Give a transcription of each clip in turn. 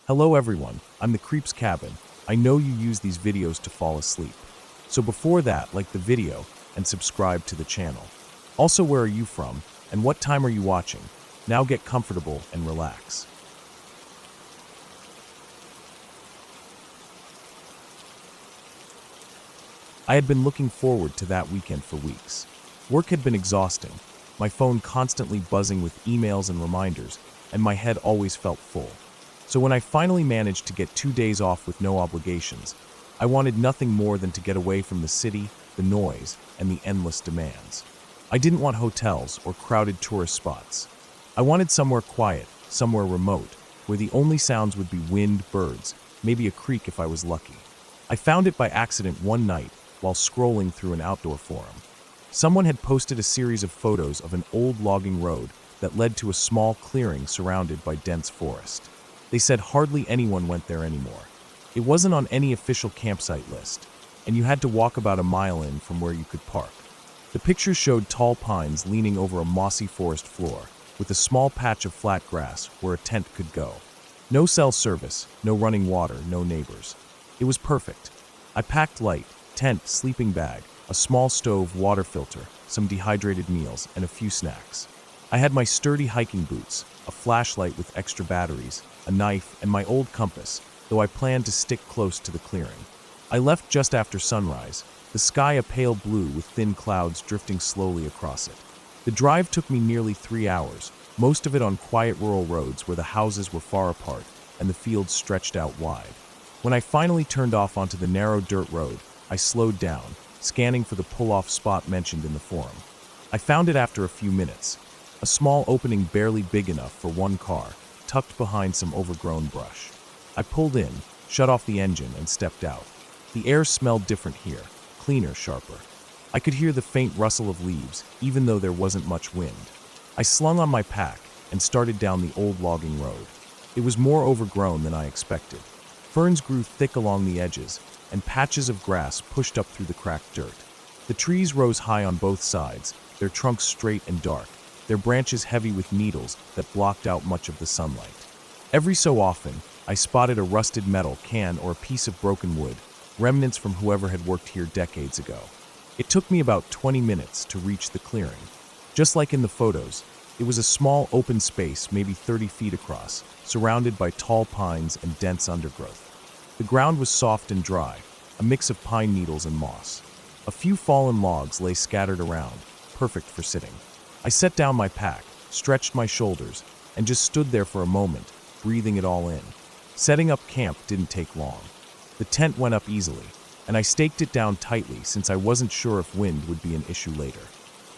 Hello everyone, I'm the Creep's Cabin. I know you use these videos to fall asleep. So before that, like the video and subscribe to the channel. Also, where are you from and what time are you watching? Now get comfortable and relax. I had been looking forward to that weekend for weeks. Work had been exhausting, my phone constantly buzzing with emails and reminders, and my head always felt full. So when I finally managed to get 2 days off with no obligations, I wanted nothing more than to get away from the city, the noise, and the endless demands. I didn't want hotels or crowded tourist spots. I wanted somewhere quiet, somewhere remote, where the only sounds would be wind, birds, maybe a creek if I was lucky. I found it by accident one night while scrolling through an outdoor forum. Someone had posted a series of photos of an old logging road that led to a small clearing surrounded by dense forest. They said hardly anyone went there anymore. It wasn't on any official campsite list, and you had to walk about a mile in from where you could park. The pictures showed tall pines leaning over a mossy forest floor, with a small patch of flat grass where a tent could go. No cell service, no running water, no neighbors. It was perfect. I packed light, tent, sleeping bag, a small stove, water filter, some dehydrated meals, and a few snacks. I had my sturdy hiking boots, a flashlight with extra batteries, a knife, and my old compass, though I planned to stick close to the clearing. I left just after sunrise, the sky a pale blue with thin clouds drifting slowly across it. The drive took me nearly 3 hours, most of it on quiet rural roads where the houses were far apart and the fields stretched out wide. When I finally turned off onto the narrow dirt road, I slowed down, scanning for the pull-off spot mentioned in the forum. I found it after a few minutes, a small opening barely big enough for one car, tucked behind some overgrown brush. I pulled in, shut off the engine, and stepped out. The air smelled different here, cleaner, sharper. I could hear the faint rustle of leaves, even though there wasn't much wind. I slung on my pack and started down the old logging road. It was more overgrown than I expected. Ferns grew thick along the edges, and patches of grass pushed up through the cracked dirt. The trees rose high on both sides, their trunks straight and dark, their branches heavy with needles that blocked out much of the sunlight. Every so often, I spotted a rusted metal can or a piece of broken wood, remnants from whoever had worked here decades ago. It took me about 20 minutes to reach the clearing. Just like in the photos, it was a small open space, maybe 30 feet across, surrounded by tall pines and dense undergrowth. The ground was soft and dry, a mix of pine needles and moss. A few fallen logs lay scattered around, perfect for sitting. I set down my pack, stretched my shoulders, and just stood there for a moment, breathing it all in. Setting up camp didn't take long. The tent went up easily, and I staked it down tightly since I wasn't sure if wind would be an issue later.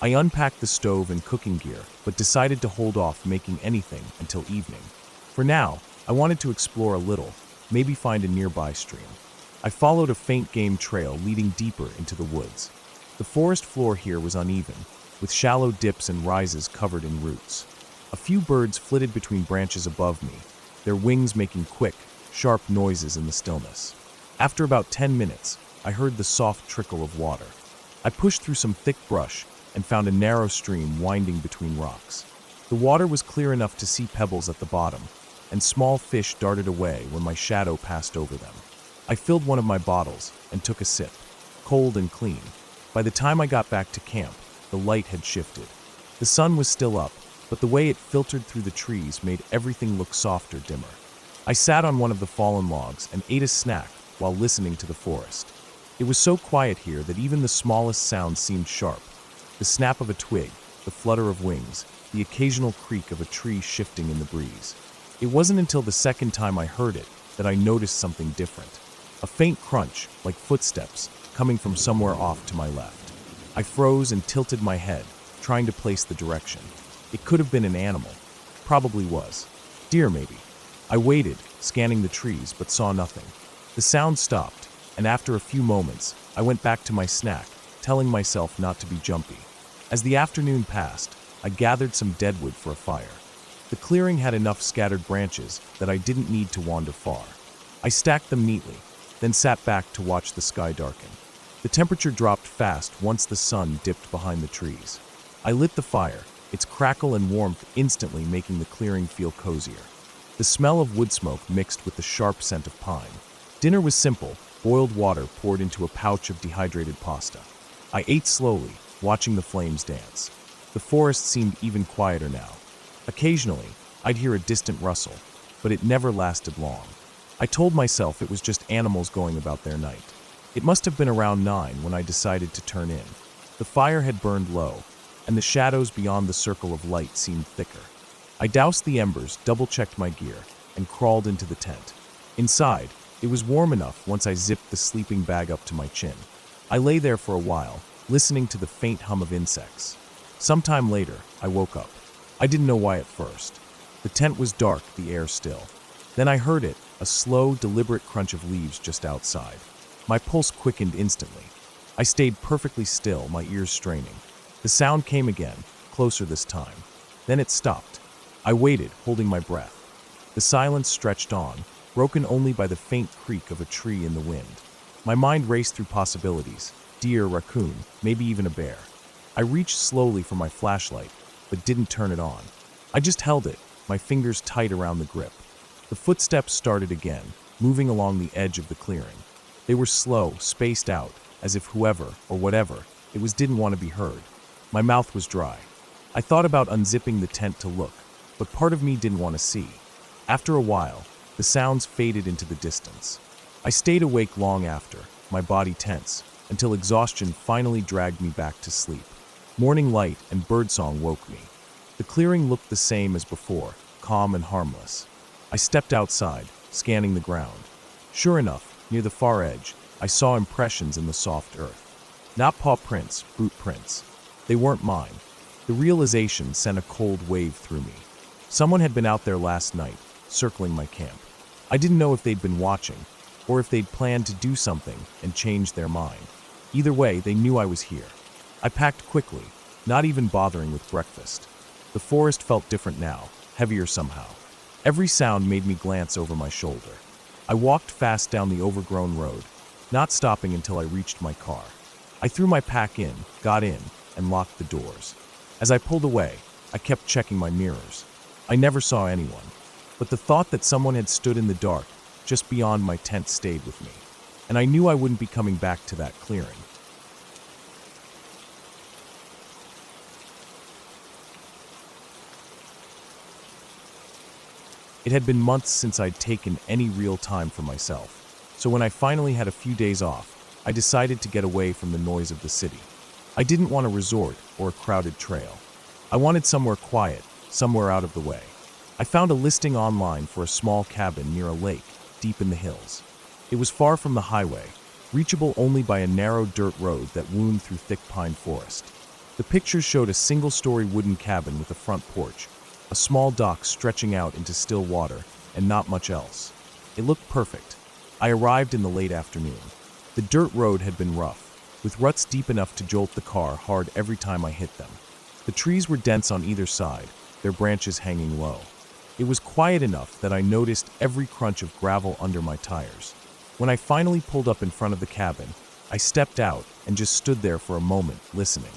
I unpacked the stove and cooking gear, but decided to hold off making anything until evening. For now, I wanted to explore a little, maybe find a nearby stream. I followed a faint game trail leading deeper into the woods. The forest floor here was uneven, with shallow dips and rises covered in roots. A few birds flitted between branches above me, their wings making quick, sharp noises in the stillness. After about 10 minutes, I heard the soft trickle of water. I pushed through some thick brush and found a narrow stream winding between rocks. The water was clear enough to see pebbles at the bottom, and small fish darted away when my shadow passed over them. I filled one of my bottles and took a sip, cold and clean. By the time I got back to camp, the light had shifted. The sun was still up, but the way it filtered through the trees made everything look softer, dimmer. I sat on one of the fallen logs and ate a snack while listening to the forest. It was so quiet here that even the smallest sounds seemed sharp. The snap of a twig, the flutter of wings, the occasional creak of a tree shifting in the breeze. It wasn't until the second time I heard it that I noticed something different. A faint crunch, like footsteps, coming from somewhere off to my left. I froze and tilted my head, trying to place the direction. It could have been an animal. Probably was. Deer, maybe. I waited, scanning the trees, but saw nothing. The sound stopped, and after a few moments, I went back to my snack, telling myself not to be jumpy. As the afternoon passed, I gathered some deadwood for a fire. The clearing had enough scattered branches that I didn't need to wander far. I stacked them neatly, then sat back to watch the sky darken. The temperature dropped fast once the sun dipped behind the trees. I lit the fire, its crackle and warmth instantly making the clearing feel cozier. the smell of wood smoke mixed with the sharp scent of pine. Dinner was simple, boiled water poured into a pouch of dehydrated pasta. I ate slowly, watching the flames dance. The forest seemed even quieter now. Occasionally, I'd hear a distant rustle, but it never lasted long. I told myself it was just animals going about their night. It must have been around 9 when I decided to turn in. The fire had burned low, and the shadows beyond the circle of light seemed thicker. I doused the embers, double-checked my gear, and crawled into the tent. Inside, it was warm enough once I zipped the sleeping bag up to my chin. I lay there for a while, listening to the faint hum of insects. Sometime later, I woke up. I didn't know why at first. The tent was dark, the air still. Then I heard it, a slow, deliberate crunch of leaves just outside. My pulse quickened instantly. I stayed perfectly still, my ears straining. The sound came again, closer this time. Then it stopped. I waited, holding my breath. The silence stretched on, broken only by the faint creak of a tree in the wind. My mind raced through possibilities: deer, raccoon, maybe even a bear. I reached slowly for my flashlight, but didn't turn it on. I just held it, my fingers tight around the grip. The footsteps started again, moving along the edge of the clearing. They were slow, spaced out, as if whoever, or whatever, it was didn't want to be heard. My mouth was dry. I thought about unzipping the tent to look, but part of me didn't want to see. After a while, the sounds faded into the distance. I stayed awake long after, my body tense, until exhaustion finally dragged me back to sleep. Morning light and birdsong woke me. The clearing looked the same as before, calm and harmless. I stepped outside, scanning the ground. Sure enough, near the far edge, I saw impressions in the soft earth. Not paw prints, boot prints. They weren't mine. The realization sent a cold wave through me. Someone had been out there last night, circling my camp. I didn't know if they'd been watching, or if they'd planned to do something and change their mind. Either way, they knew I was here. I packed quickly, not even bothering with breakfast. The forest felt different now, heavier somehow. Every sound made me glance over my shoulder. I walked fast down the overgrown road, not stopping until I reached my car. I threw my pack in, got in, and locked the doors. As I pulled away, I kept checking my mirrors. I never saw anyone, but the thought that someone had stood in the dark just beyond my tent stayed with me, and I knew I wouldn't be coming back to that clearing. It had been months since I'd taken any real time for myself, so when I finally had a few days off, I decided to get away from the noise of the city. I didn't want a resort or a crowded trail. I wanted somewhere quiet, somewhere out of the way. I found a listing online for a small cabin near a lake, deep in the hills. It was far from the highway, reachable only by a narrow dirt road that wound through thick pine forest. The pictures showed a single-story wooden cabin with a front porch, a small dock stretching out into still water, and not much else. It looked perfect. I arrived in the late afternoon. The dirt road had been rough, with ruts deep enough to jolt the car hard every time I hit them. The trees were dense on either side, their branches hanging low. It was quiet enough that I noticed every crunch of gravel under my tires. When I finally pulled up in front of the cabin, I stepped out and just stood there for a moment, listening.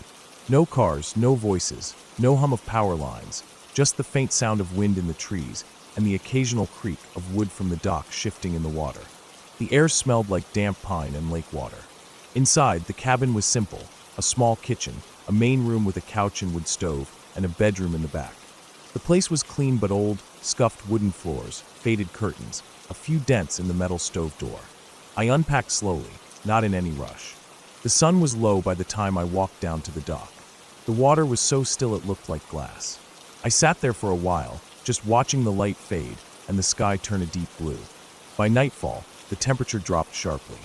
No cars, no voices, no hum of power lines, just the faint sound of wind in the trees and the occasional creak of wood from the dock shifting in the water. The air smelled like damp pine and lake water. Inside, the cabin was simple: a small kitchen, a main room with a couch and wood stove, and a bedroom in the back. The place was clean but old, scuffed wooden floors, faded curtains, a few dents in the metal stove door. I unpacked slowly, not in any rush. The sun was low by the time I walked down to the dock. The water was so still it looked like glass. I sat there for a while, just watching the light fade and the sky turn a deep blue. By nightfall, the temperature dropped sharply.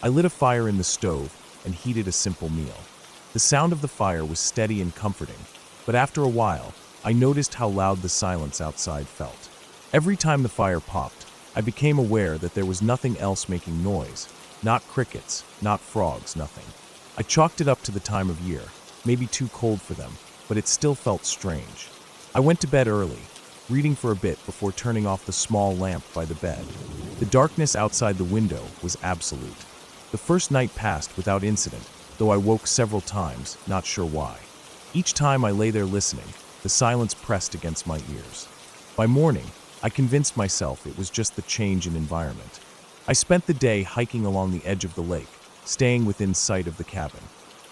I lit a fire in the stove and heated a simple meal. The sound of the fire was steady and comforting, but after a while, I noticed how loud the silence outside felt. Every time the fire popped, I became aware that there was nothing else making noise. Not crickets, not frogs, nothing. I chalked it up to the time of year, maybe too cold for them, but it still felt strange. I went to bed early, reading for a bit before turning off the small lamp by the bed. The darkness outside the window was absolute. The first night passed without incident, though I woke several times, not sure why. Each time I lay there listening, the silence pressed against my ears. By morning, I convinced myself it was just the change in environment. I spent the day hiking along the edge of the lake, staying within sight of the cabin.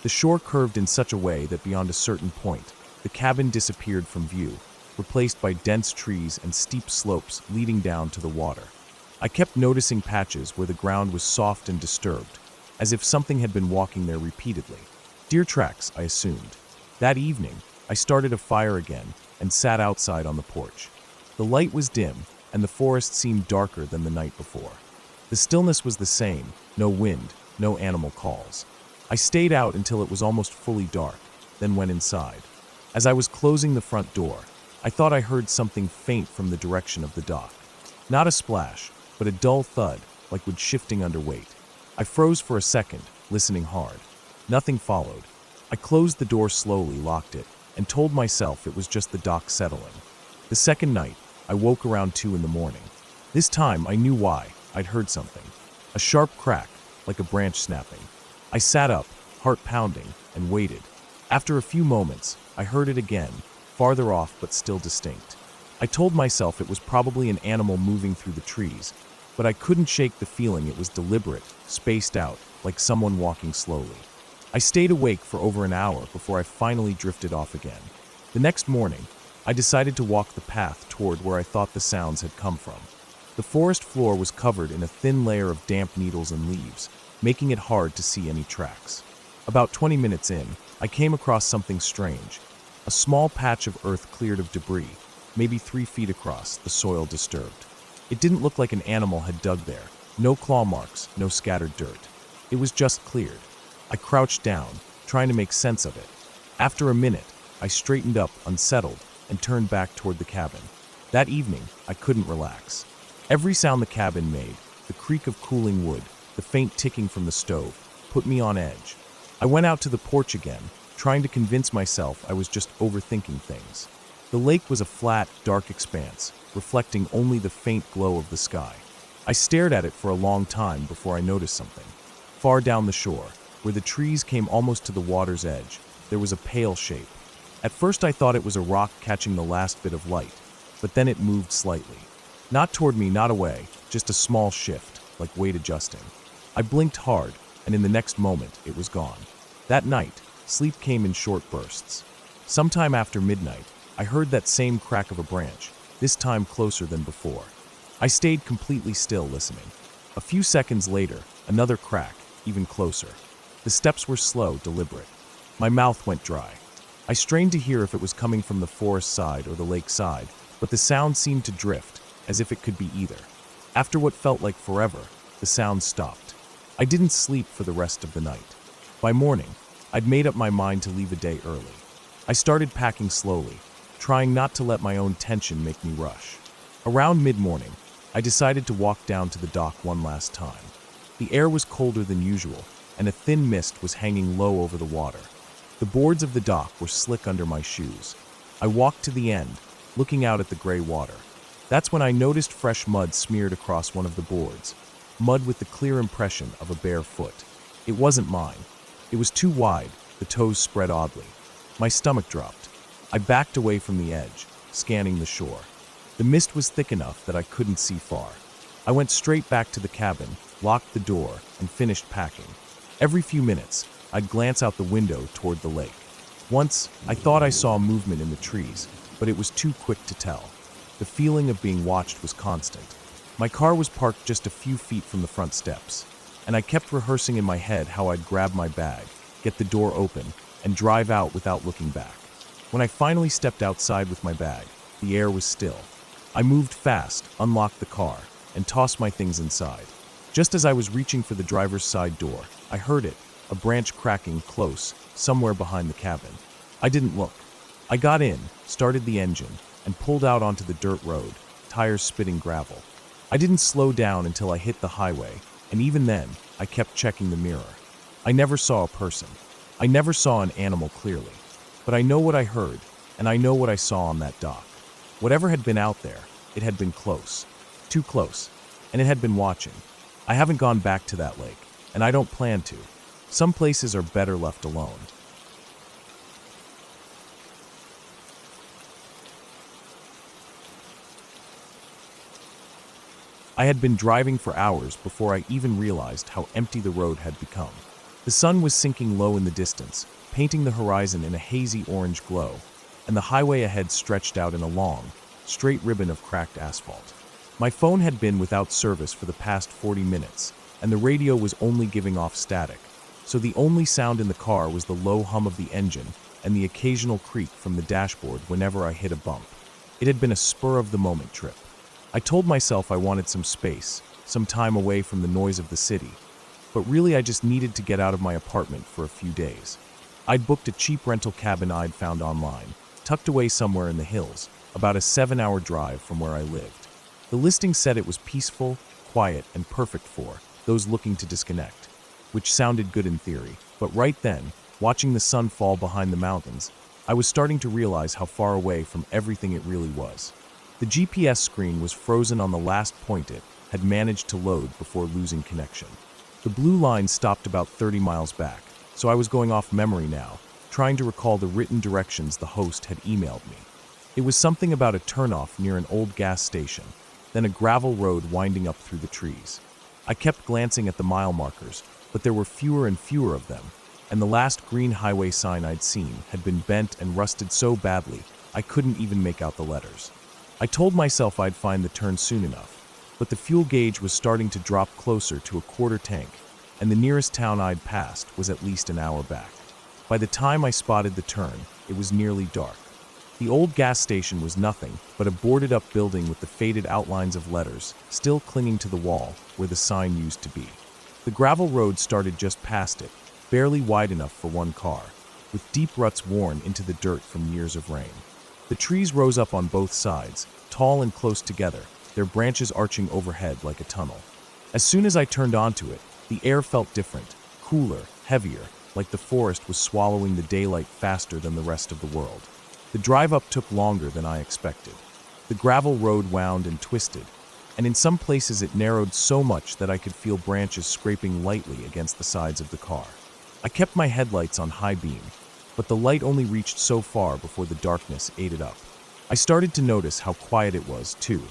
The shore curved in such a way that beyond a certain point, the cabin disappeared from view, replaced by dense trees and steep slopes leading down to the water. I kept noticing patches where the ground was soft and disturbed, as if something had been walking there repeatedly. Deer tracks, I assumed. That evening, I started a fire again and sat outside on the porch. The light was dim, and the forest seemed darker than the night before. The stillness was the same, no wind, no animal calls. I stayed out until it was almost fully dark, then went inside. As I was closing the front door, I thought I heard something faint from the direction of the dock. Not a splash, but a dull thud, like wood shifting under weight. I froze for a second, listening hard. Nothing followed. I closed the door slowly, locked it, and told myself it was just the dock settling. The second night, I woke around 2 in the morning. This time, I knew why. I'd heard something. A sharp crack, like a branch snapping. I sat up, heart pounding, and waited. After a few moments, I heard it again, farther off but still distinct. I told myself it was probably an animal moving through the trees, but I couldn't shake the feeling it was deliberate, spaced out, like someone walking slowly. I stayed awake for over an hour before I finally drifted off again. The next morning, I decided to walk the path toward where I thought the sounds had come from. The forest floor was covered in a thin layer of damp needles and leaves, making it hard to see any tracks. About 20 minutes in, I came across something strange. A small patch of earth cleared of debris, maybe 3 feet across, the soil disturbed. It didn't look like an animal had dug there. No claw marks, no scattered dirt. It was just cleared. I crouched down, trying to make sense of it. After a minute, I straightened up, unsettled, and turned back toward the cabin. That evening, I couldn't relax. Every sound the cabin made, the creak of cooling wood, the faint ticking from the stove, put me on edge. I went out to the porch again, trying to convince myself I was just overthinking things. The lake was a flat, dark expanse, reflecting only the faint glow of the sky. I stared at it for a long time before I noticed something. Far down the shore, where the trees came almost to the water's edge, there was a pale shape. At first I thought it was a rock catching the last bit of light, but then it moved slightly. Not toward me, not away, just a small shift, like weight adjusting. I blinked hard, and in the next moment, it was gone. That night, sleep came in short bursts. Sometime after midnight, I heard that same crack of a branch, this time closer than before. I stayed completely still, listening. A few seconds later, another crack, even closer. The steps were slow, deliberate. My mouth went dry. I strained to hear if it was coming from the forest side or the lake side, but the sound seemed to drift, as if it could be either. After what felt like forever, the sound stopped. I didn't sleep for the rest of the night. By morning, I'd made up my mind to leave a day early. I started packing slowly, trying not to let my own tension make me rush. Around mid-morning, I decided to walk down to the dock one last time. The air was colder than usual, and a thin mist was hanging low over the water. The boards of the dock were slick under my shoes. I walked to the end, looking out at the gray water. That's when I noticed fresh mud smeared across one of the boards, mud with the clear impression of a bare foot. It wasn't mine. It was too wide, the toes spread oddly. My stomach dropped. I backed away from the edge, scanning the shore. The mist was thick enough that I couldn't see far. I went straight back to the cabin, locked the door, and finished packing. Every few minutes, I'd glance out the window toward the lake. Once, I thought I saw movement in the trees, but it was too quick to tell. The feeling of being watched was constant. My car was parked just a few feet from the front steps, and I kept rehearsing in my head how I'd grab my bag, get the door open, and drive out without looking back. When I finally stepped outside with my bag, the air was still. I moved fast, unlocked the car, and tossed my things inside. Just as I was reaching for the driver's side door, I heard it, a branch cracking close, somewhere behind the cabin. I didn't look. I got in, started the engine, and pulled out onto the dirt road, tires spitting gravel. I didn't slow down until I hit the highway, and even then, I kept checking the mirror. I never saw a person. I never saw an animal clearly. But I know what I heard, and I know what I saw on that dock. Whatever had been out there, it had been close. Too close. And it had been watching. I haven't gone back to that lake, and I don't plan to. Some places are better left alone. I had been driving for hours before I even realized how empty the road had become. The sun was sinking low in the distance, painting the horizon in a hazy orange glow, and the highway ahead stretched out in a long, straight ribbon of cracked asphalt. My phone had been without service for the past 40 minutes, and the radio was only giving off static, so the only sound in the car was the low hum of the engine and the occasional creak from the dashboard whenever I hit a bump. It had been a spur-of-the-moment trip. I told myself I wanted some space, some time away from the noise of the city, but really I just needed to get out of my apartment for a few days. I'd booked a cheap rental cabin I'd found online, tucked away somewhere in the hills, about a 7-hour drive from where I lived. The listing said it was peaceful, quiet, and perfect for those looking to disconnect, which sounded good in theory, but right then, watching the sun fall behind the mountains, I was starting to realize how far away from everything it really was. The GPS screen was frozen on the last point it had managed to load before losing connection. The blue line stopped about 30 miles back, so I was going off memory now, trying to recall the written directions the host had emailed me. It was something about a turnoff near an old gas station, then a gravel road winding up through the trees. I kept glancing at the mile markers, but there were fewer and fewer of them, and the last green highway sign I'd seen had been bent and rusted so badly I couldn't even make out the letters. I told myself I'd find the turn soon enough, but the fuel gauge was starting to drop closer to a quarter tank, and the nearest town I'd passed was at least an hour back. By the time I spotted the turn, it was nearly dark. The old gas station was nothing but a boarded-up building with the faded outlines of letters still clinging to the wall where the sign used to be. The gravel road started just past it, barely wide enough for one car, with deep ruts worn into the dirt from years of rain. The trees rose up on both sides, tall and close together, their branches arching overhead like a tunnel. As soon as I turned onto it, the air felt different, cooler, heavier, like the forest was swallowing the daylight faster than the rest of the world. The drive up took longer than I expected. The gravel road wound and twisted, and in some places it narrowed so much that I could feel branches scraping lightly against the sides of the car. I kept my headlights on high beam, but the light only reached so far before the darkness ate it up. I started to notice how quiet it was, too.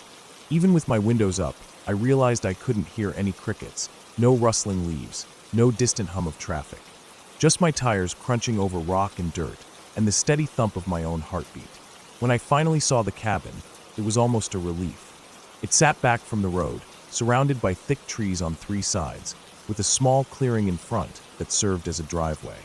Even with my windows up, I realized I couldn't hear any crickets, no rustling leaves, no distant hum of traffic. Just my tires crunching over rock and dirt, and the steady thump of my own heartbeat. When I finally saw the cabin, it was almost a relief. It sat back from the road, surrounded by thick trees on 3 sides, with a small clearing in front that served as a driveway.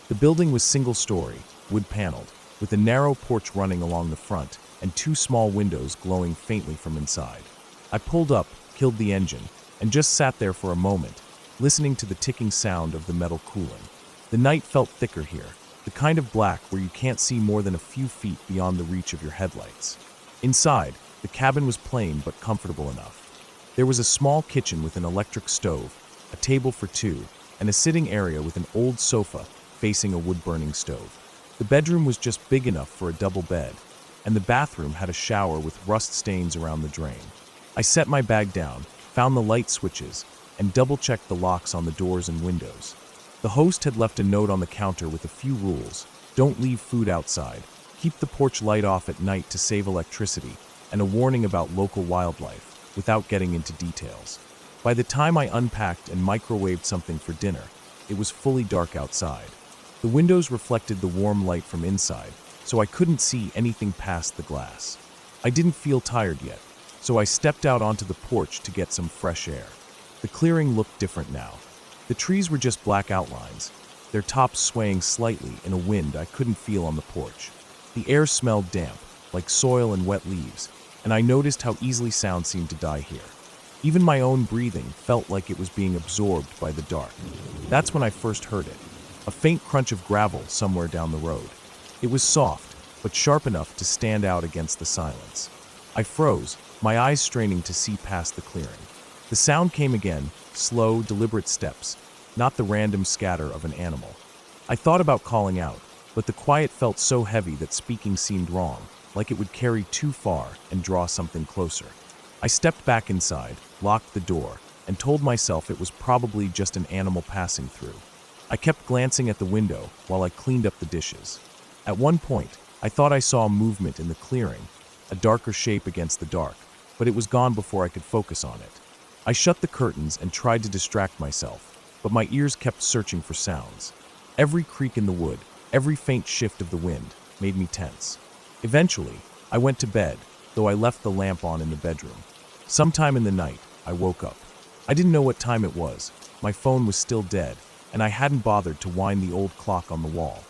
The building was single-story, wood-paneled, with a narrow porch running along the front and 2 small windows glowing faintly from inside. I pulled up, killed the engine, and just sat there for a moment, listening to the ticking sound of the metal cooling. The night felt thicker here, the kind of black where you can't see more than a few feet beyond the reach of your headlights. Inside, the cabin was plain but comfortable enough. There was a small kitchen with an electric stove, a table for 2, and a sitting area with an old sofa facing a wood-burning stove. The bedroom was just big enough for a double bed, and the bathroom had a shower with rust stains around the drain. I set my bag down, found the light switches, and double-checked the locks on the doors and windows. The host had left a note on the counter with a few rules: don't leave food outside, keep the porch light off at night to save electricity, and a warning about local wildlife, without getting into details. By the time I unpacked and microwaved something for dinner, it was fully dark outside. The windows reflected the warm light from inside, so I couldn't see anything past the glass. I didn't feel tired yet, so I stepped out onto the porch to get some fresh air. The clearing looked different now. The trees were just black outlines, their tops swaying slightly in a wind I couldn't feel on the porch. The air smelled damp, like soil and wet leaves, and I noticed how easily sound seemed to die here. Even my own breathing felt like it was being absorbed by the dark. That's when I first heard it, a faint crunch of gravel somewhere down the road. It was soft, but sharp enough to stand out against the silence. I froze, my eyes straining to see past the clearing. The sound came again, slow, deliberate steps, not the random scatter of an animal. I thought about calling out, but the quiet felt so heavy that speaking seemed wrong, like it would carry too far and draw something closer. I stepped back inside, locked the door, and told myself it was probably just an animal passing through. I kept glancing at the window while I cleaned up the dishes. At one point, I thought I saw movement in the clearing, a darker shape against the dark, but it was gone before I could focus on it. I shut the curtains and tried to distract myself, but my ears kept searching for sounds. Every creak in the wood, every faint shift of the wind, made me tense. Eventually, I went to bed, though I left the lamp on in the bedroom. Sometime in the night, I woke up. I didn't know what time it was. My phone was still dead, and I hadn't bothered to wind the old clock on the wall.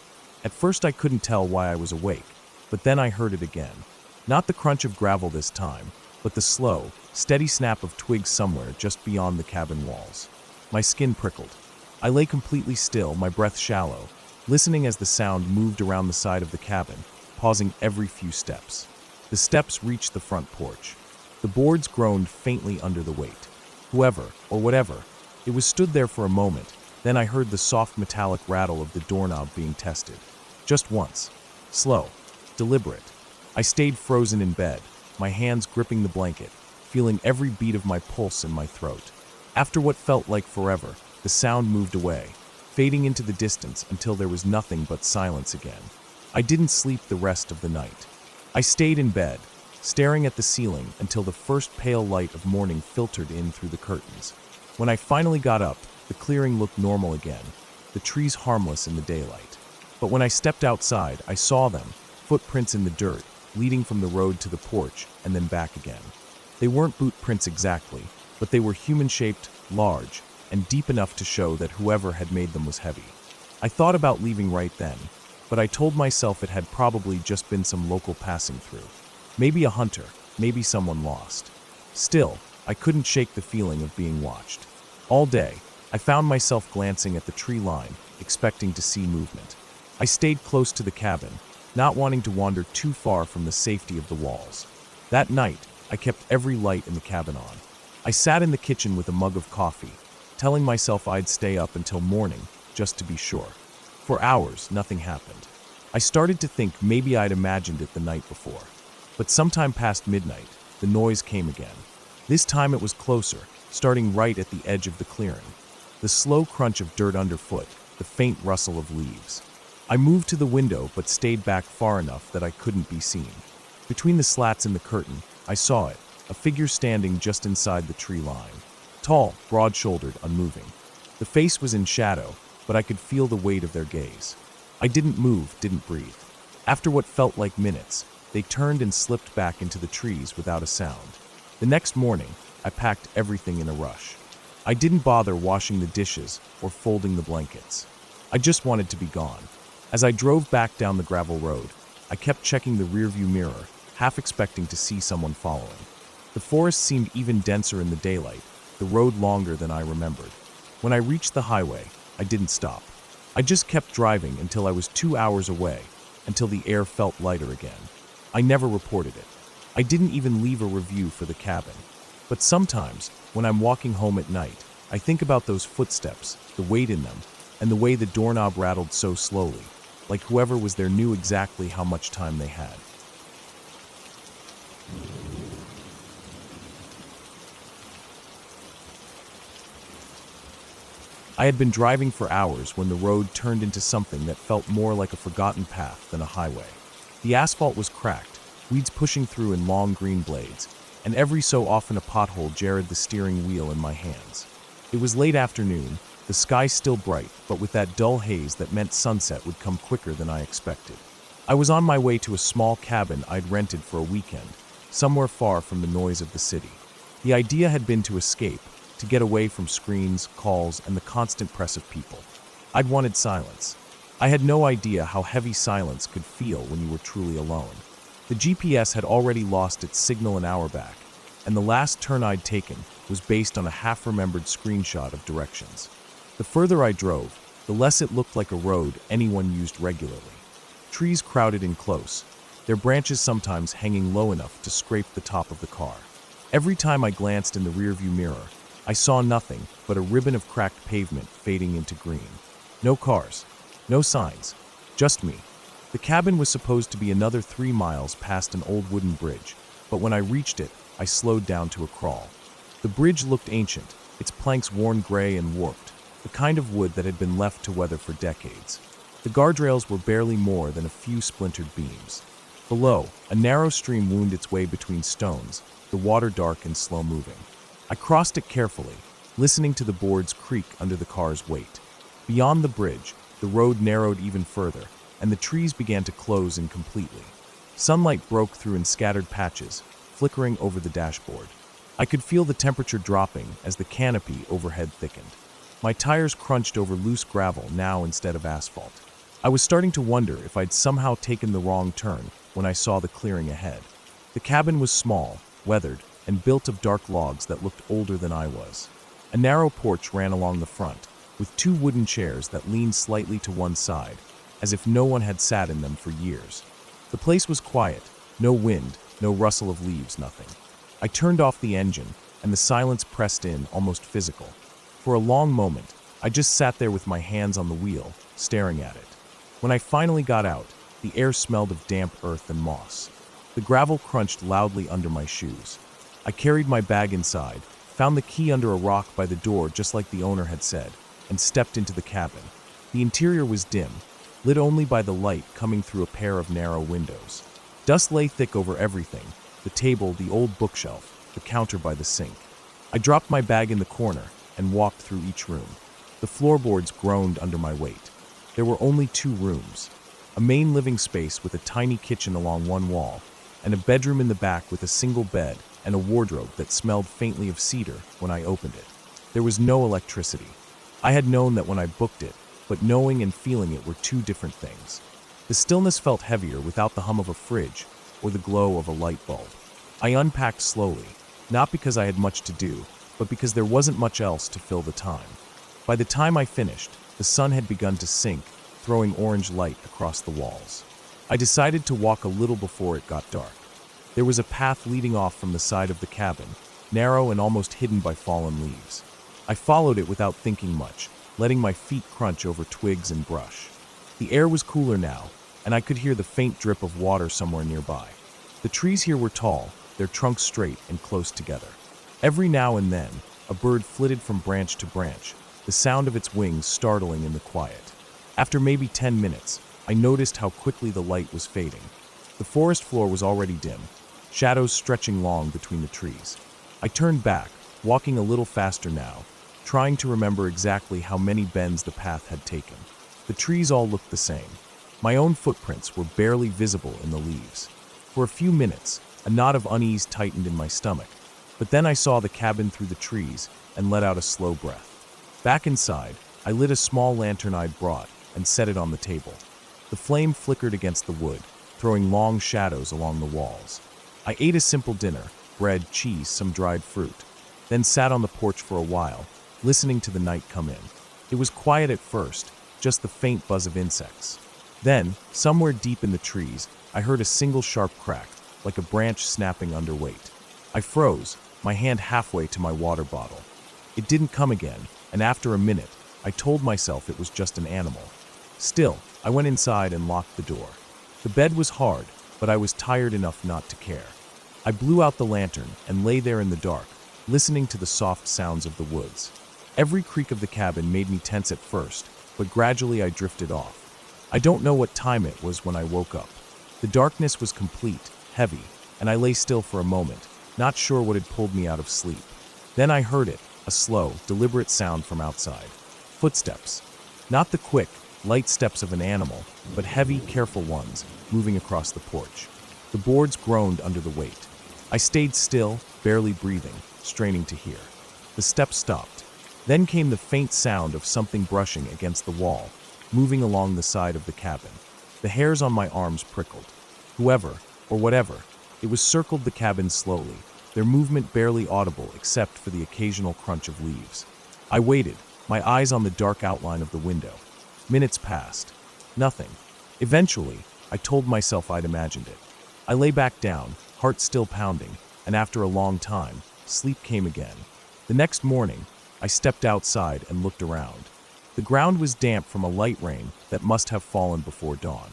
At first I couldn't tell why I was awake, but then I heard it again. Not the crunch of gravel this time, but the slow, steady snap of twigs somewhere just beyond the cabin walls. My skin prickled. I lay completely still, my breath shallow, listening as the sound moved around the side of the cabin, pausing every few steps. The steps reached the front porch. The boards groaned faintly under the weight. Whoever, or whatever, it was stood there for a moment, then I heard the soft metallic rattle of the doorknob being tested. Just once. Slow. Deliberate. I stayed frozen in bed, my hands gripping the blanket, feeling every beat of my pulse in my throat. After what felt like forever, the sound moved away, fading into the distance until there was nothing but silence again. I didn't sleep the rest of the night. I stayed in bed, staring at the ceiling until the first pale light of morning filtered in through the curtains. When I finally got up, the clearing looked normal again, the trees harmless in the daylight. But when I stepped outside, I saw them, footprints in the dirt, leading from the road to the porch and then back again. They weren't boot prints exactly, but they were human-shaped, large, and deep enough to show that whoever had made them was heavy. I thought about leaving right then, but I told myself it had probably just been some local passing through. Maybe a hunter, maybe someone lost. Still, I couldn't shake the feeling of being watched. All day, I found myself glancing at the tree line, expecting to see movement. I stayed close to the cabin, not wanting to wander too far from the safety of the walls. That night, I kept every light in the cabin on. I sat in the kitchen with a mug of coffee, telling myself I'd stay up until morning, just to be sure. For hours, nothing happened. I started to think maybe I'd imagined it the night before. But sometime past midnight, the noise came again. This time it was closer, starting right at the edge of the clearing. The slow crunch of dirt underfoot, the faint rustle of leaves. I moved to the window but stayed back far enough that I couldn't be seen. Between the slats in the curtain, I saw it, a figure standing just inside the tree line. Tall, broad-shouldered, unmoving. The face was in shadow, but I could feel the weight of their gaze. I didn't move, didn't breathe. After what felt like minutes, they turned and slipped back into the trees without a sound. The next morning, I packed everything in a rush. I didn't bother washing the dishes or folding the blankets. I just wanted to be gone. As I drove back down the gravel road, I kept checking the rearview mirror, half expecting to see someone following. The forest seemed even denser in the daylight, the road longer than I remembered. When I reached the highway, I didn't stop. I just kept driving until I was 2 hours away, until the air felt lighter again. I never reported it. I didn't even leave a review for the cabin. But sometimes, when I'm walking home at night, I think about those footsteps, the weight in them, and the way the doorknob rattled so slowly, like whoever was there knew exactly how much time they had. I had been driving for hours when the road turned into something that felt more like a forgotten path than a highway. The asphalt was cracked, weeds pushing through in long green blades, and every so often a pothole jarred the steering wheel in my hands. It was late afternoon, the sky still bright, but with that dull haze that meant sunset would come quicker than I expected. I was on my way to a small cabin I'd rented for a weekend, somewhere far from the noise of the city. The idea had been to escape, to get away from screens, calls, and the constant press of people. I'd wanted silence. I had no idea how heavy silence could feel when you were truly alone. The GPS had already lost its signal an hour back, and the last turn I'd taken was based on a half-remembered screenshot of directions. The further I drove, the less it looked like a road anyone used regularly. Trees crowded in close, their branches sometimes hanging low enough to scrape the top of the car. Every time I glanced in the rearview mirror, I saw nothing but a ribbon of cracked pavement fading into green. No cars, no signs, just me. The cabin was supposed to be another 3 miles past an old wooden bridge, but when I reached it, I slowed down to a crawl. The bridge looked ancient, its planks worn gray and warped, the kind of wood that had been left to weather for decades. The guardrails were barely more than a few splintered beams. Below, a narrow stream wound its way between stones, the water dark and slow-moving. I crossed it carefully, listening to the boards creak under the car's weight. Beyond the bridge, the road narrowed even further, and the trees began to close in completely. Sunlight broke through in scattered patches, flickering over the dashboard. I could feel the temperature dropping as the canopy overhead thickened. My tires crunched over loose gravel now instead of asphalt. I was starting to wonder if I'd somehow taken the wrong turn when I saw the clearing ahead. The cabin was small, weathered, and built of dark logs that looked older than I was. A narrow porch ran along the front, with two wooden chairs that leaned slightly to one side, as if no one had sat in them for years. The place was quiet, no wind, no rustle of leaves, nothing. I turned off the engine, and the silence pressed in, almost physical. For a long moment, I just sat there with my hands on the wheel, staring at it. When I finally got out, the air smelled of damp earth and moss. The gravel crunched loudly under my shoes. I carried my bag inside, found the key under a rock by the door just like the owner had said, and stepped into the cabin. The interior was dim, lit only by the light coming through a pair of narrow windows. Dust lay thick over everything, the table, the old bookshelf, the counter by the sink. I dropped my bag in the corner and walked through each room. The floorboards groaned under my weight. There were only 2 rooms, a main living space with a tiny kitchen along one wall, and a bedroom in the back with a single bed and a wardrobe that smelled faintly of cedar when I opened it. There was no electricity. I had known that when I booked it, but knowing and feeling it were 2 different things. The stillness felt heavier without the hum of a fridge or the glow of a light bulb. I unpacked slowly, not because I had much to do, but because there wasn't much else to fill the time. By the time I finished, the sun had begun to sink, throwing orange light across the walls. I decided to walk a little before it got dark. There was a path leading off from the side of the cabin, narrow and almost hidden by fallen leaves. I followed it without thinking much, letting my feet crunch over twigs and brush. The air was cooler now, and I could hear the faint drip of water somewhere nearby. The trees here were tall, their trunks straight and close together. Every now and then, a bird flitted from branch to branch, the sound of its wings startling in the quiet. After maybe 10 minutes, I noticed how quickly the light was fading. The forest floor was already dim, shadows stretching long between the trees. I turned back, walking a little faster now, trying to remember exactly how many bends the path had taken. The trees all looked the same. My own footprints were barely visible in the leaves. For a few minutes, a knot of unease tightened in my stomach, but then I saw the cabin through the trees and let out a slow breath. Back inside, I lit a small lantern I'd brought and set it on the table. The flame flickered against the wood, throwing long shadows along the walls. I ate a simple dinner, bread, cheese, some dried fruit, then sat on the porch for a while, listening to the night come in. It was quiet at first, just the faint buzz of insects. Then, somewhere deep in the trees, I heard a single sharp crack, like a branch snapping under weight. I froze, my hand halfway to my water bottle. It didn't come again, and after a minute, I told myself it was just an animal. Still, I went inside and locked the door. The bed was hard, but I was tired enough not to care. I blew out the lantern and lay there in the dark, listening to the soft sounds of the woods. Every creak of the cabin made me tense at first, but gradually I drifted off. I don't know what time it was when I woke up. The darkness was complete, heavy, and I lay still for a moment, not sure what had pulled me out of sleep. Then I heard it, a slow, deliberate sound from outside. Footsteps. Not the quick, light steps of an animal, but heavy, careful ones, moving across the porch. The boards groaned under the weight. I stayed still, barely breathing, straining to hear. The steps stopped. Then came the faint sound of something brushing against the wall, moving along the side of the cabin. The hairs on my arms prickled. Whoever, or whatever, it was circled the cabin slowly, their movement barely audible except for the occasional crunch of leaves. I waited, my eyes on the dark outline of the window. Minutes passed. Nothing. Eventually, I told myself I'd imagined it. I lay back down, heart still pounding, and after a long time, sleep came again. The next morning, I stepped outside and looked around. The ground was damp from a light rain that must have fallen before dawn.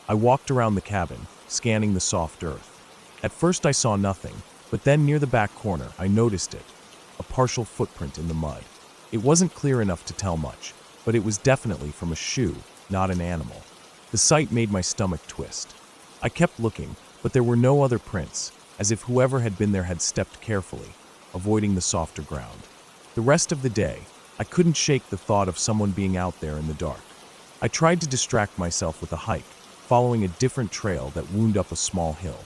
I walked around the cabin, scanning the soft earth. At first I saw nothing, but then near the back corner I noticed it, a partial footprint in the mud. It wasn't clear enough to tell much, but it was definitely from a shoe, not an animal. The sight made my stomach twist. I kept looking, but there were no other prints, as if whoever had been there had stepped carefully. avoiding the softer ground. The rest of the day, I couldn't shake the thought of someone being out there in the dark. I tried to distract myself with a hike, following a different trail that wound up a small hill.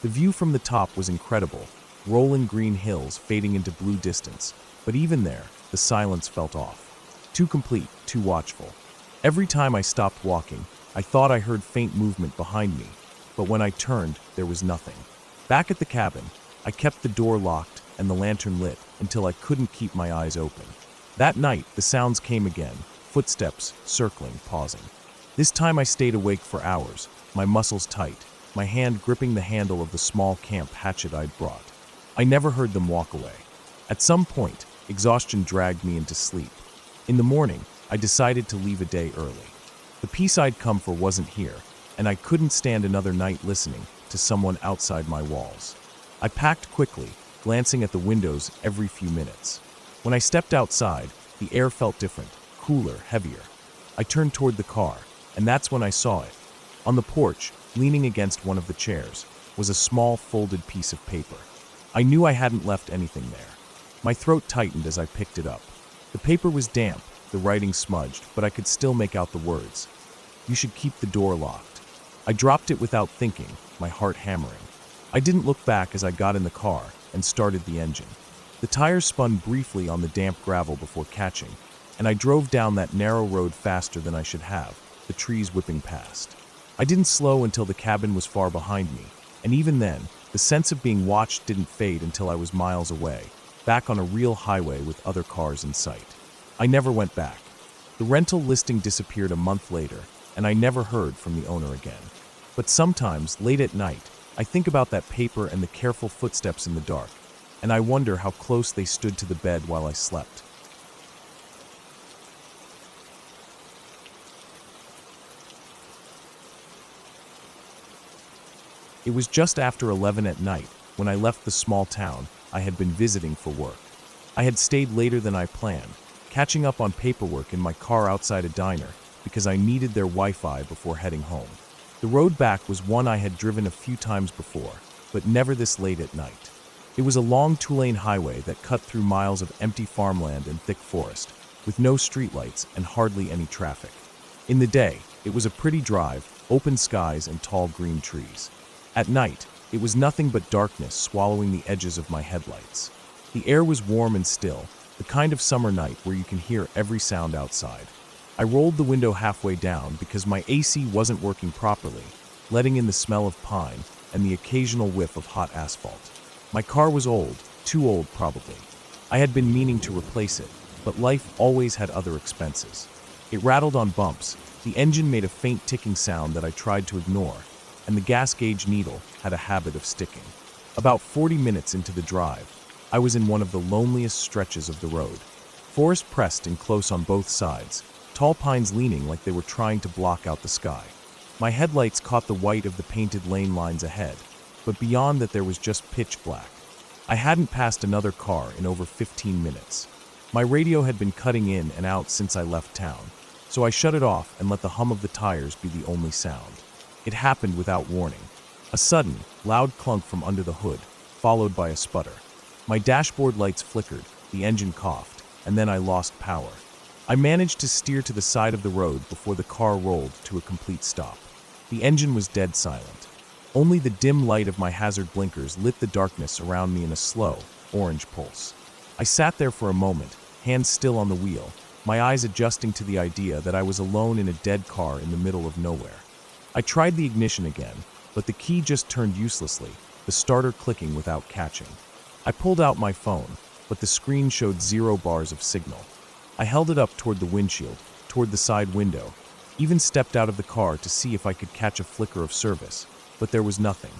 The view from the top was incredible, rolling green hills fading into blue distance, but even there, the silence felt off. Too complete, too watchful. Every time I stopped walking, I thought I heard faint movement behind me, but when I turned, there was nothing. Back at the cabin, I kept the door locked and the lantern lit until I couldn't keep my eyes open. That night, the sounds came again, footsteps, circling, pausing. This time I stayed awake for hours, my muscles tight, my hand gripping the handle of the small camp hatchet I'd brought. I never heard them walk away. At some point, exhaustion dragged me into sleep. In the morning, I decided to leave a day early. The peace I'd come for wasn't here, and I couldn't stand another night listening to someone outside my walls. I packed quickly, glancing at the windows every few minutes. When I stepped outside, the air felt different, cooler, heavier. I turned toward the car, and that's when I saw it. On the porch, leaning against one of the chairs, was a small folded piece of paper. I knew I hadn't left anything there. My throat tightened as I picked it up. The paper was damp, the writing smudged, but I could still make out the words. "You should keep the door locked." I dropped it without thinking, my heart hammering. I didn't look back as I got in the car and started the engine. The tires spun briefly on the damp gravel before catching, and I drove down that narrow road faster than I should have, the trees whipping past. I didn't slow until the cabin was far behind me, and even then, the sense of being watched didn't fade until I was miles away, back on a real highway with other cars in sight. I never went back. The rental listing disappeared a month later, and I never heard from the owner again. But sometimes, late at night, I think about that paper and the careful footsteps in the dark, and I wonder how close they stood to the bed while I slept. It was just after 11 at night when I left the small town I had been visiting for work. I had stayed later than I planned, catching up on paperwork in my car outside a diner because I needed their Wi-Fi before heading home. The road back was one I had driven a few times before, but never this late at night. It was a long two-lane highway that cut through miles of empty farmland and thick forest, with no streetlights and hardly any traffic. In the day, it was a pretty drive, open skies and tall green trees. At night, it was nothing but darkness swallowing the edges of my headlights. The air was warm and still, the kind of summer night where you can hear every sound outside. I rolled the window halfway down because my AC wasn't working properly, letting in the smell of pine and the occasional whiff of hot asphalt. My car was old, too old probably. I had been meaning to replace it, but life always had other expenses. It rattled on bumps, the engine made a faint ticking sound that I tried to ignore, and the gas gauge needle had a habit of sticking. About 40 minutes into the drive, I was in one of the loneliest stretches of the road. Forest pressed in close on both sides, tall pines leaning like they were trying to block out the sky. My headlights caught the white of the painted lane lines ahead, but beyond that there was just pitch black. I hadn't passed another car in over 15 minutes. My radio had been cutting in and out since I left town, so I shut it off and let the hum of the tires be the only sound. It happened without warning. A sudden, loud clunk from under the hood, followed by a sputter. My dashboard lights flickered, the engine coughed, and then I lost power. I managed to steer to the side of the road before the car rolled to a complete stop. The engine was dead silent. Only the dim light of my hazard blinkers lit the darkness around me in a slow, orange pulse. I sat there for a moment, hands still on the wheel, my eyes adjusting to the idea that I was alone in a dead car in the middle of nowhere. I tried the ignition again, but the key just turned uselessly, the starter clicking without catching. I pulled out my phone, but the screen showed 0 bars of signal. I held it up toward the windshield, toward the side window, even stepped out of the car to see if I could catch a flicker of service, but there was nothing.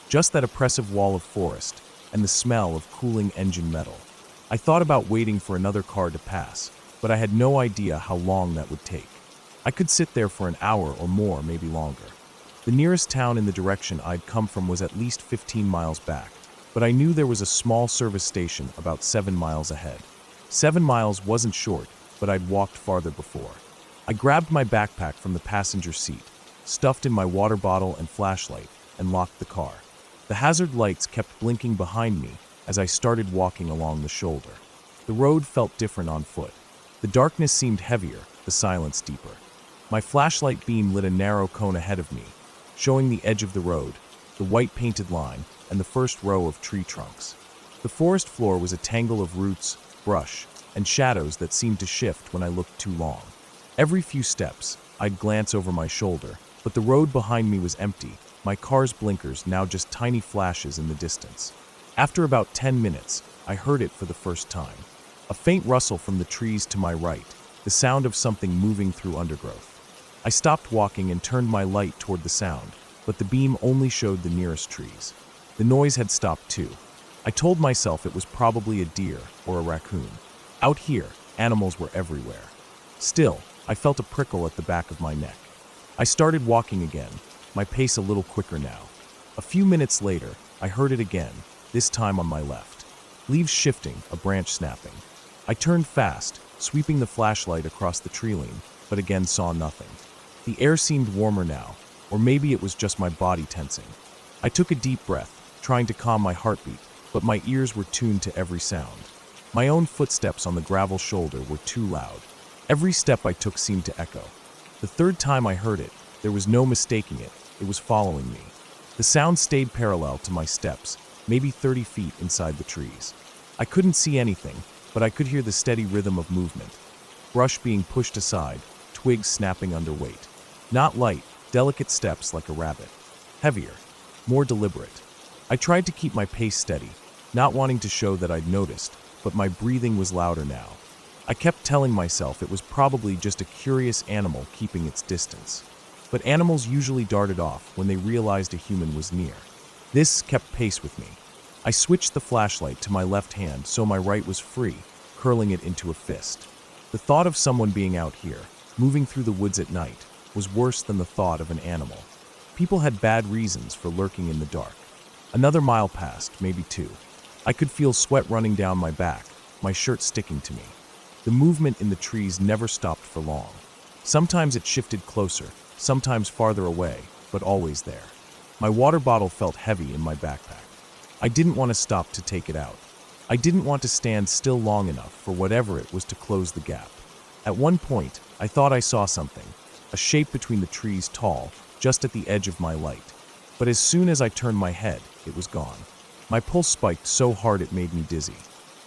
Just that oppressive wall of forest, and the smell of cooling engine metal. I thought about waiting for another car to pass, but I had no idea how long that would take. I could sit there for an hour or more, maybe longer. The nearest town in the direction I'd come from was at least 15 miles back, but I knew there was a small service station about 7 miles ahead. 7 miles wasn't short, but I'd walked farther before. I grabbed my backpack from the passenger seat, stuffed in my water bottle and flashlight, and locked the car. The hazard lights kept blinking behind me as I started walking along the shoulder. The road felt different on foot. The darkness seemed heavier, the silence deeper. My flashlight beam lit a narrow cone ahead of me, showing the edge of the road, the white painted line, and the first row of tree trunks. The forest floor was a tangle of roots, brush, and shadows that seemed to shift when I looked too long. Every few steps, I'd glance over my shoulder, but the road behind me was empty, my car's blinkers now just tiny flashes in the distance. After about 10 minutes, I heard it for the first time. A faint rustle from the trees to my right, the sound of something moving through undergrowth. I stopped walking and turned my light toward the sound, but the beam only showed the nearest trees. The noise had stopped too. I told myself it was probably a deer or a raccoon. Out here, animals were everywhere. Still, I felt a prickle at the back of my neck. I started walking again, my pace a little quicker now. A few minutes later, I heard it again, this time on my left. Leaves shifting, a branch snapping. I turned fast, sweeping the flashlight across the tree line, but again saw nothing. The air seemed warmer now, or maybe it was just my body tensing. I took a deep breath, trying to calm my heartbeat, but my ears were tuned to every sound. My own footsteps on the gravel shoulder were too loud. Every step I took seemed to echo. The third time I heard it, there was no mistaking it, it was following me. The sound stayed parallel to my steps, maybe 30 feet inside the trees. I couldn't see anything, but I could hear the steady rhythm of movement. Brush being pushed aside, twigs snapping under weight. Not light, delicate steps like a rabbit. Heavier, more deliberate. I tried to keep my pace steady, not wanting to show that I'd noticed, but my breathing was louder now. I kept telling myself it was probably just a curious animal keeping its distance. But animals usually darted off when they realized a human was near. This kept pace with me. I switched the flashlight to my left hand so my right was free, curling it into a fist. The thought of someone being out here, moving through the woods at night, was worse than the thought of an animal. People had bad reasons for lurking in the dark. Another mile passed, maybe two. I could feel sweat running down my back, my shirt sticking to me. The movement in the trees never stopped for long. Sometimes it shifted closer, sometimes farther away, but always there. My water bottle felt heavy in my backpack. I didn't want to stop to take it out. I didn't want to stand still long enough for whatever it was to close the gap. At one point, I thought I saw something, a shape between the trees tall, just at the edge of my light. But as soon as I turned my head, it was gone. My pulse spiked so hard it made me dizzy.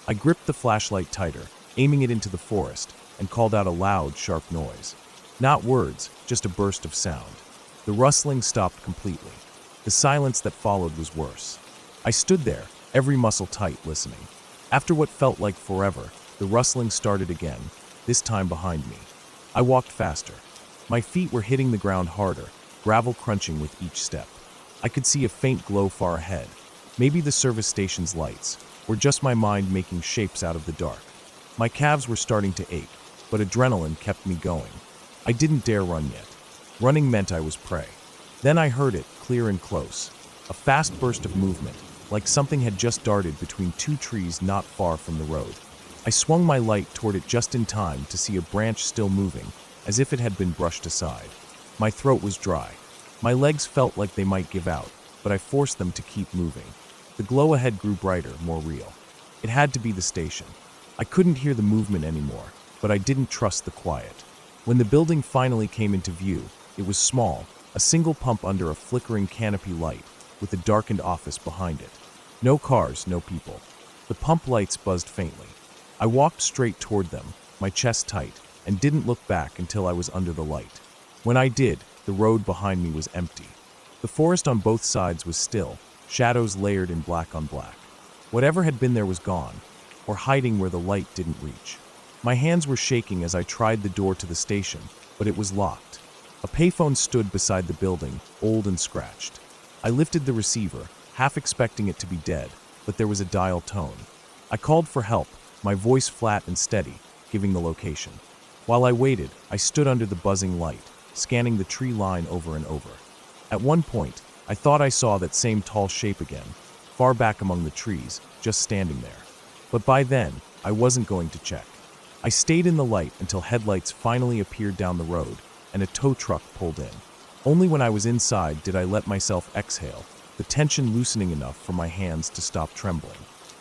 I gripped the flashlight tighter, aiming it into the forest, and called out a loud, sharp noise. Not words, just a burst of sound. The rustling stopped completely. The silence that followed was worse. I stood there, every muscle tight, listening. After what felt like forever, the rustling started again, this time behind me. I walked faster. My feet were hitting the ground harder, gravel crunching with each step. I could see a faint glow far ahead. Maybe the service station's lights, or just my mind making shapes out of the dark. My calves were starting to ache, but adrenaline kept me going. I didn't dare run yet. Running meant I was prey. Then I heard it, clear and close. A fast burst of movement, like something had just darted between two trees not far from the road. I swung my light toward it just in time to see a branch still moving, as if it had been brushed aside. My throat was dry. My legs felt like they might give out, but I forced them to keep moving. The glow ahead grew brighter, more real. It had to be the station. I couldn't hear the movement anymore, but I didn't trust the quiet. When the building finally came into view, it was small, a single pump under a flickering canopy light, with a darkened office behind it. No cars, no people. The pump lights buzzed faintly. I walked straight toward them, my chest tight, and didn't look back until I was under the light. When I did, the road behind me was empty. The forest on both sides was still, shadows layered in black on black. Whatever had been there was gone, or hiding where the light didn't reach. My hands were shaking as I tried the door to the station, but it was locked. A payphone stood beside the building, old and scratched. I lifted the receiver, half expecting it to be dead, but there was a dial tone. I called for help, my voice flat and steady, giving the location. While I waited, I stood under the buzzing light, scanning the tree line over and over. At one point, I thought I saw that same tall shape again, far back among the trees, just standing there. But by then, I wasn't going to check. I stayed in the light until headlights finally appeared down the road, and a tow truck pulled in. Only when I was inside did I let myself exhale, the tension loosening enough for my hands to stop trembling.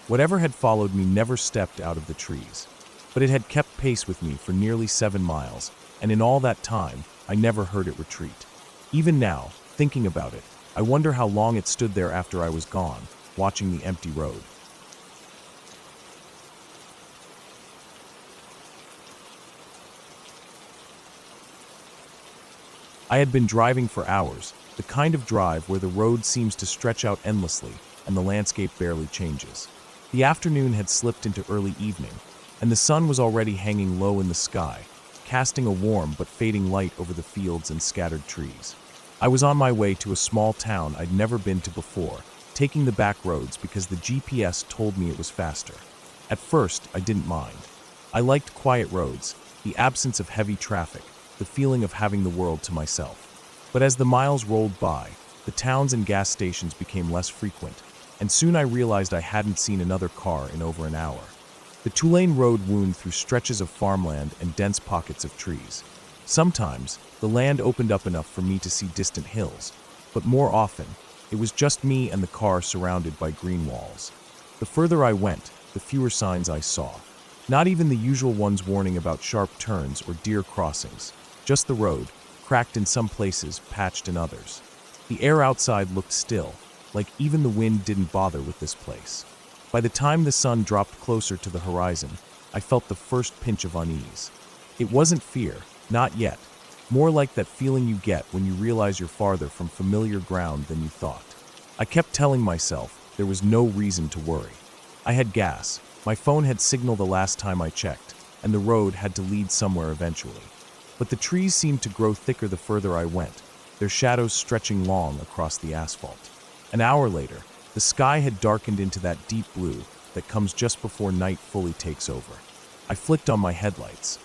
Whatever had followed me never stepped out of the trees. But it had kept pace with me for nearly 7 miles, and in all that time, I never heard it retreat. Even now, thinking about it, I wonder how long it stood there after I was gone, watching the empty road. I had been driving for hours, the kind of drive where the road seems to stretch out endlessly and the landscape barely changes. The afternoon had slipped into early evening, and the sun was already hanging low in the sky, casting a warm but fading light over the fields and scattered trees. I was on my way to a small town I'd never been to before, taking the back roads because the GPS told me it was faster. At first, I didn't mind. I liked quiet roads, the absence of heavy traffic, the feeling of having the world to myself. But as the miles rolled by, the towns and gas stations became less frequent, and soon I realized I hadn't seen another car in over an hour. The two-lane road wound through stretches of farmland and dense pockets of trees. Sometimes, the land opened up enough for me to see distant hills, but more often, it was just me and the car surrounded by green walls. The further I went, the fewer signs I saw. Not even the usual ones warning about sharp turns or deer crossings. Just the road, cracked in some places, patched in others. The air outside looked still, like even the wind didn't bother with this place. By the time the sun dropped closer to the horizon, I felt the first pinch of unease. It wasn't fear, not yet. More like that feeling you get when you realize you're farther from familiar ground than you thought. I kept telling myself there was no reason to worry. I had gas, my phone had signal the last time I checked, and the road had to lead somewhere eventually. But the trees seemed to grow thicker the further I went, their shadows stretching long across the asphalt. An hour later, the sky had darkened into that deep blue that comes just before night fully takes over. I flicked on my headlights.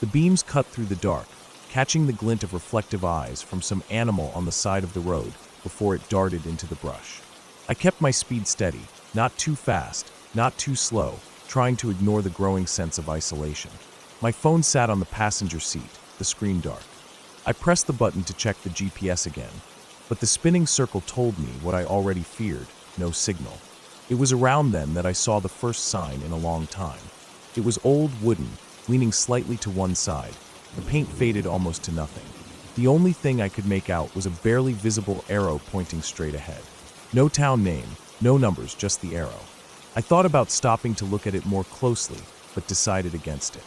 The beams cut through the dark, catching the glint of reflective eyes from some animal on the side of the road before it darted into the brush. I kept my speed steady, not too fast, not too slow, trying to ignore the growing sense of isolation. My phone sat on the passenger seat, the screen dark. I pressed the button to check the GPS again, but the spinning circle told me what I already feared, no signal. It was around then that I saw the first sign in a long time. It was old wooden, leaning slightly to one side. The paint faded almost to nothing. The only thing I could make out was a barely visible arrow pointing straight ahead. No town name, no numbers, just the arrow. I thought about stopping to look at it more closely, but decided against it.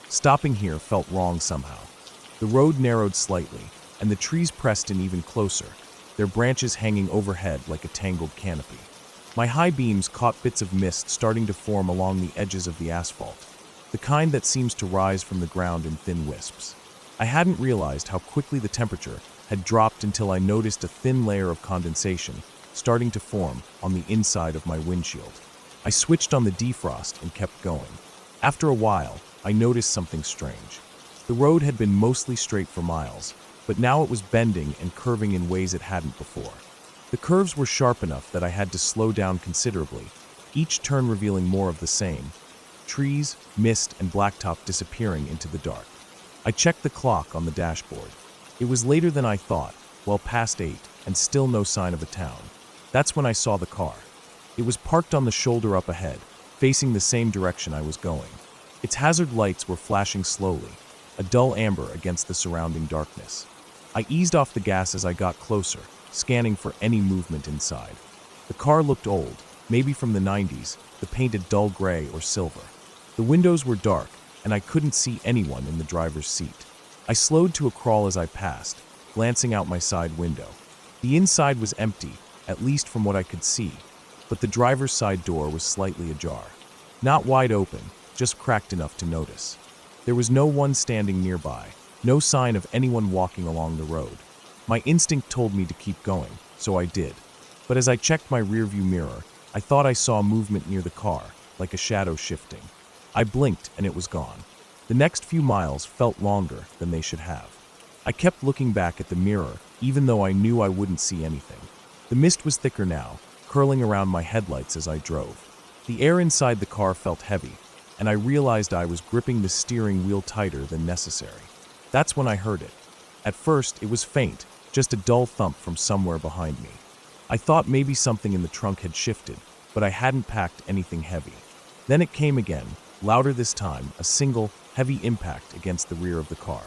Stopping here felt wrong somehow. The road narrowed slightly, and the trees pressed in even closer, their branches hanging overhead like a tangled canopy. My high beams caught bits of mist starting to form along the edges of the asphalt, the kind that seems to rise from the ground in thin wisps. I hadn't realized how quickly the temperature had dropped until I noticed a thin layer of condensation starting to form on the inside of my windshield. I switched on the defrost and kept going. After a while, I noticed something strange. The road had been mostly straight for miles, but now it was bending and curving in ways it hadn't before. The curves were sharp enough that I had to slow down considerably, each turn revealing more of the same: trees, mist, and blacktop disappearing into the dark. I checked the clock on the dashboard. It was later than I thought, well past 8, and still no sign of a town. That's when I saw the car. It was parked on the shoulder up ahead, facing the same direction I was going. Its hazard lights were flashing slowly, a dull amber against the surrounding darkness. I eased off the gas as I got closer, scanning for any movement inside. The car looked old, maybe from the 90s, the paint a dull gray or silver. The windows were dark, and I couldn't see anyone in the driver's seat. I slowed to a crawl as I passed, glancing out my side window. The inside was empty, at least from what I could see, but the driver's side door was slightly ajar. Not wide open, just cracked enough to notice. There was no one standing nearby, no sign of anyone walking along the road. My instinct told me to keep going, so I did. But as I checked my rearview mirror, I thought I saw movement near the car, like a shadow shifting. I blinked and it was gone. The next few miles felt longer than they should have. I kept looking back at the mirror, even though I knew I wouldn't see anything. The mist was thicker now, curling around my headlights as I drove. The air inside the car felt heavy, and I realized I was gripping the steering wheel tighter than necessary. That's when I heard it. At first, it was faint, just a dull thump from somewhere behind me. I thought maybe something in the trunk had shifted, but I hadn't packed anything heavy. Then it came again, louder this time, a single, heavy impact against the rear of the car.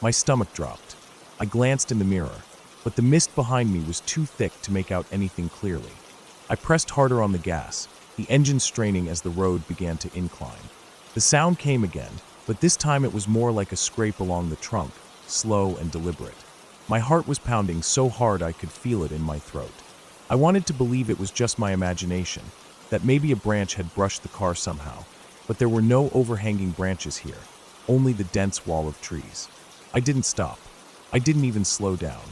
My stomach dropped. I glanced in the mirror, but the mist behind me was too thick to make out anything clearly. I pressed harder on the gas, the engine straining as the road began to incline. The sound came again, but this time it was more like a scrape along the trunk, slow and deliberate. My heart was pounding so hard I could feel it in my throat. I wanted to believe it was just my imagination, that maybe a branch had brushed the car somehow, but there were no overhanging branches here, only the dense wall of trees. I didn't stop. I didn't even slow down.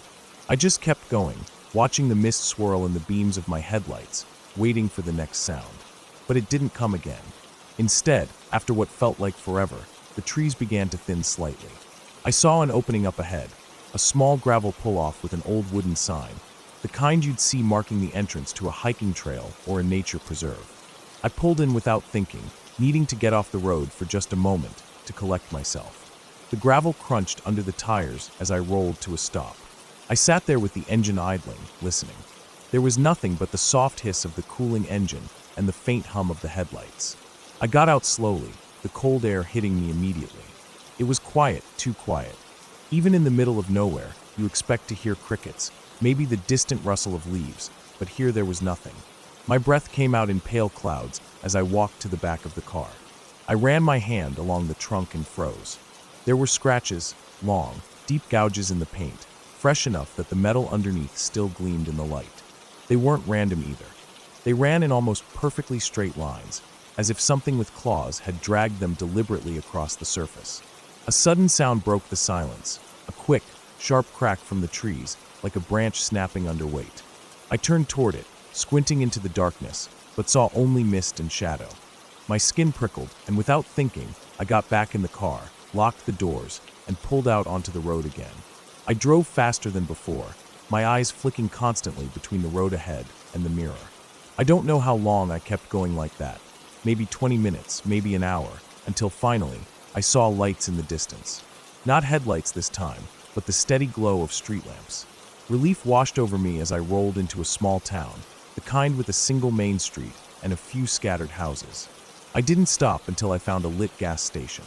I just kept going, watching the mist swirl in the beams of my headlights, waiting for the next sound. But it didn't come again. Instead, after what felt like forever, the trees began to thin slightly. I saw an opening up ahead, a small gravel pull-off with an old wooden sign, the kind you'd see marking the entrance to a hiking trail or a nature preserve. I pulled in without thinking, needing to get off the road for just a moment to collect myself. The gravel crunched under the tires as I rolled to a stop. I sat there with the engine idling, listening. There was nothing but the soft hiss of the cooling engine and the faint hum of the headlights. I got out slowly, the cold air hitting me immediately. It was quiet, too quiet. Even in the middle of nowhere, you expect to hear crickets, maybe the distant rustle of leaves, but here there was nothing. My breath came out in pale clouds as I walked to the back of the car. I ran my hand along the trunk and froze. There were scratches, long, deep gouges in the paint, fresh enough that the metal underneath still gleamed in the light. They weren't random either. They ran in almost perfectly straight lines, as if something with claws had dragged them deliberately across the surface. A sudden sound broke the silence, a quick, sharp crack from the trees, like a branch snapping under weight. I turned toward it, squinting into the darkness, but saw only mist and shadow. My skin prickled, and without thinking, I got back in the car, locked the doors, and pulled out onto the road again. I drove faster than before, my eyes flicking constantly between the road ahead and the mirror. I don't know how long I kept going like that, maybe 20 minutes, maybe an hour, until finally, I saw lights in the distance. Not headlights this time, but the steady glow of street lamps. Relief washed over me as I rolled into a small town, the kind with a single main street and a few scattered houses. I didn't stop until I found a lit gas station.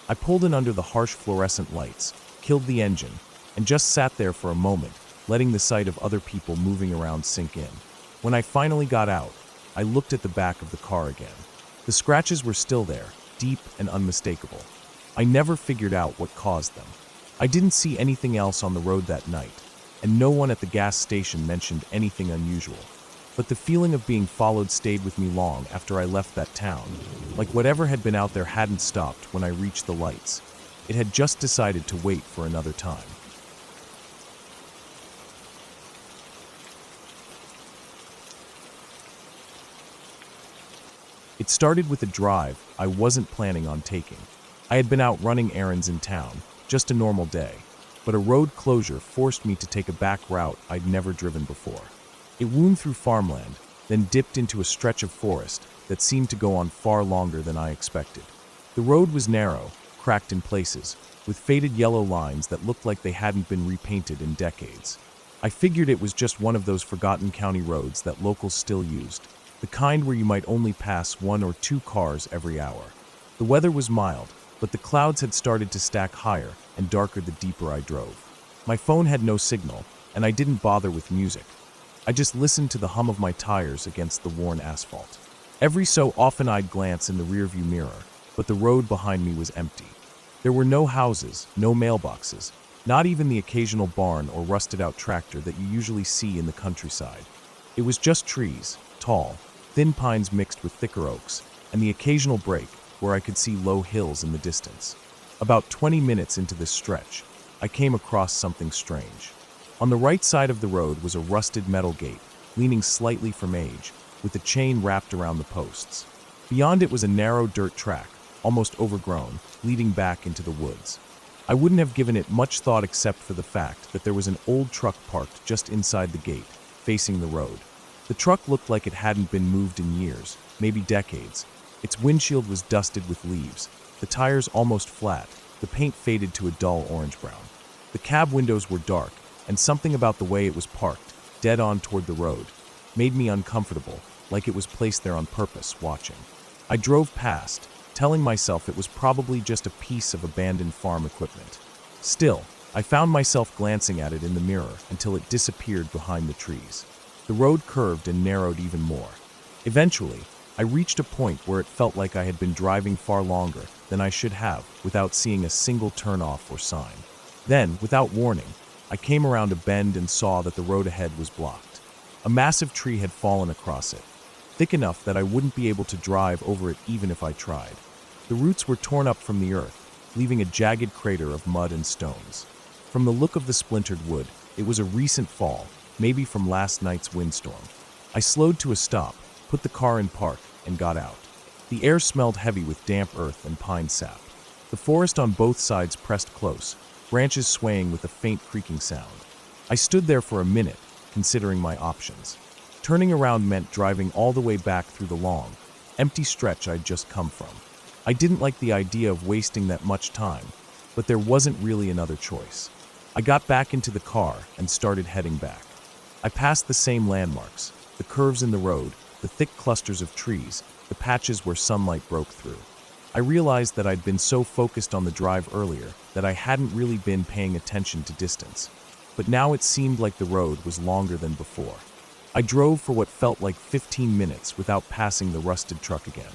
I pulled in under the harsh fluorescent lights, killed the engine, and just sat there for a moment, letting the sight of other people moving around sink in. When I finally got out, I looked at the back of the car again. The scratches were still there, deep and unmistakable. I never figured out what caused them. I didn't see anything else on the road that night, and no one at the gas station mentioned anything unusual. But the feeling of being followed stayed with me long after I left that town, like whatever had been out there hadn't stopped when I reached the lights. It had just decided to wait for another time. It started with a drive I wasn't planning on taking. I had been out running errands in town, just a normal day, but a road closure forced me to take a back route I'd never driven before. It wound through farmland, then dipped into a stretch of forest that seemed to go on far longer than I expected. The road was narrow, cracked in places, with faded yellow lines that looked like they hadn't been repainted in decades. I figured it was just one of those forgotten county roads that locals still used, the kind where you might only pass 1 or 2 cars every hour. The weather was mild, but the clouds had started to stack higher and darker the deeper I drove. My phone had no signal, and I didn't bother with music. I just listened to the hum of my tires against the worn asphalt. Every so often I'd glance in the rearview mirror, but the road behind me was empty. There were no houses, no mailboxes, not even the occasional barn or rusted-out tractor that you usually see in the countryside. It was just trees, tall, thin pines mixed with thicker oaks, and the occasional break where I could see low hills in the distance. About 20 minutes into this stretch, I came across something strange. On the right side of the road was a rusted metal gate, leaning slightly from age, with a chain wrapped around the posts. Beyond it was a narrow dirt track, almost overgrown, leading back into the woods. I wouldn't have given it much thought except for the fact that there was an old truck parked just inside the gate, facing the road. The truck looked like it hadn't been moved in years, maybe decades. Its windshield was dusted with leaves, the tires almost flat, the paint faded to a dull orange-brown. The cab windows were dark, and something about the way it was parked, dead on toward the road, made me uncomfortable, like it was placed there on purpose, watching. I drove past, telling myself it was probably just a piece of abandoned farm equipment. Still, I found myself glancing at it in the mirror until it disappeared behind the trees. The road curved and narrowed even more. Eventually, I reached a point where it felt like I had been driving far longer than I should have without seeing a single turnoff or sign. Then, without warning, I came around a bend and saw that the road ahead was blocked. A massive tree had fallen across it, thick enough that I wouldn't be able to drive over it even if I tried. The roots were torn up from the earth, leaving a jagged crater of mud and stones. From the look of the splintered wood, it was a recent fall, maybe from last night's windstorm. I slowed to a stop, put the car in park, and got out. The air smelled heavy with damp earth and pine sap. The forest on both sides pressed close, branches swaying with a faint creaking sound. I stood there for a minute, considering my options. Turning around meant driving all the way back through the long, empty stretch I'd just come from. I didn't like the idea of wasting that much time, but there wasn't really another choice. I got back into the car and started heading back. I passed the same landmarks, the curves in the road, the thick clusters of trees, the patches where sunlight broke through. I realized that I'd been so focused on the drive earlier that I hadn't really been paying attention to distance. But now it seemed like the road was longer than before. I drove for what felt like 15 minutes without passing the rusted truck again.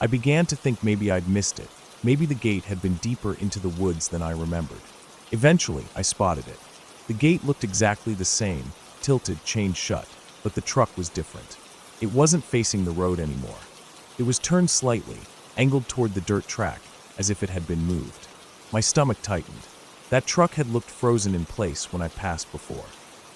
I began to think maybe I'd missed it. Maybe the gate had been deeper into the woods than I remembered. Eventually, I spotted it. The gate looked exactly the same, tilted, chained shut, but the truck was different. It wasn't facing the road anymore. It was turned slightly, angled toward the dirt track, as if it had been moved. My stomach tightened. That truck had looked frozen in place when I passed before.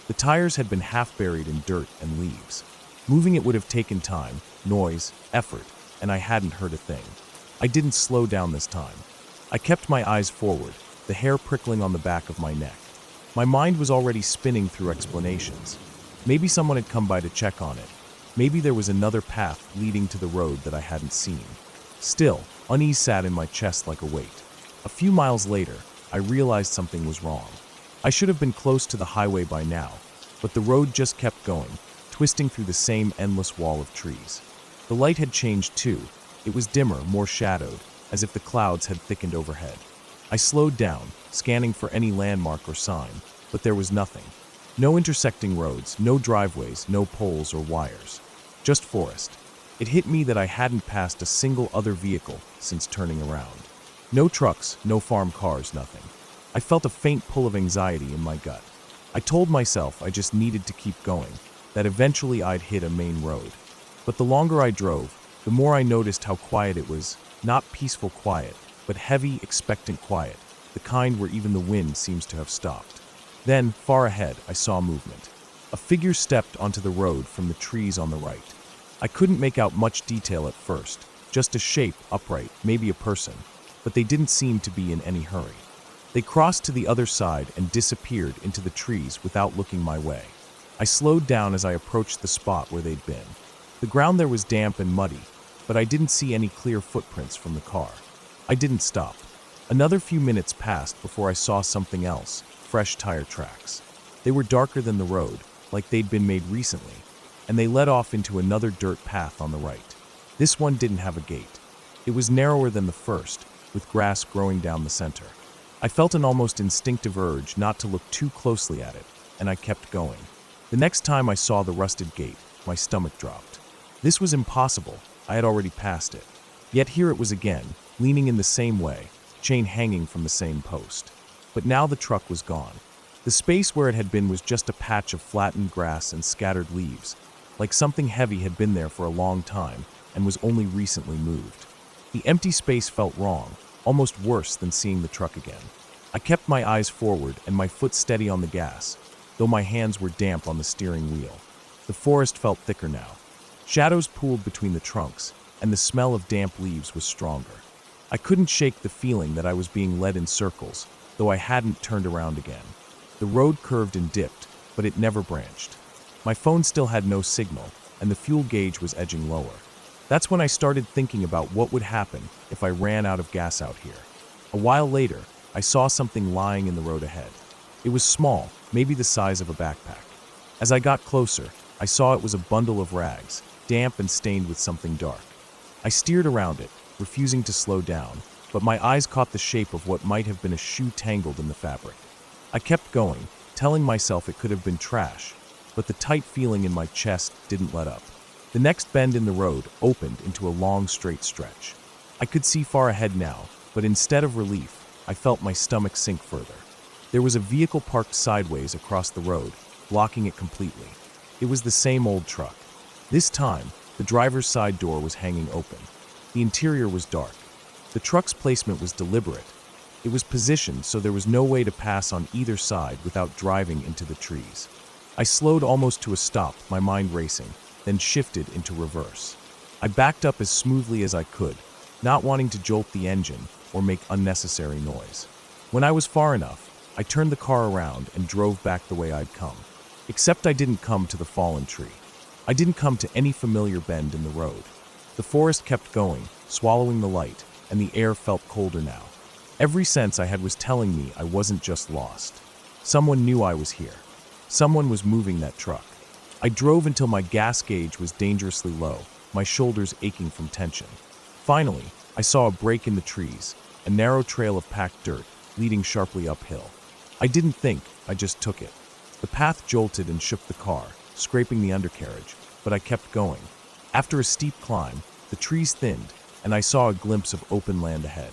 The tires had been half buried in dirt and leaves. Moving it would have taken time, noise, effort, and I hadn't heard a thing. I didn't slow down this time. I kept my eyes forward, the hair prickling on the back of my neck. My mind was already spinning through explanations. Maybe someone had come by to check on it. Maybe there was another path leading to the road that I hadn't seen. Still, unease sat in my chest like a weight. A few miles later, I realized something was wrong. I should have been close to the highway by now, but the road just kept going, twisting through the same endless wall of trees. The light had changed too. It was dimmer, more shadowed, as if the clouds had thickened overhead. I slowed down, scanning for any landmark or sign, but there was nothing. No intersecting roads, no driveways, no poles or wires. Just forest. It hit me that I hadn't passed a single other vehicle since turning around. No trucks, no farm cars, nothing. I felt a faint pull of anxiety in my gut. I told myself I just needed to keep going, that eventually I'd hit a main road. But the longer I drove, the more I noticed how quiet it was. Not peaceful quiet, but heavy, expectant quiet, the kind where even the wind seems to have stopped. Then, far ahead, I saw movement. A figure stepped onto the road from the trees on the right. I couldn't make out much detail at first, just a shape, upright, maybe a person, but they didn't seem to be in any hurry. They crossed to the other side and disappeared into the trees without looking my way. I slowed down as I approached the spot where they'd been. The ground there was damp and muddy, but I didn't see any clear footprints from the car. I didn't stop. Another few minutes passed before I saw something else, fresh tire tracks. They were darker than the road, like they'd been made recently, and they led off into another dirt path on the right. This one didn't have a gate. It was narrower than the first, with grass growing down the center. I felt an almost instinctive urge not to look too closely at it, and I kept going. The next time I saw the rusted gate, my stomach dropped. This was impossible. I had already passed it. Yet here it was again, leaning in the same way, chain hanging from the same post. But now the truck was gone. The space where it had been was just a patch of flattened grass and scattered leaves, like something heavy had been there for a long time and was only recently moved. The empty space felt wrong, almost worse than seeing the truck again. I kept my eyes forward and my foot steady on the gas, though my hands were damp on the steering wheel. The forest felt thicker now. Shadows pooled between the trunks, and the smell of damp leaves was stronger. I couldn't shake the feeling that I was being led in circles, though I hadn't turned around again. The road curved and dipped, but it never branched. My phone still had no signal, and the fuel gauge was edging lower. That's when I started thinking about what would happen if I ran out of gas out here. A while later, I saw something lying in the road ahead. It was small, maybe the size of a backpack. As I got closer, I saw it was a bundle of rags, damp and stained with something dark. I steered around it, refusing to slow down, but my eyes caught the shape of what might have been a shoe tangled in the fabric. I kept going, telling myself it could have been trash, but the tight feeling in my chest didn't let up. The next bend in the road opened into a long, straight stretch. I could see far ahead now, but instead of relief, I felt my stomach sink further. There was a vehicle parked sideways across the road, blocking it completely. It was the same old truck. This time, the driver's side door was hanging open. The interior was dark. The truck's placement was deliberate. It was positioned so there was no way to pass on either side without driving into the trees. I slowed almost to a stop, my mind racing, then shifted into reverse. I backed up as smoothly as I could, not wanting to jolt the engine or make unnecessary noise. When I was far enough, I turned the car around and drove back the way I'd come. Except I didn't come to the fallen tree. I didn't come to any familiar bend in the road. The forest kept going, swallowing the light, and the air felt colder now. Every sense I had was telling me I wasn't just lost. Someone knew I was here. Someone was moving that truck. I drove until my gas gauge was dangerously low, my shoulders aching from tension. Finally, I saw a break in the trees, a narrow trail of packed dirt, leading sharply uphill. I didn't think, I just took it. The path jolted and shook the car, scraping the undercarriage, but I kept going. After a steep climb, the trees thinned, and I saw a glimpse of open land ahead.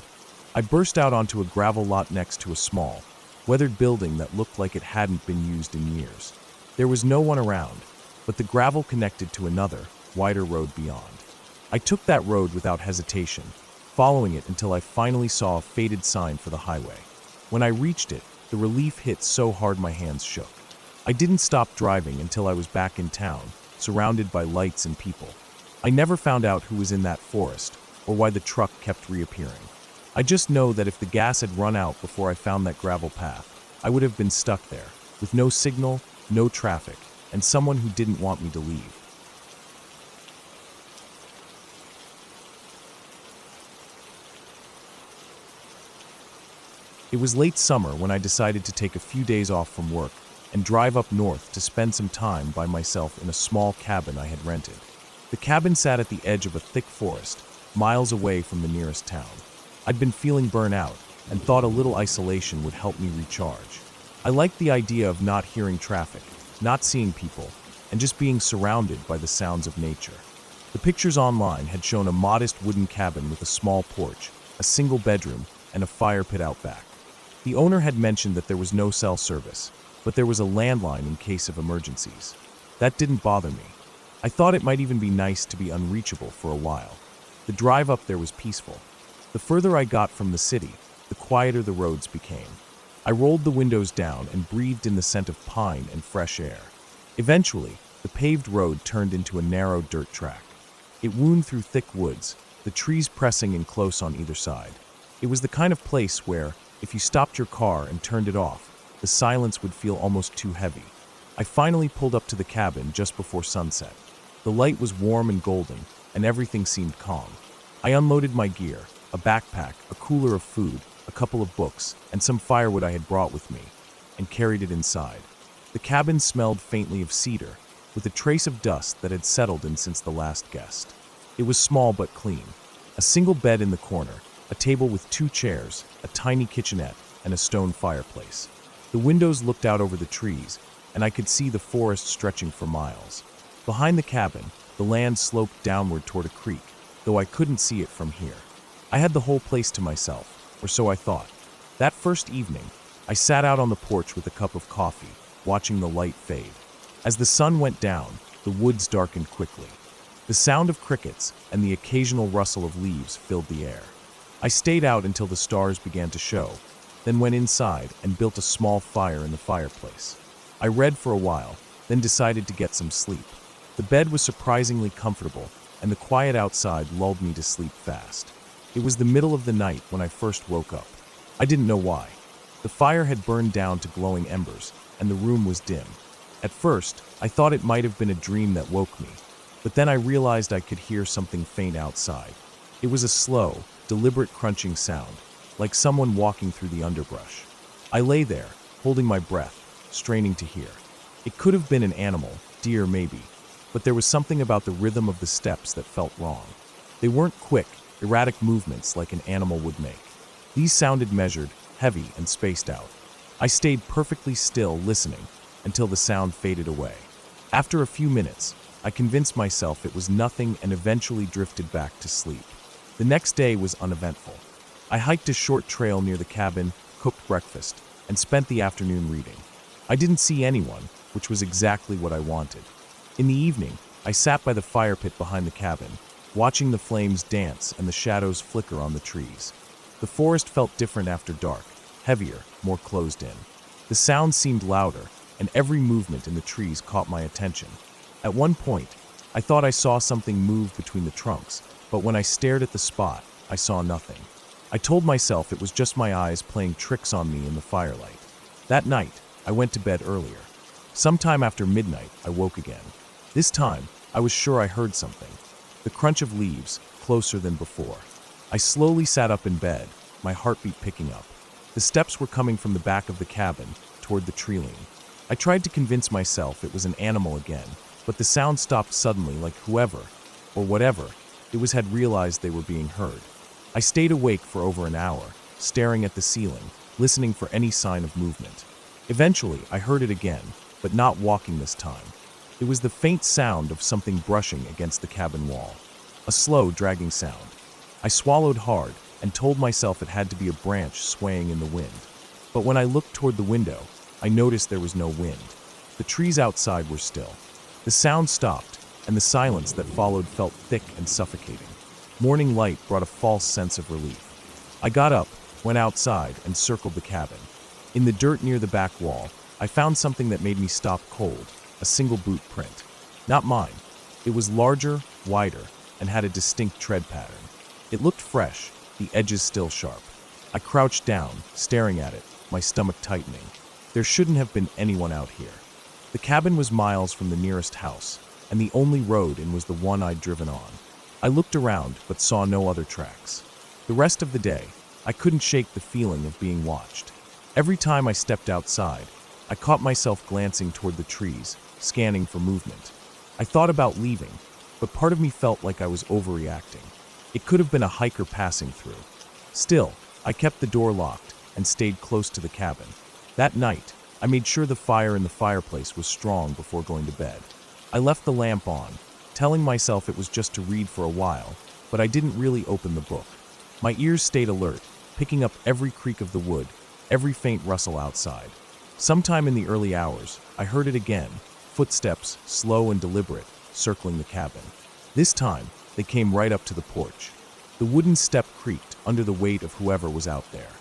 I burst out onto a gravel lot next to a small, weathered building that looked like it hadn't been used in years. There was no one around, but the gravel connected to another, wider road beyond. I took that road without hesitation, following it until I finally saw a faded sign for the highway. When I reached it, the relief hit so hard my hands shook. I didn't stop driving until I was back in town, surrounded by lights and people. I never found out who was in that forest, or why the truck kept reappearing. I just know that if the gas had run out before I found that gravel path, I would have been stuck there, with no signal, no traffic, and someone who didn't want me to leave. It was late summer when I decided to take a few days off from work and drive up north to spend some time by myself in a small cabin I had rented. The cabin sat at the edge of a thick forest, miles away from the nearest town. I'd been feeling burnt out and thought a little isolation would help me recharge. I liked the idea of not hearing traffic, not seeing people, and just being surrounded by the sounds of nature. The pictures online had shown a modest wooden cabin with a small porch, a single bedroom, and a fire pit out back. The owner had mentioned that there was no cell service, but there was a landline in case of emergencies. That didn't bother me. I thought it might even be nice to be unreachable for a while. The drive up there was peaceful. The further I got from the city, the quieter the roads became. I rolled the windows down and breathed in the scent of pine and fresh air. Eventually, the paved road turned into a narrow dirt track. It wound through thick woods, the trees pressing in close on either side. It was the kind of place where, if you stopped your car and turned it off, the silence would feel almost too heavy. I finally pulled up to the cabin just before sunset. The light was warm and golden, and everything seemed calm. I unloaded my gear, a backpack, a cooler of food, a couple of books, and some firewood I had brought with me, and carried it inside. The cabin smelled faintly of cedar, with a trace of dust that had settled in since the last guest. It was small but clean. A single bed in the corner, a table with 2 chairs, a tiny kitchenette, and a stone fireplace. The windows looked out over the trees, and I could see the forest stretching for miles. Behind the cabin, the land sloped downward toward a creek, though I couldn't see it from here. I had the whole place to myself, or so I thought. That first evening, I sat out on the porch with a cup of coffee, watching the light fade. As the sun went down, the woods darkened quickly. The sound of crickets and the occasional rustle of leaves filled the air. I stayed out until the stars began to show, then went inside and built a small fire in the fireplace. I read for a while, then decided to get some sleep. The bed was surprisingly comfortable, and the quiet outside lulled me to sleep fast. It was the middle of the night when I first woke up. I didn't know why. The fire had burned down to glowing embers, and the room was dim. At first, I thought it might have been a dream that woke me, but then I realized I could hear something faint outside. It was a slow, deliberate crunching sound, like someone walking through the underbrush. I lay there, holding my breath, straining to hear. It could have been an animal, deer maybe, but there was something about the rhythm of the steps that felt wrong. They weren't quick, erratic movements like an animal would make. These sounded measured, heavy, and spaced out. I stayed perfectly still, listening, until the sound faded away. After a few minutes, I convinced myself it was nothing and eventually drifted back to sleep. The next day was uneventful. I hiked a short trail near the cabin, cooked breakfast, and spent the afternoon reading. I didn't see anyone, which was exactly what I wanted. In the evening, I sat by the fire pit behind the cabin, watching the flames dance and the shadows flicker on the trees. The forest felt different after dark, heavier, more closed in. The sound seemed louder, and every movement in the trees caught my attention. At one point, I thought I saw something move between the trunks, but when I stared at the spot, I saw nothing. I told myself it was just my eyes playing tricks on me in the firelight. That night, I went to bed earlier. Sometime after midnight, I woke again. This time, I was sure I heard something. The crunch of leaves, closer than before. I slowly sat up in bed, my heartbeat picking up. The steps were coming from the back of the cabin, toward the tree-line. I tried to convince myself it was an animal again, but the sound stopped suddenly like whoever, or whatever, it was had realized they were being heard. I stayed awake for over an hour, staring at the ceiling, listening for any sign of movement. Eventually, I heard it again, but not walking this time. It was the faint sound of something brushing against the cabin wall. A slow, dragging sound. I swallowed hard and told myself it had to be a branch swaying in the wind. But when I looked toward the window, I noticed there was no wind. The trees outside were still. The sound stopped, and the silence that followed felt thick and suffocating. Morning light brought a false sense of relief. I got up, went outside, and circled the cabin. In the dirt near the back wall, I found something that made me stop cold. A single boot print. Not mine. It was larger, wider, and had a distinct tread pattern. It looked fresh, the edges still sharp. I crouched down, staring at it, my stomach tightening. There shouldn't have been anyone out here. The cabin was miles from the nearest house, and the only road in was the one I'd driven on. I looked around, but saw no other tracks. The rest of the day, I couldn't shake the feeling of being watched. Every time I stepped outside, I caught myself glancing toward the trees, scanning for movement. I thought about leaving, but part of me felt like I was overreacting. It could have been a hiker passing through. Still, I kept the door locked and stayed close to the cabin. That night, I made sure the fire in the fireplace was strong before going to bed. I left the lamp on, telling myself it was just to read for a while, but I didn't really open the book. My ears stayed alert, picking up every creak of the wood, every faint rustle outside. Sometime in the early hours, I heard it again, footsteps, slow and deliberate, circling the cabin. This time, they came right up to the porch. The wooden step creaked under the weight of whoever was out there.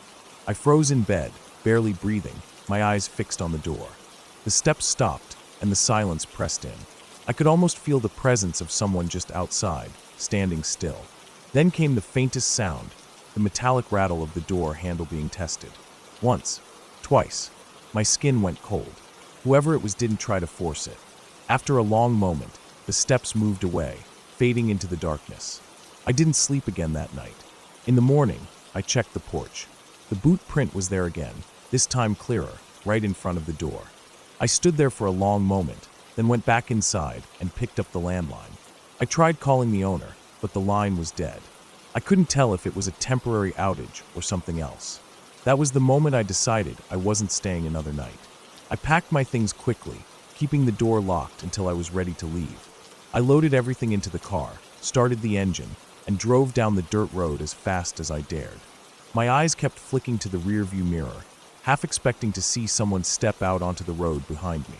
I froze in bed, barely breathing, my eyes fixed on the door. The steps stopped, and the silence pressed in. I could almost feel the presence of someone just outside, standing still. Then came the faintest sound, the metallic rattle of the door handle being tested. Once, twice. My skin went cold. Whoever it was didn't try to force it. After a long moment, the steps moved away, fading into the darkness. I didn't sleep again that night. In the morning, I checked the porch. The boot print was there again, this time clearer, right in front of the door. I stood there for a long moment, then went back inside and picked up the landline. I tried calling the owner, but the line was dead. I couldn't tell if it was a temporary outage or something else. That was the moment I decided I wasn't staying another night. I packed my things quickly, keeping the door locked until I was ready to leave. I loaded everything into the car, started the engine, and drove down the dirt road as fast as I dared. My eyes kept flicking to the rearview mirror, half expecting to see someone step out onto the road behind me.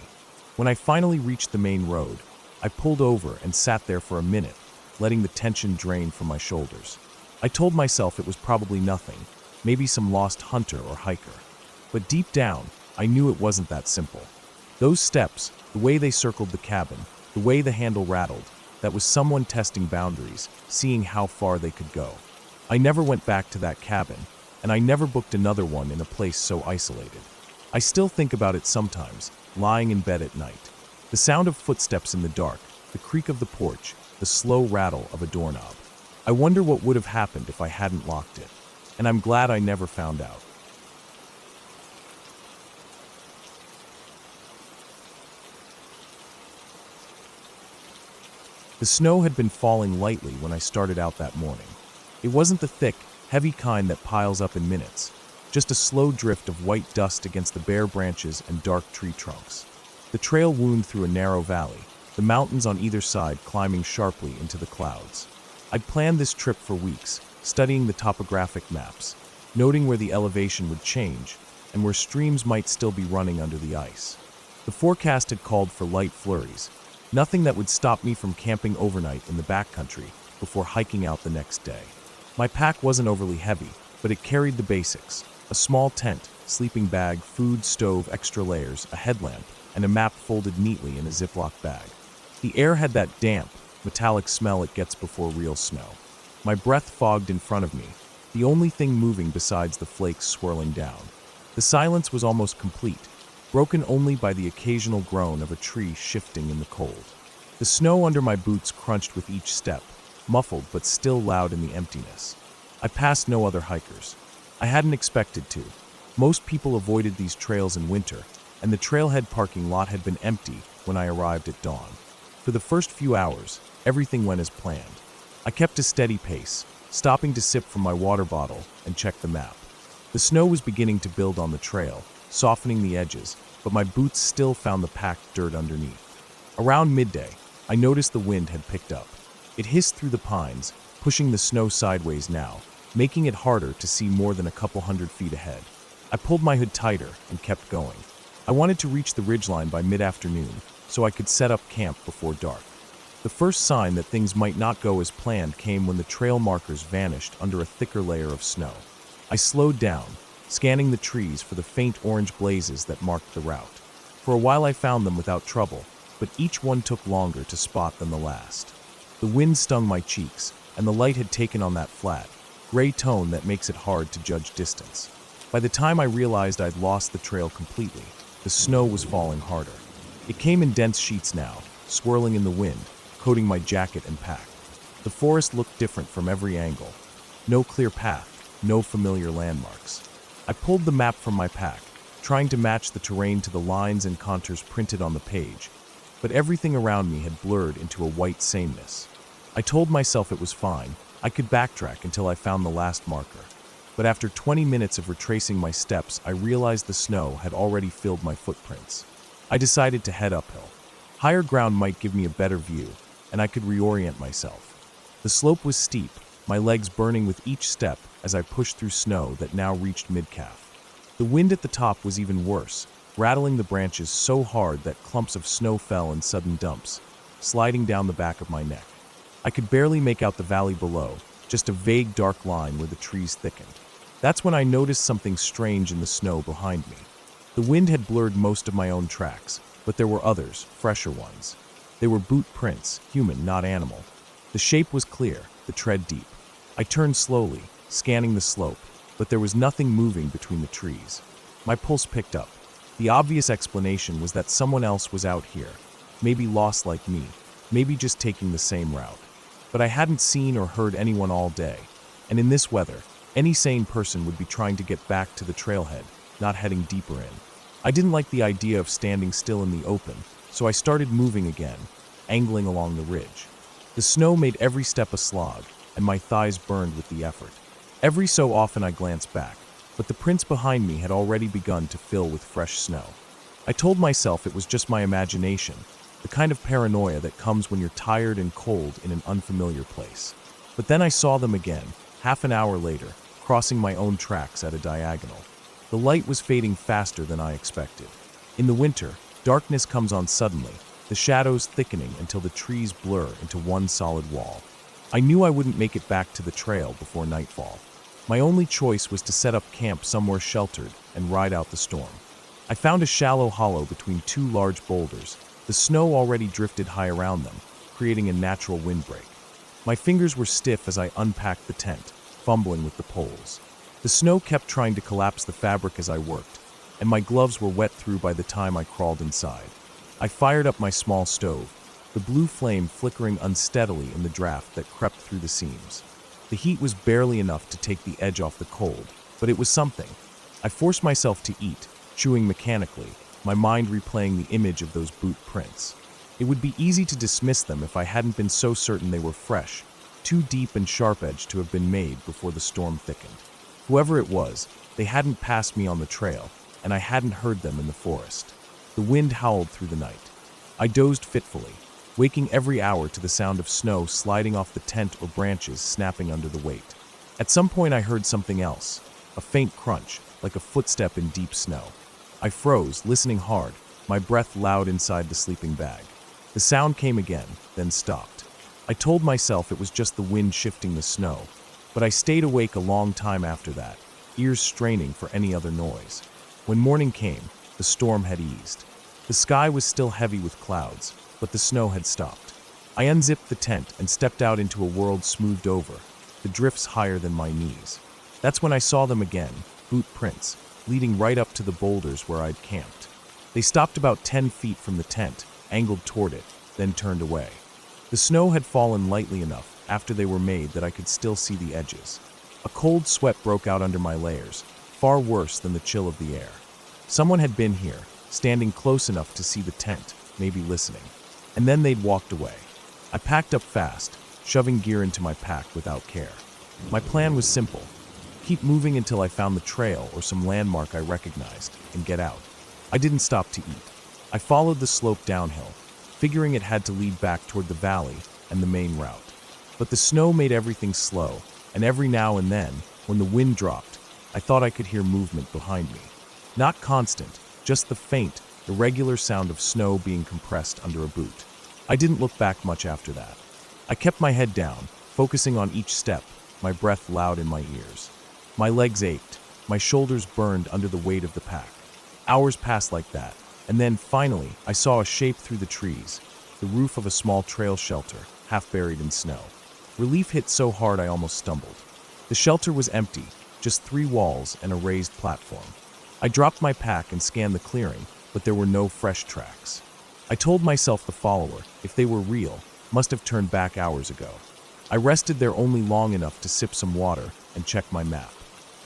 When I finally reached the main road, I pulled over and sat there for a minute, letting the tension drain from my shoulders. I told myself it was probably nothing, maybe some lost hunter or hiker. But deep down, I knew it wasn't that simple. Those steps, the way they circled the cabin, the way the handle rattled, that was someone testing boundaries, seeing how far they could go. I never went back to that cabin, and I never booked another one in a place so isolated. I still think about it sometimes, lying in bed at night. The sound of footsteps in the dark, the creak of the porch, the slow rattle of a doorknob. I wonder what would have happened if I hadn't locked it. And I'm glad I never found out. The snow had been falling lightly when I started out that morning. It wasn't the thick, heavy kind that piles up in minutes, just a slow drift of white dust against the bare branches and dark tree trunks. The trail wound through a narrow valley, the mountains on either side climbing sharply into the clouds. I'd planned this trip for weeks, studying the topographic maps, noting where the elevation would change and where streams might still be running under the ice. The forecast had called for light flurries, nothing that would stop me from camping overnight in the backcountry before hiking out the next day. My pack wasn't overly heavy, but it carried the basics: a small tent, sleeping bag, food, stove, extra layers, a headlamp, and a map folded neatly in a Ziploc bag. The air had that damp, metallic smell it gets before real snow. My breath fogged in front of me, the only thing moving besides the flakes swirling down. The silence was almost complete, broken only by the occasional groan of a tree shifting in the cold. The snow under my boots crunched with each step, muffled but still loud in the emptiness. I passed no other hikers. I hadn't expected to. Most people avoided these trails in winter, and the trailhead parking lot had been empty when I arrived at dawn. For the first few hours, everything went as planned. I kept a steady pace, stopping to sip from my water bottle and check the map. The snow was beginning to build on the trail, softening the edges, but my boots still found the packed dirt underneath. Around midday, I noticed the wind had picked up. It hissed through the pines, pushing the snow sideways now, making it harder to see more than a couple hundred feet ahead. I pulled my hood tighter and kept going. I wanted to reach the ridgeline by mid-afternoon, so I could set up camp before dark. The first sign that things might not go as planned came when the trail markers vanished under a thicker layer of snow. I slowed down, scanning the trees for the faint orange blazes that marked the route. For a while I found them without trouble, but each one took longer to spot than the last. The wind stung my cheeks, and the light had taken on that flat, gray tone that makes it hard to judge distance. By the time I realized I'd lost the trail completely, the snow was falling harder. It came in dense sheets now, swirling in the wind, coating my jacket and pack. The forest looked different from every angle. No clear path, no familiar landmarks. I pulled the map from my pack, trying to match the terrain to the lines and contours printed on the page, but everything around me had blurred into a white sameness. I told myself it was fine, I could backtrack until I found the last marker. But after 20 minutes of retracing my steps, I realized the snow had already filled my footprints. I decided to head uphill. Higher ground might give me a better view, and I could reorient myself. The slope was steep, my legs burning with each step as I pushed through snow that now reached mid-calf. The wind at the top was even worse, rattling the branches so hard that clumps of snow fell in sudden dumps, sliding down the back of my neck. I could barely make out the valley below, just a vague dark line where the trees thickened. That's when I noticed something strange in the snow behind me. The wind had blurred most of my own tracks, but there were others, fresher ones. They were boot prints, human, not animal. The shape was clear, the tread deep. I turned slowly, scanning the slope, but there was nothing moving between the trees. My pulse picked up. The obvious explanation was that someone else was out here, maybe lost like me, maybe just taking the same route. But I hadn't seen or heard anyone all day, and in this weather, any sane person would be trying to get back to the trailhead, not heading deeper in. I didn't like the idea of standing still in the open, so I started moving again, angling along the ridge. The snow made every step a slog, and my thighs burned with the effort. Every so often I glanced back, but the prints behind me had already begun to fill with fresh snow. I told myself it was just my imagination, the kind of paranoia that comes when you're tired and cold in an unfamiliar place. But then I saw them again, half an hour later, crossing my own tracks at a diagonal. The light was fading faster than I expected. In the winter, darkness comes on suddenly, the shadows thickening until the trees blur into one solid wall. I knew I wouldn't make it back to the trail before nightfall. My only choice was to set up camp somewhere sheltered and ride out the storm. I found a shallow hollow between two large boulders. The snow already drifted high around them, creating a natural windbreak. My fingers were stiff as I unpacked the tent, fumbling with the poles. The snow kept trying to collapse the fabric as I worked, and my gloves were wet through by the time I crawled inside. I fired up my small stove, the blue flame flickering unsteadily in the draft that crept through the seams. The heat was barely enough to take the edge off the cold, but it was something. I forced myself to eat, chewing mechanically, my mind replaying the image of those boot prints. It would be easy to dismiss them if I hadn't been so certain they were fresh, too deep and sharp-edged to have been made before the storm thickened. Whoever it was, they hadn't passed me on the trail, and I hadn't heard them in the forest. The wind howled through the night. I dozed fitfully, waking every hour to the sound of snow sliding off the tent or branches snapping under the weight. At some point I heard something else, a faint crunch, like a footstep in deep snow. I froze, listening hard, my breath loud inside the sleeping bag. The sound came again, then stopped. I told myself it was just the wind shifting the snow, but I stayed awake a long time after that, ears straining for any other noise. When morning came, the storm had eased. The sky was still heavy with clouds, but the snow had stopped. I unzipped the tent and stepped out into a world smoothed over, the drifts higher than my knees. That's when I saw them again, boot prints, leading right up to the boulders where I'd camped. They stopped about 10 feet from the tent, angled toward it, then turned away. The snow had fallen lightly enough after they were made that I could still see the edges. A cold sweat broke out under my layers, far worse than the chill of the air. Someone had been here, standing close enough to see the tent, maybe listening. And then they'd walked away. I packed up fast, shoving gear into my pack without care. My plan was simple: keep moving until I found the trail or some landmark I recognized, and get out. I didn't stop to eat. I followed the slope downhill, figuring it had to lead back toward the valley and the main route. But the snow made everything slow, and every now and then, when the wind dropped, I thought I could hear movement behind me. Not constant, just the faint, irregular sound of snow being compressed under a boot. I didn't look back much after that. I kept my head down, focusing on each step, my breath loud in my ears. My legs ached, my shoulders burned under the weight of the pack. Hours passed like that, and then, finally, I saw a shape through the trees, the roof of a small trail shelter, half buried in snow. Relief hit so hard I almost stumbled. The shelter was empty, just 3 walls and a raised platform. I dropped my pack and scanned the clearing, but there were no fresh tracks. I told myself the follower, if they were real, must have turned back hours ago. I rested there only long enough to sip some water and check my map.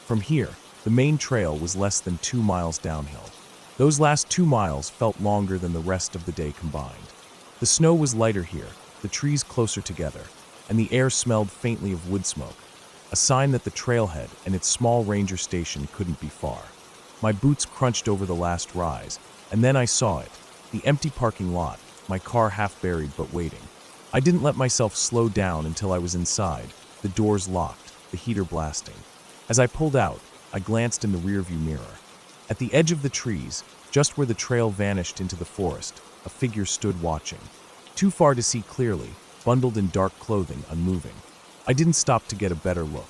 From here, the main trail was less than 2 miles downhill. Those last 2 miles felt longer than the rest of the day combined. The snow was lighter here, the trees closer together, and the air smelled faintly of wood smoke, a sign that the trailhead and its small ranger station couldn't be far. My boots crunched over the last rise, and then I saw it, the empty parking lot, my car half buried but waiting. I didn't let myself slow down until I was inside, the doors locked, the heater blasting. As I pulled out, I glanced in the rearview mirror. At the edge of the trees, just where the trail vanished into the forest, a figure stood watching. Too far to see clearly, bundled in dark clothing, unmoving. I didn't stop to get a better look.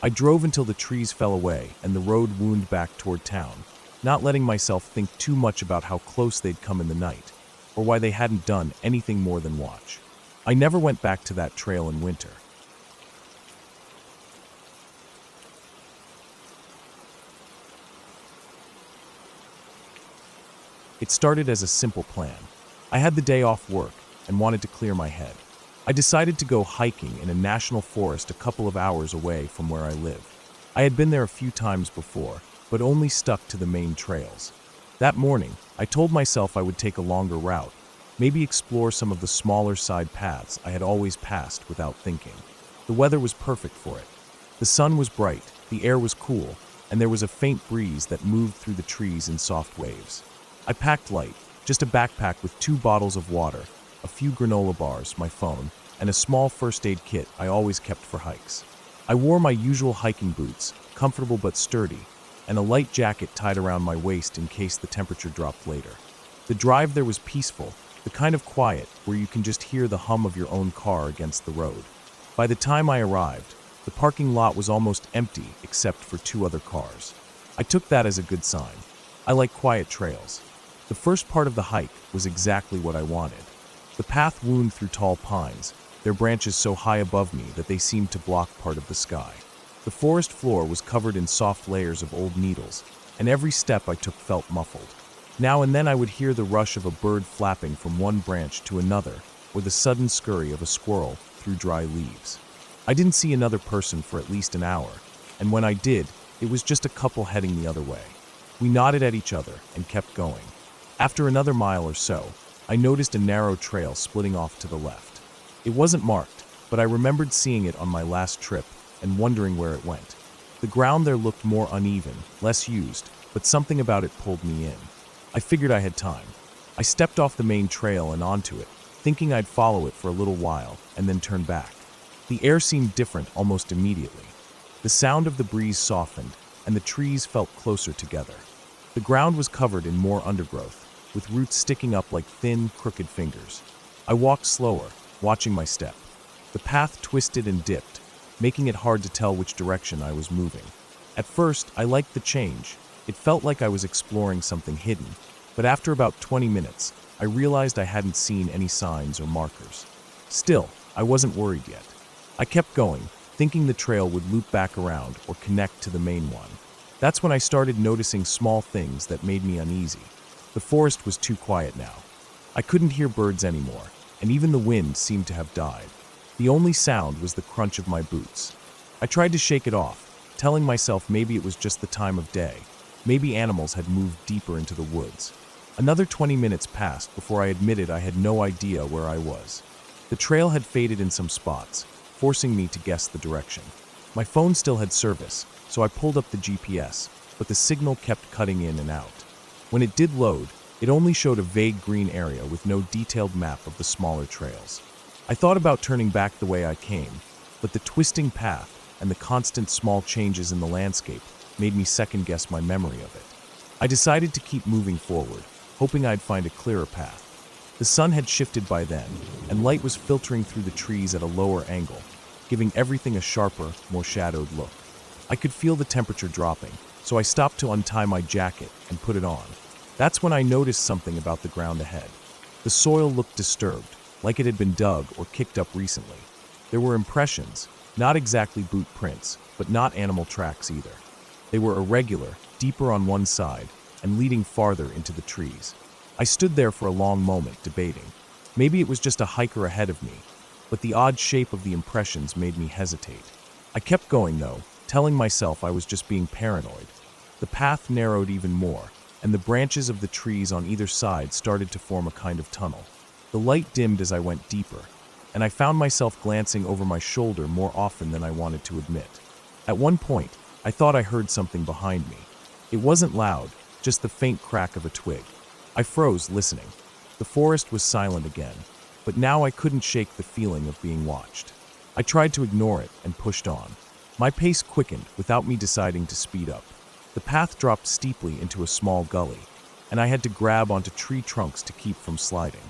I drove until the trees fell away and the road wound back toward town, not letting myself think too much about how close they'd come in the night, or why they hadn't done anything more than watch. I never went back to that trail in winter. It started as a simple plan. I had the day off work and wanted to clear my head. I decided to go hiking in a national forest a couple of hours away from where I live. I had been there a few times before, but only stuck to the main trails. That morning, I told myself I would take a longer route, maybe explore some of the smaller side paths I had always passed without thinking. The weather was perfect for it. The sun was bright, the air was cool, and there was a faint breeze that moved through the trees in soft waves. I packed light, just a backpack with 2 bottles of water, a few granola bars, my phone, and a small first aid kit I always kept for hikes. I wore my usual hiking boots, comfortable but sturdy, and a light jacket tied around my waist in case the temperature dropped later. The drive there was peaceful, the kind of quiet where you can just hear the hum of your own car against the road. By the time I arrived, the parking lot was almost empty except for 2 other cars. I took that as a good sign. I like quiet trails. The first part of the hike was exactly what I wanted. The path wound through tall pines, their branches so high above me that they seemed to block part of the sky. The forest floor was covered in soft layers of old needles, and every step I took felt muffled. Now and then I would hear the rush of a bird flapping from one branch to another, or the sudden scurry of a squirrel through dry leaves. I didn't see another person for at least an hour, and when I did, it was just a couple heading the other way. We nodded at each other and kept going. After another mile or so, I noticed a narrow trail splitting off to the left. It wasn't marked, but I remembered seeing it on my last trip and wondering where it went. The ground there looked more uneven, less used, but something about it pulled me in. I figured I had time. I stepped off the main trail and onto it, thinking I'd follow it for a little while and then turn back. The air seemed different almost immediately. The sound of the breeze softened, and the trees felt closer together. The ground was covered in more undergrowth, with roots sticking up like thin, crooked fingers. I walked slower, watching my step. The path twisted and dipped, making it hard to tell which direction I was moving. At first, I liked the change. It felt like I was exploring something hidden, but after about 20 minutes, I realized I hadn't seen any signs or markers. Still, I wasn't worried yet. I kept going, thinking the trail would loop back around or connect to the main one. That's when I started noticing small things that made me uneasy. The forest was too quiet now. I couldn't hear birds anymore, and even the wind seemed to have died. The only sound was the crunch of my boots. I tried to shake it off, telling myself maybe it was just the time of day. Maybe animals had moved deeper into the woods. Another 20 minutes passed before I admitted I had no idea where I was. The trail had faded in some spots, forcing me to guess the direction. My phone still had service, so I pulled up the GPS, but the signal kept cutting in and out. When it did load, it only showed a vague green area with no detailed map of the smaller trails. I thought about turning back the way I came, but the twisting path and the constant small changes in the landscape made me second-guess my memory of it. I decided to keep moving forward, hoping I'd find a clearer path. The sun had shifted by then, and light was filtering through the trees at a lower angle, giving everything a sharper, more shadowed look. I could feel the temperature dropping, so I stopped to untie my jacket and put it on. That's when I noticed something about the ground ahead. The soil looked disturbed, like it had been dug or kicked up recently. There were impressions, not exactly boot prints, but not animal tracks either. They were irregular, deeper on one side, and leading farther into the trees. I stood there for a long moment, debating. Maybe it was just a hiker ahead of me, but the odd shape of the impressions made me hesitate. I kept going, though, telling myself I was just being paranoid. The path narrowed even more, and the branches of the trees on either side started to form a kind of tunnel. The light dimmed as I went deeper, and I found myself glancing over my shoulder more often than I wanted to admit. At one point, I thought I heard something behind me. It wasn't loud, just the faint crack of a twig. I froze, listening. The forest was silent again, but now I couldn't shake the feeling of being watched. I tried to ignore it and pushed on. My pace quickened without me deciding to speed up. The path dropped steeply into a small gully, and I had to grab onto tree trunks to keep from sliding.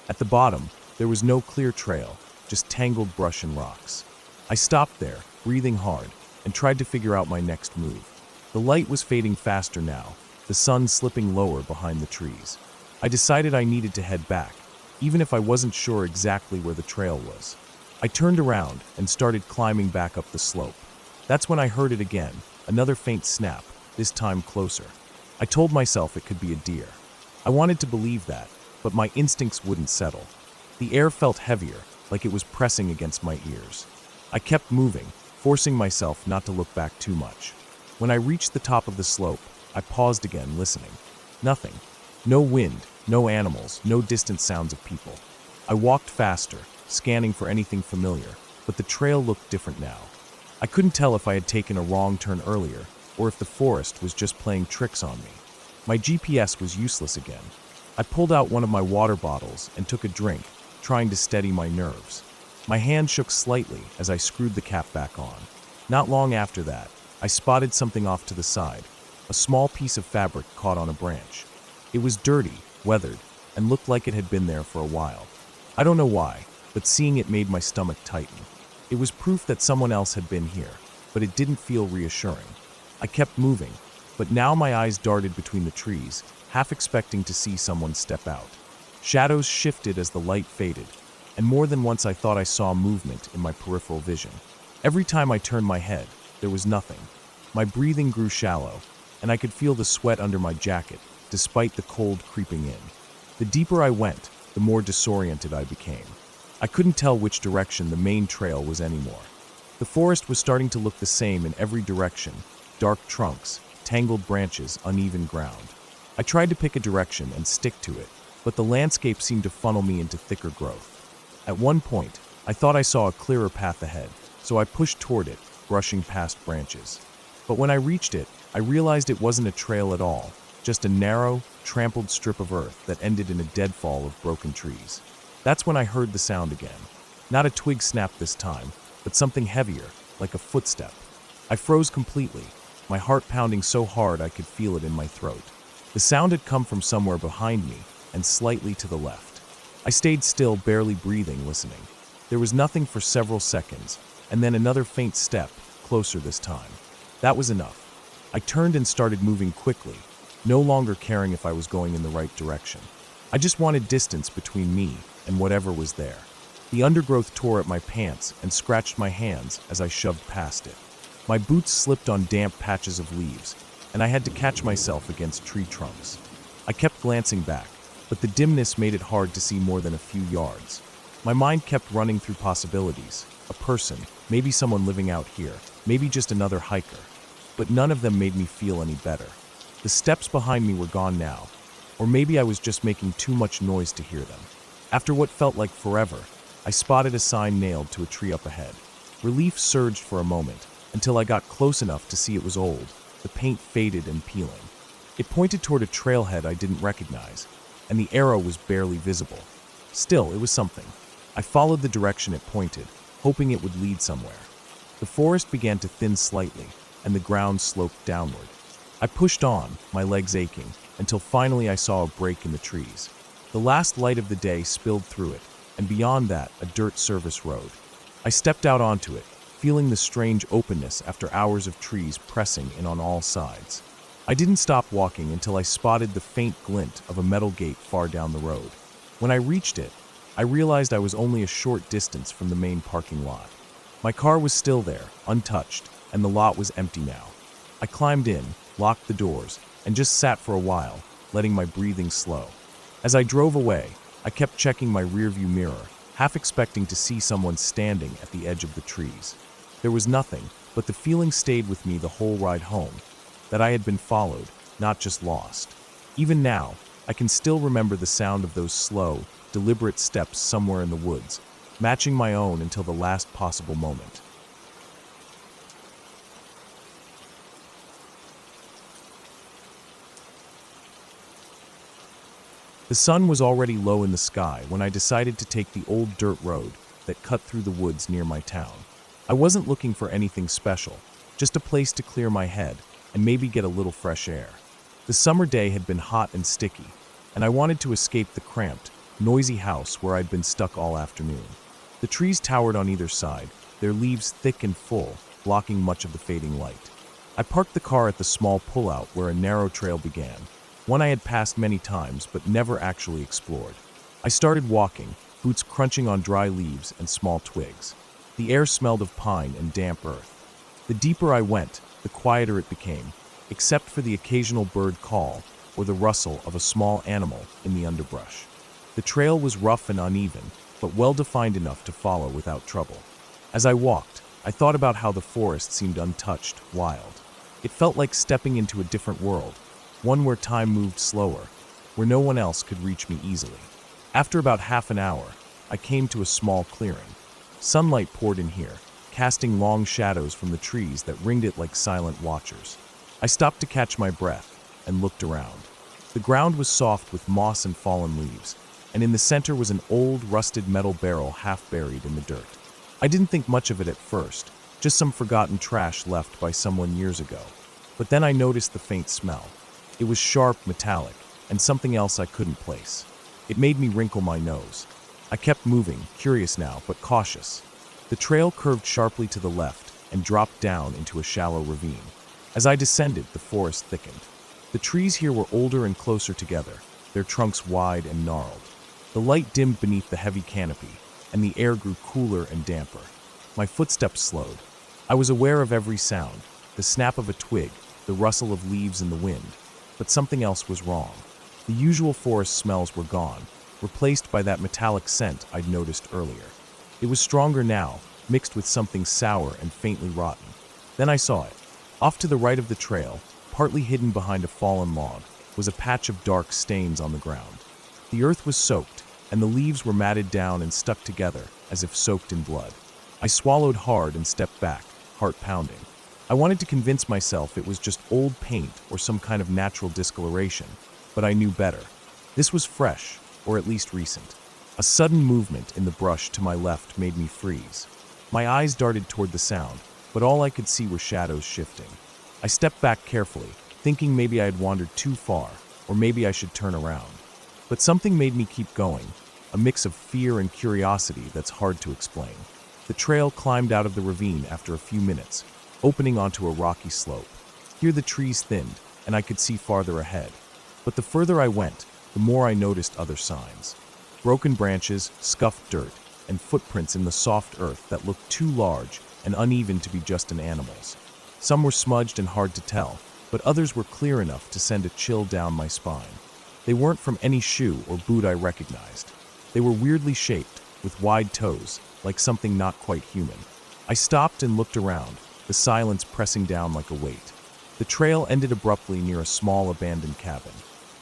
At the bottom, there was no clear trail, just tangled brush and rocks. I stopped there, breathing hard, and tried to figure out my next move. The light was fading faster now, the sun slipping lower behind the trees. I decided I needed to head back, even if I wasn't sure exactly where the trail was. I turned around and started climbing back up the slope. That's when I heard it again, another faint snap, this time closer. I told myself it could be a deer. I wanted to believe that, but my instincts wouldn't settle. The air felt heavier, like it was pressing against my ears. I kept moving, forcing myself not to look back too much. When I reached the top of the slope, I paused again, listening. Nothing. No wind, no animals, no distant sounds of people. I walked faster, scanning for anything familiar, but the trail looked different now. I couldn't tell if I had taken a wrong turn earlier, or if the forest was just playing tricks on me. My GPS was useless again. I pulled out one of my water bottles and took a drink, trying to steady my nerves. My hand shook slightly as I screwed the cap back on. Not long after that, I spotted something off to the side, a small piece of fabric caught on a branch. It was dirty, weathered, and looked like it had been there for a while. I don't know why, but seeing it made my stomach tighten. It was proof that someone else had been here, but it didn't feel reassuring. I kept moving, but now my eyes darted between the trees, half expecting to see someone step out. Shadows shifted as the light faded, and more than once I thought I saw movement in my peripheral vision. Every time I turned my head, there was nothing. My breathing grew shallow, and I could feel the sweat under my jacket, despite the cold creeping in. The deeper I went, the more disoriented I became. I couldn't tell which direction the main trail was anymore. The forest was starting to look the same in every direction: dark trunks, tangled branches, uneven ground. I tried to pick a direction and stick to it, but the landscape seemed to funnel me into thicker growth. At one point, I thought I saw a clearer path ahead, so I pushed toward it, brushing past branches. But when I reached it, I realized it wasn't a trail at all, just a narrow, trampled strip of earth that ended in a deadfall of broken trees. That's when I heard the sound again. Not a twig snapped this time, but something heavier, like a footstep. I froze completely, my heart pounding so hard I could feel it in my throat. The sound had come from somewhere behind me and slightly to the left. I stayed still, barely breathing, listening. There was nothing for several seconds, and then another faint step, closer this time. That was enough. I turned and started moving quickly, no longer caring if I was going in the right direction. I just wanted distance between me and whatever was there. The undergrowth tore at my pants and scratched my hands as I shoved past it. My boots slipped on damp patches of leaves, and I had to catch myself against tree trunks. I kept glancing back, but the dimness made it hard to see more than a few yards. My mind kept running through possibilities. A person, maybe someone living out here, maybe just another hiker. But none of them made me feel any better. The steps behind me were gone now, or maybe I was just making too much noise to hear them. After what felt like forever, I spotted a sign nailed to a tree up ahead. Relief surged for a moment, until I got close enough to see it was old, the paint faded and peeling. It pointed toward a trailhead I didn't recognize, and the arrow was barely visible. Still, it was something. I followed the direction it pointed, hoping it would lead somewhere. The forest began to thin slightly, and the ground sloped downward. I pushed on, my legs aching, until finally I saw a break in the trees. The last light of the day spilled through it, and beyond that, a dirt service road. I stepped out onto it, feeling the strange openness after hours of trees pressing in on all sides. I didn't stop walking until I spotted the faint glint of a metal gate far down the road. When I reached it, I realized I was only a short distance from the main parking lot. My car was still there, untouched, and the lot was empty now. I climbed in, locked the doors, and just sat for a while, letting my breathing slow. As I drove away, I kept checking my rearview mirror, half expecting to see someone standing at the edge of the trees. There was nothing, but the feeling stayed with me the whole ride home, that I had been followed, not just lost. Even now, I can still remember the sound of those slow, deliberate steps somewhere in the woods, matching my own until the last possible moment. The sun was already low in the sky when I decided to take the old dirt road that cut through the woods near my town. I wasn't looking for anything special, just a place to clear my head and maybe get a little fresh air. The summer day had been hot and sticky, and I wanted to escape the cramped, noisy house where I'd been stuck all afternoon. The trees towered on either side, their leaves thick and full, blocking much of the fading light. I parked the car at the small pullout where a narrow trail began, one I had passed many times but never actually explored. I started walking, boots crunching on dry leaves and small twigs. The air smelled of pine and damp earth. The deeper I went, the quieter it became, except for the occasional bird call or the rustle of a small animal in the underbrush. The trail was rough and uneven, but well-defined enough to follow without trouble. As I walked, I thought about how the forest seemed untouched, wild. It felt like stepping into a different world, one where time moved slower, where no one else could reach me easily. After about half an hour, I came to a small clearing. Sunlight poured in here, casting long shadows from the trees that ringed it like silent watchers. I stopped to catch my breath and looked around. The ground was soft with moss and fallen leaves, and in the center was an old, rusted metal barrel half buried in the dirt. I didn't think much of it at first, just some forgotten trash left by someone years ago. But then I noticed the faint smell. It was sharp, metallic, and something else I couldn't place. It made me wrinkle my nose. I kept moving, curious now, but cautious. The trail curved sharply to the left and dropped down into a shallow ravine. As I descended, the forest thickened. The trees here were older and closer together, their trunks wide and gnarled. The light dimmed beneath the heavy canopy, and the air grew cooler and damper. My footsteps slowed. I was aware of every sound, the snap of a twig, the rustle of leaves in the wind, but something else was wrong. The usual forest smells were gone, replaced by that metallic scent I'd noticed earlier. It was stronger now, mixed with something sour and faintly rotten. Then I saw it. Off to the right of the trail, partly hidden behind a fallen log, was a patch of dark stains on the ground. The earth was soaked, and the leaves were matted down and stuck together as if soaked in blood. I swallowed hard and stepped back, heart pounding. I wanted to convince myself it was just old paint or some kind of natural discoloration, but I knew better. This was fresh, or at least recent. A sudden movement in the brush to my left made me freeze. My eyes darted toward the sound, but all I could see were shadows shifting. I stepped back carefully, thinking maybe I had wandered too far, or maybe I should turn around. But something made me keep going, a mix of fear and curiosity that's hard to explain. The trail climbed out of the ravine after a few minutes, opening onto a rocky slope. Here the trees thinned, and I could see farther ahead. But the further I went, the more I noticed other signs. Broken branches, scuffed dirt, and footprints in the soft earth that looked too large and uneven to be just an animal's. Some were smudged and hard to tell, but others were clear enough to send a chill down my spine. They weren't from any shoe or boot I recognized. They were weirdly shaped, with wide toes, like something not quite human. I stopped and looked around, the silence pressing down like a weight. The trail ended abruptly near a small abandoned cabin.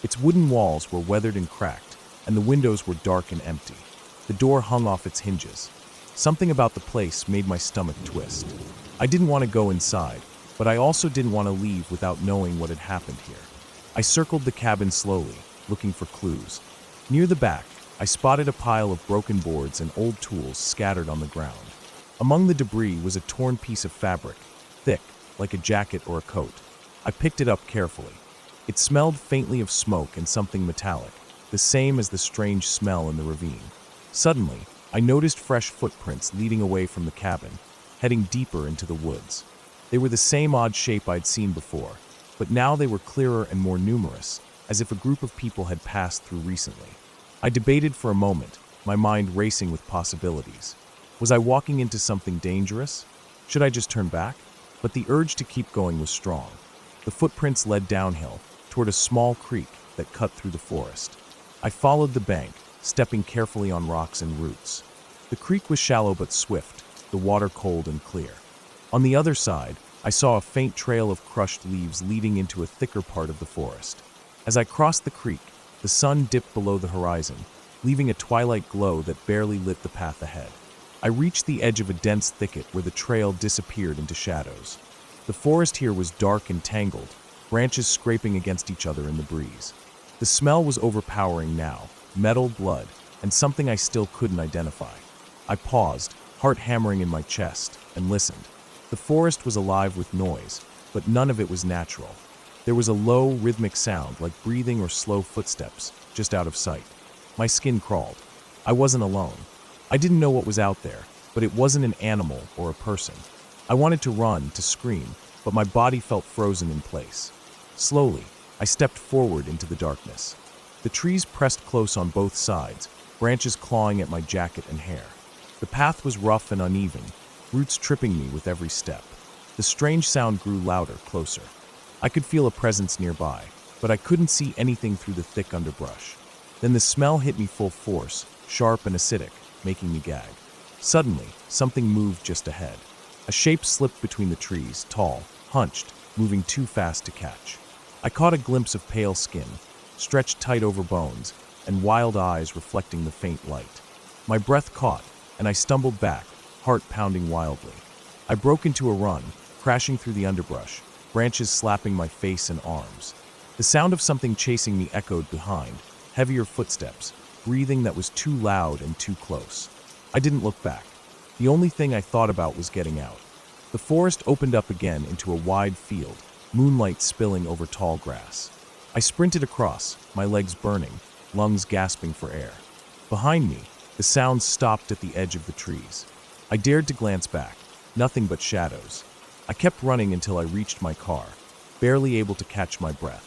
Its wooden walls were weathered and cracked, and the windows were dark and empty. The door hung off its hinges. Something about the place made my stomach twist. I didn't want to go inside, but I also didn't want to leave without knowing what had happened here. I circled the cabin slowly, looking for clues. Near the back, I spotted a pile of broken boards and old tools scattered on the ground. Among the debris was a torn piece of fabric, thick, like a jacket or a coat. I picked it up carefully. It smelled faintly of smoke and something metallic, the same as the strange smell in the ravine. Suddenly, I noticed fresh footprints leading away from the cabin, heading deeper into the woods. They were the same odd shape I'd seen before, but now they were clearer and more numerous, as if a group of people had passed through recently. I debated for a moment, my mind racing with possibilities. Was I walking into something dangerous? Should I just turn back? But the urge to keep going was strong. The footprints led downhill, toward a small creek that cut through the forest. I followed the bank, stepping carefully on rocks and roots. The creek was shallow but swift, the water cold and clear. On the other side, I saw a faint trail of crushed leaves leading into a thicker part of the forest. As I crossed the creek, the sun dipped below the horizon, leaving a twilight glow that barely lit the path ahead. I reached the edge of a dense thicket where the trail disappeared into shadows. The forest here was dark and tangled, branches scraping against each other in the breeze. The smell was overpowering now, metal, blood, and something I still couldn't identify. I paused, heart hammering in my chest, and listened. The forest was alive with noise, but none of it was natural. There was a low, rhythmic sound like breathing or slow footsteps, just out of sight. My skin crawled. I wasn't alone. I didn't know what was out there, but it wasn't an animal or a person. I wanted to run, to scream, but my body felt frozen in place. Slowly, I stepped forward into the darkness. The trees pressed close on both sides, branches clawing at my jacket and hair. The path was rough and uneven, roots tripping me with every step. The strange sound grew louder, closer. I could feel a presence nearby, but I couldn't see anything through the thick underbrush. Then the smell hit me full force, sharp and acidic, making me gag. Suddenly, something moved just ahead. A shape slipped between the trees, tall, hunched, moving too fast to catch. I caught a glimpse of pale skin, stretched tight over bones, and wild eyes reflecting the faint light. My breath caught, and I stumbled back, heart pounding wildly. I broke into a run, crashing through the underbrush, branches slapping my face and arms. The sound of something chasing me echoed behind, heavier footsteps, breathing that was too loud and too close. I didn't look back. The only thing I thought about was getting out. The forest opened up again into a wide field, moonlight spilling over tall grass. I sprinted across, my legs burning, lungs gasping for air. Behind me, the sounds stopped at the edge of the trees. I dared to glance back, nothing but shadows. I kept running until I reached my car, barely able to catch my breath.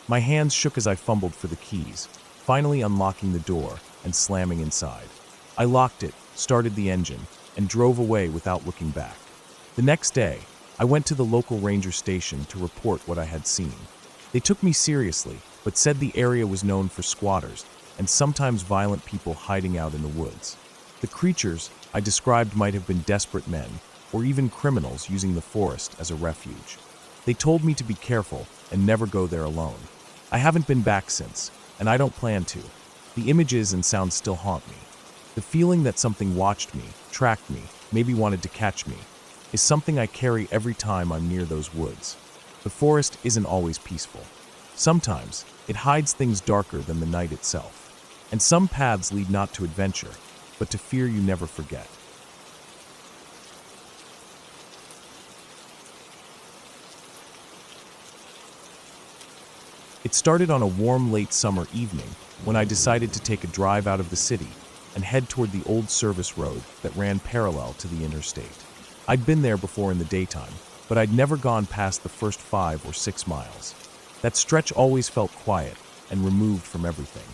My hands shook as I fumbled for the keys, finally unlocking the door and slamming inside. I locked it, started the engine, and drove away without looking back. The next day, I went to the local ranger station to report what I had seen. They took me seriously, but said the area was known for squatters and sometimes violent people hiding out in the woods. The creatures I described might have been desperate men, or even criminals using the forest as a refuge. They told me to be careful and never go there alone. I haven't been back since, and I don't plan to. The images and sounds still haunt me. The feeling that something watched me, tracked me, maybe wanted to catch me, is something I carry every time I'm near those woods. The forest isn't always peaceful. Sometimes, it hides things darker than the night itself. And some paths lead not to adventure, but to fear you never forget. It started on a warm late summer evening when I decided to take a drive out of the city and head toward the old service road that ran parallel to the interstate. I'd been there before in the daytime, but I'd never gone past the first 5 or 6 miles. That stretch always felt quiet and removed from everything.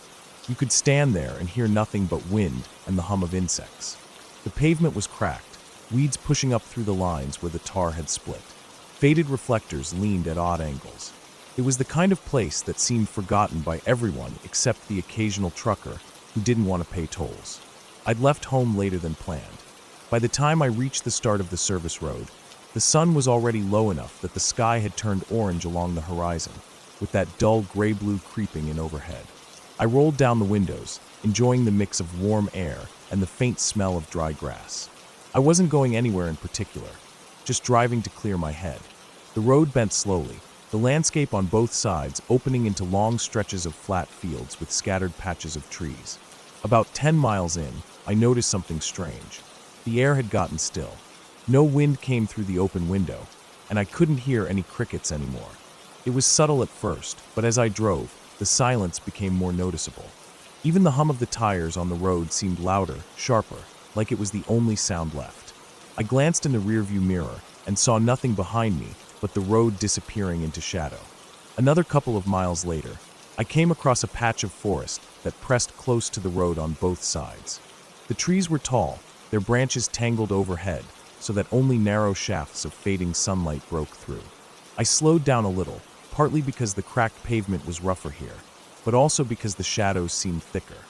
You could stand there and hear nothing but wind and the hum of insects. The pavement was cracked, weeds pushing up through the lines where the tar had split. Faded reflectors leaned at odd angles. It was the kind of place that seemed forgotten by everyone except the occasional trucker who didn't want to pay tolls. I'd left home later than planned. By the time I reached the start of the service road, the sun was already low enough that the sky had turned orange along the horizon, with that dull gray-blue creeping in overhead. I rolled down the windows, enjoying the mix of warm air and the faint smell of dry grass. I wasn't going anywhere in particular, just driving to clear my head. The road bent slowly, the landscape on both sides opening into long stretches of flat fields with scattered patches of trees. About 10 miles in, I noticed something strange. The air had gotten still. No wind came through the open window, and I couldn't hear any crickets anymore. It was subtle at first, but as I drove, the silence became more noticeable. Even the hum of the tires on the road seemed louder, sharper, like it was the only sound left. I glanced in the rearview mirror and saw nothing behind me but the road disappearing into shadow. Another couple of miles later, I came across a patch of forest that pressed close to the road on both sides. The trees were tall, their branches tangled overhead, so that only narrow shafts of fading sunlight broke through. I slowed down a little, partly because the cracked pavement was rougher here, but also because the shadows seemed thicker.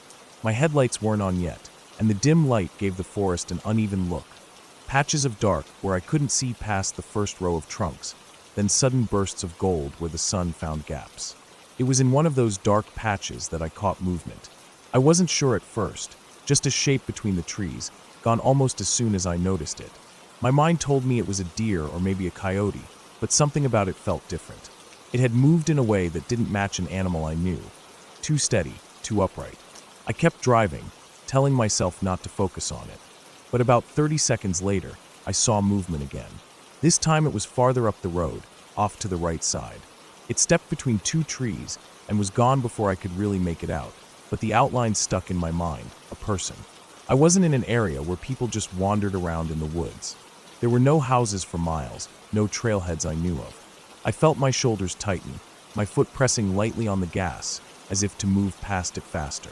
My headlights weren't on yet, and the dim light gave the forest an uneven look. Patches of dark where I couldn't see past the first row of trunks, then sudden bursts of gold where the sun found gaps. It was in one of those dark patches that I caught movement. I wasn't sure at first, just a shape between the trees, gone almost as soon as I noticed it. My mind told me it was a deer or maybe a coyote, but something about it felt different. It had moved in a way that didn't match an animal I knew. Too steady, too upright. I kept driving, telling myself not to focus on it. But about 30 seconds later, I saw movement again. This time it was farther up the road, off to the right side. It stepped between 2 trees and was gone before I could really make it out, but the outline stuck in my mind, a person. I wasn't in an area where people just wandered around in the woods. There were no houses for miles, no trailheads I knew of. I felt my shoulders tighten, my foot pressing lightly on the gas, as if to move past it faster.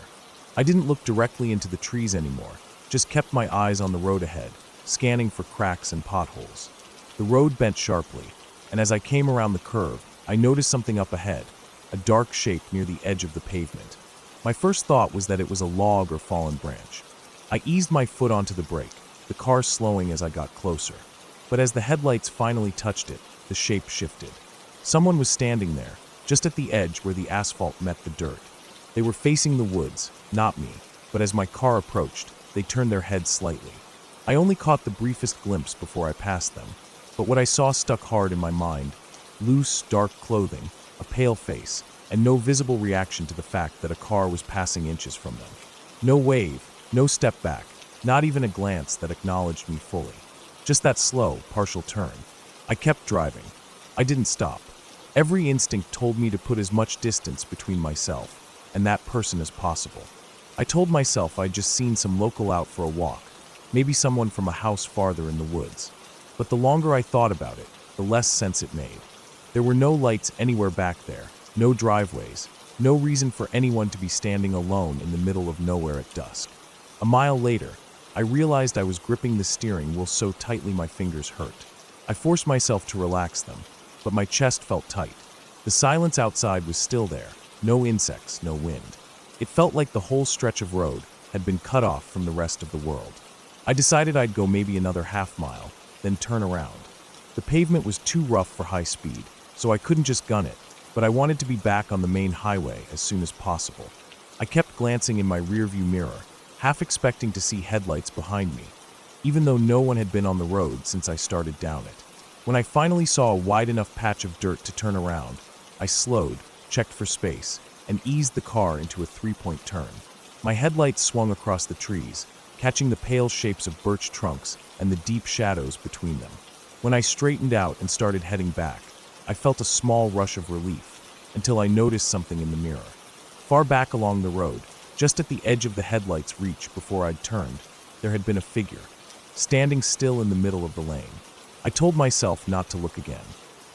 I didn't look directly into the trees anymore, just kept my eyes on the road ahead, scanning for cracks and potholes. The road bent sharply, and as I came around the curve, I noticed something up ahead, a dark shape near the edge of the pavement. My first thought was that it was a log or fallen branch. I eased my foot onto the brake, the car slowing as I got closer. But as the headlights finally touched it, the shape shifted. Someone was standing there, just at the edge where the asphalt met the dirt. They were facing the woods, not me, but as my car approached, they turned their heads slightly. I only caught the briefest glimpse before I passed them, but what I saw stuck hard in my mind: loose, dark clothing, a pale face, and no visible reaction to the fact that a car was passing inches from them. No wave, no step back, not even a glance that acknowledged me fully. Just that slow, partial turn. I kept driving. I didn't stop. Every instinct told me to put as much distance between myself and that person as possible. I told myself I'd just seen some local out for a walk, maybe someone from a house farther in the woods. But the longer I thought about it, the less sense it made. There were no lights anywhere back there, no driveways, no reason for anyone to be standing alone in the middle of nowhere at dusk. A mile later, I realized I was gripping the steering wheel so tightly my fingers hurt. I forced myself to relax them, but my chest felt tight. The silence outside was still there, no insects, no wind. It felt like the whole stretch of road had been cut off from the rest of the world. I decided I'd go maybe another half mile, then turn around. The pavement was too rough for high speed, so I couldn't just gun it, but I wanted to be back on the main highway as soon as possible. I kept glancing in my rearview mirror, half expecting to see headlights behind me, even though no one had been on the road since I started down it. When I finally saw a wide enough patch of dirt to turn around, I slowed, checked for space, and eased the car into a three-point turn. My headlights swung across the trees, catching the pale shapes of birch trunks and the deep shadows between them. When I straightened out and started heading back, I felt a small rush of relief, until I noticed something in the mirror. Far back along the road, just at the edge of the headlight's reach before I'd turned, there had been a figure, standing still in the middle of the lane. I told myself not to look again.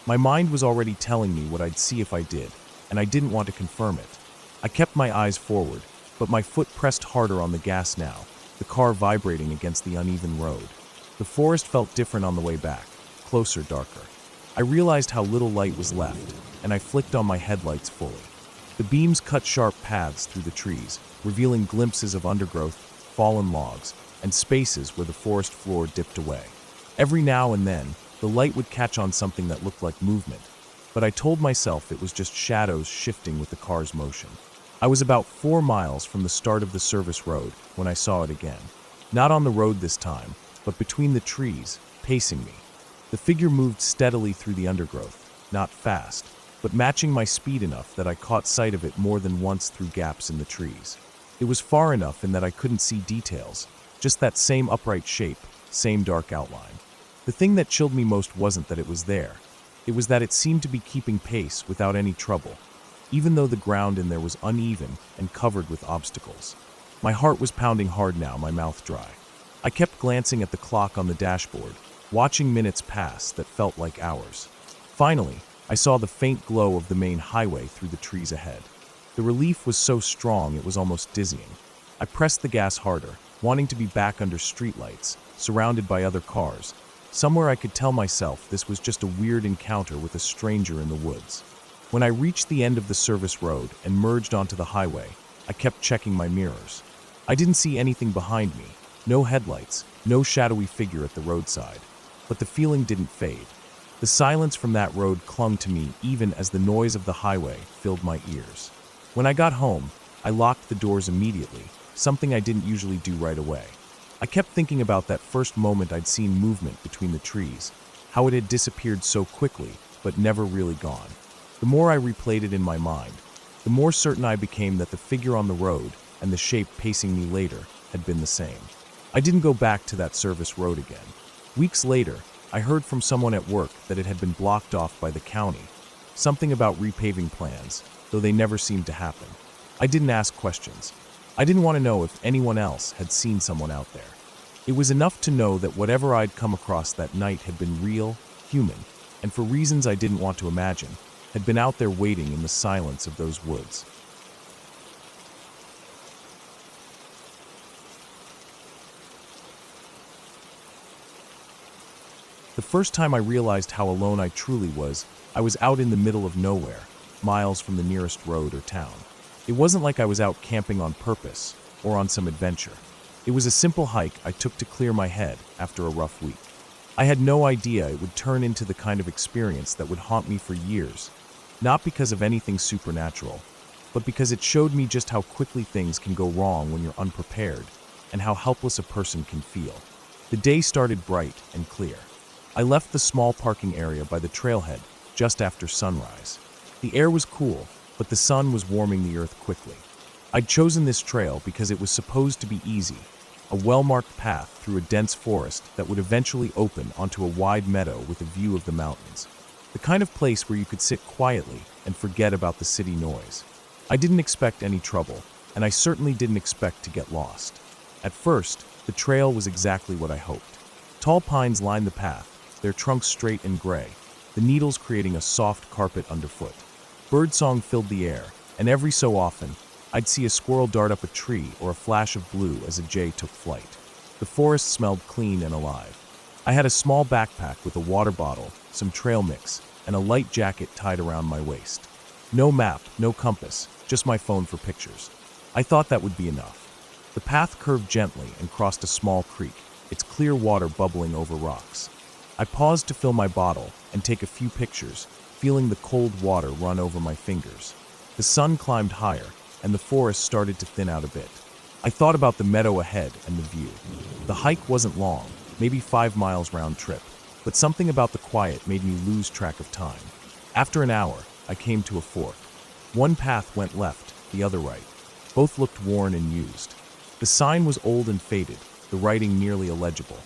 My mind was already telling me what I'd see if I did, and I didn't want to confirm it. I kept my eyes forward, but my foot pressed harder on the gas now, the car vibrating against the uneven road. The forest felt different on the way back, closer, darker. I realized how little light was left, and I flicked on my headlights fully. The beams cut sharp paths through the trees, revealing glimpses of undergrowth, fallen logs, and spaces where the forest floor dipped away. Every now and then, the light would catch on something that looked like movement, but I told myself it was just shadows shifting with the car's motion. I was about 4 miles from the start of the service road when I saw it again. Not on the road this time, but between the trees, pacing me. The figure moved steadily through the undergrowth, not fast, but matching my speed enough that I caught sight of it more than once through gaps in the trees. It was far enough in that I couldn't see details, just that same upright shape, same dark outline. The thing that chilled me most wasn't that it was there. It was that it seemed to be keeping pace without any trouble, even though the ground in there was uneven and covered with obstacles. My heart was pounding hard now, my mouth dry. I kept glancing at the clock on the dashboard, watching minutes pass that felt like hours. Finally, I saw the faint glow of the main highway through the trees ahead. The relief was so strong it was almost dizzying. I pressed the gas harder, wanting to be back under streetlights, surrounded by other cars. Somewhere I could tell myself this was just a weird encounter with a stranger in the woods. When I reached the end of the service road and merged onto the highway, I kept checking my mirrors. I didn't see anything behind me, no headlights, no shadowy figure at the roadside. But the feeling didn't fade. The silence from that road clung to me even as the noise of the highway filled my ears. When I got home, I locked the doors immediately, something I didn't usually do right away. I kept thinking about that first moment I'd seen movement between the trees, how it had disappeared so quickly, but never really gone. The more I replayed it in my mind, the more certain I became that the figure on the road and the shape pacing me later had been the same. I didn't go back to that service road again. Weeks later, I heard from someone at work that it had been blocked off by the county, something about repaving plans, though they never seemed to happen. I didn't ask questions. I didn't want to know if anyone else had seen someone out there. It was enough to know that whatever I'd come across that night had been real, human, and for reasons I didn't want to imagine, had been out there waiting in the silence of those woods. The first time I realized how alone I truly was, I was out in the middle of nowhere, miles from the nearest road or town. It wasn't like I was out camping on purpose or on some adventure. It was a simple hike I took to clear my head after a rough week. I had no idea it would turn into the kind of experience that would haunt me for years, not because of anything supernatural, but because it showed me just how quickly things can go wrong when you're unprepared and how helpless a person can feel. The day started bright and clear. I left the small parking area by the trailhead just after sunrise. The air was cool, but the sun was warming the earth quickly. I'd chosen this trail because it was supposed to be easy, a well-marked path through a dense forest that would eventually open onto a wide meadow with a view of the mountains. The kind of place where you could sit quietly and forget about the city noise. I didn't expect any trouble, and I certainly didn't expect to get lost. At first, the trail was exactly what I hoped. Tall pines lined the path, their trunks straight and gray, the needles creating a soft carpet underfoot. Birdsong filled the air, and every so often, I'd see a squirrel dart up a tree or a flash of blue as a jay took flight. The forest smelled clean and alive. I had a small backpack with a water bottle, some trail mix, and a light jacket tied around my waist. No map, no compass, just my phone for pictures. I thought that would be enough. The path curved gently and crossed a small creek, its clear water bubbling over rocks. I paused to fill my bottle and take a few pictures, feeling the cold water run over my fingers. The sun climbed higher, and the forest started to thin out a bit. I thought about the meadow ahead and the view. The hike wasn't long, maybe 5 miles round trip, but something about the quiet made me lose track of time. After an hour, I came to a fork. One path went left, the other right. Both looked worn and used. The sign was old and faded, the writing nearly illegible.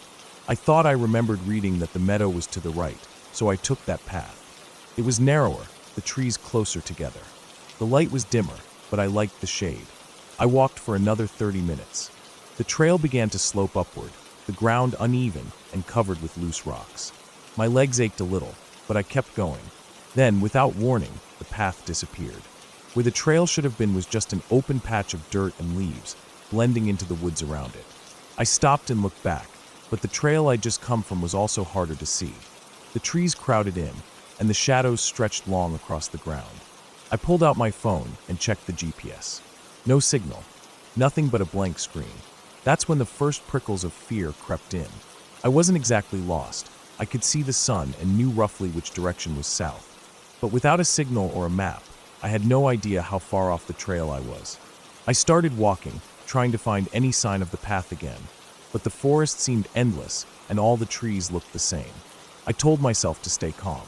I thought I remembered reading that the meadow was to the right, so I took that path. It was narrower, the trees closer together. The light was dimmer, but I liked the shade. I walked for another 30 minutes. The trail began to slope upward, the ground uneven and covered with loose rocks. My legs ached a little, but I kept going. Then, without warning, the path disappeared. Where the trail should have been was just an open patch of dirt and leaves, blending into the woods around it. I stopped and looked back, but the trail I'd just come from was also harder to see. The trees crowded in, and the shadows stretched long across the ground. I pulled out my phone and checked the GPS. No signal. Nothing but a blank screen. That's when the first prickles of fear crept in. I wasn't exactly lost. I could see the sun and knew roughly which direction was south. But without a signal or a map, I had no idea how far off the trail I was. I started walking, trying to find any sign of the path again, but the forest seemed endless and all the trees looked the same. I told myself to stay calm.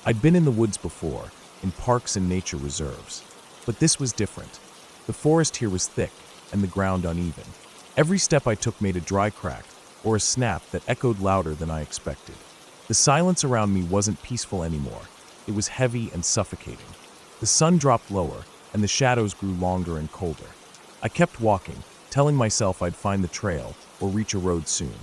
I'd been in the woods before, in parks and nature reserves. But this was different. The forest here was thick and the ground uneven. Every step I took made a dry crack or a snap that echoed louder than I expected. The silence around me wasn't peaceful anymore. It was heavy and suffocating. The sun dropped lower and the shadows grew longer and colder. I kept walking, telling myself I'd find the trail or reach a road soon.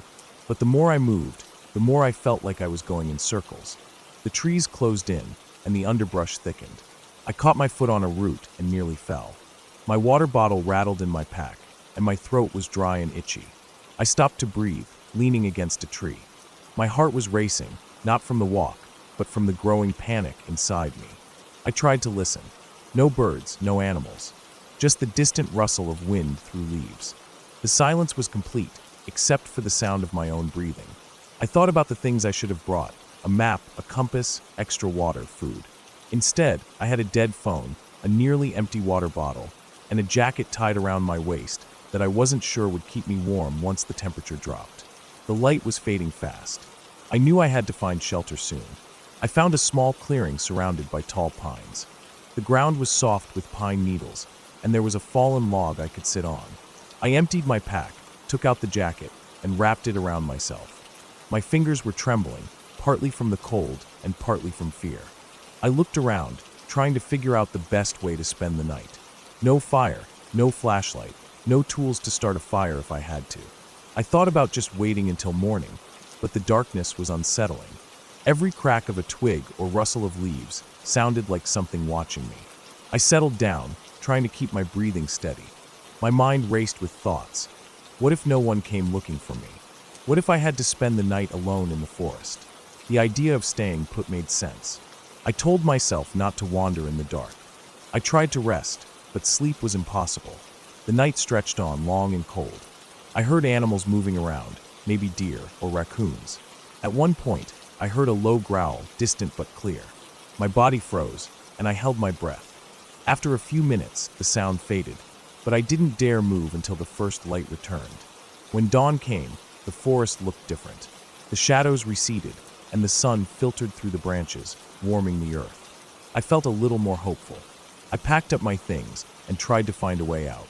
But the more I moved, the more I felt like I was going in circles. The trees closed in and the underbrush thickened. I caught my foot on a root and nearly fell. My water bottle rattled in my pack, and my throat was dry and itchy. I stopped to breathe, leaning against a tree. My heart was racing, not from the walk, but from the growing panic inside me. I tried to listen. No birds, no animals. Just the distant rustle of wind through leaves. The silence was complete, except for the sound of my own breathing. I thought about the things I should have brought: a map, a compass, extra water, food. Instead, I had a dead phone, a nearly empty water bottle, and a jacket tied around my waist that I wasn't sure would keep me warm once the temperature dropped. The light was fading fast. I knew I had to find shelter soon. I found a small clearing surrounded by tall pines. The ground was soft with pine needles, and there was a fallen log I could sit on. I emptied my pack, took out the jacket, and wrapped it around myself. My fingers were trembling, partly from the cold and partly from fear. I looked around, trying to figure out the best way to spend the night. No fire, no flashlight, no tools to start a fire if I had to. I thought about just waiting until morning, but the darkness was unsettling. Every crack of a twig or rustle of leaves sounded like something watching me. I settled down, trying to keep my breathing steady. My mind raced with thoughts. What if no one came looking for me? What if I had to spend the night alone in the forest? The idea of staying put made sense. I told myself not to wander in the dark. I tried to rest, but sleep was impossible. The night stretched on, long and cold. I heard animals moving around, maybe deer or raccoons. At one point, I heard a low growl, distant but clear. My body froze, and I held my breath. After a few minutes, the sound faded, but I didn't dare move until the first light returned. When dawn came, the forest looked different. The shadows receded, and the sun filtered through the branches, warming the earth. I felt a little more hopeful. I packed up my things and tried to find a way out.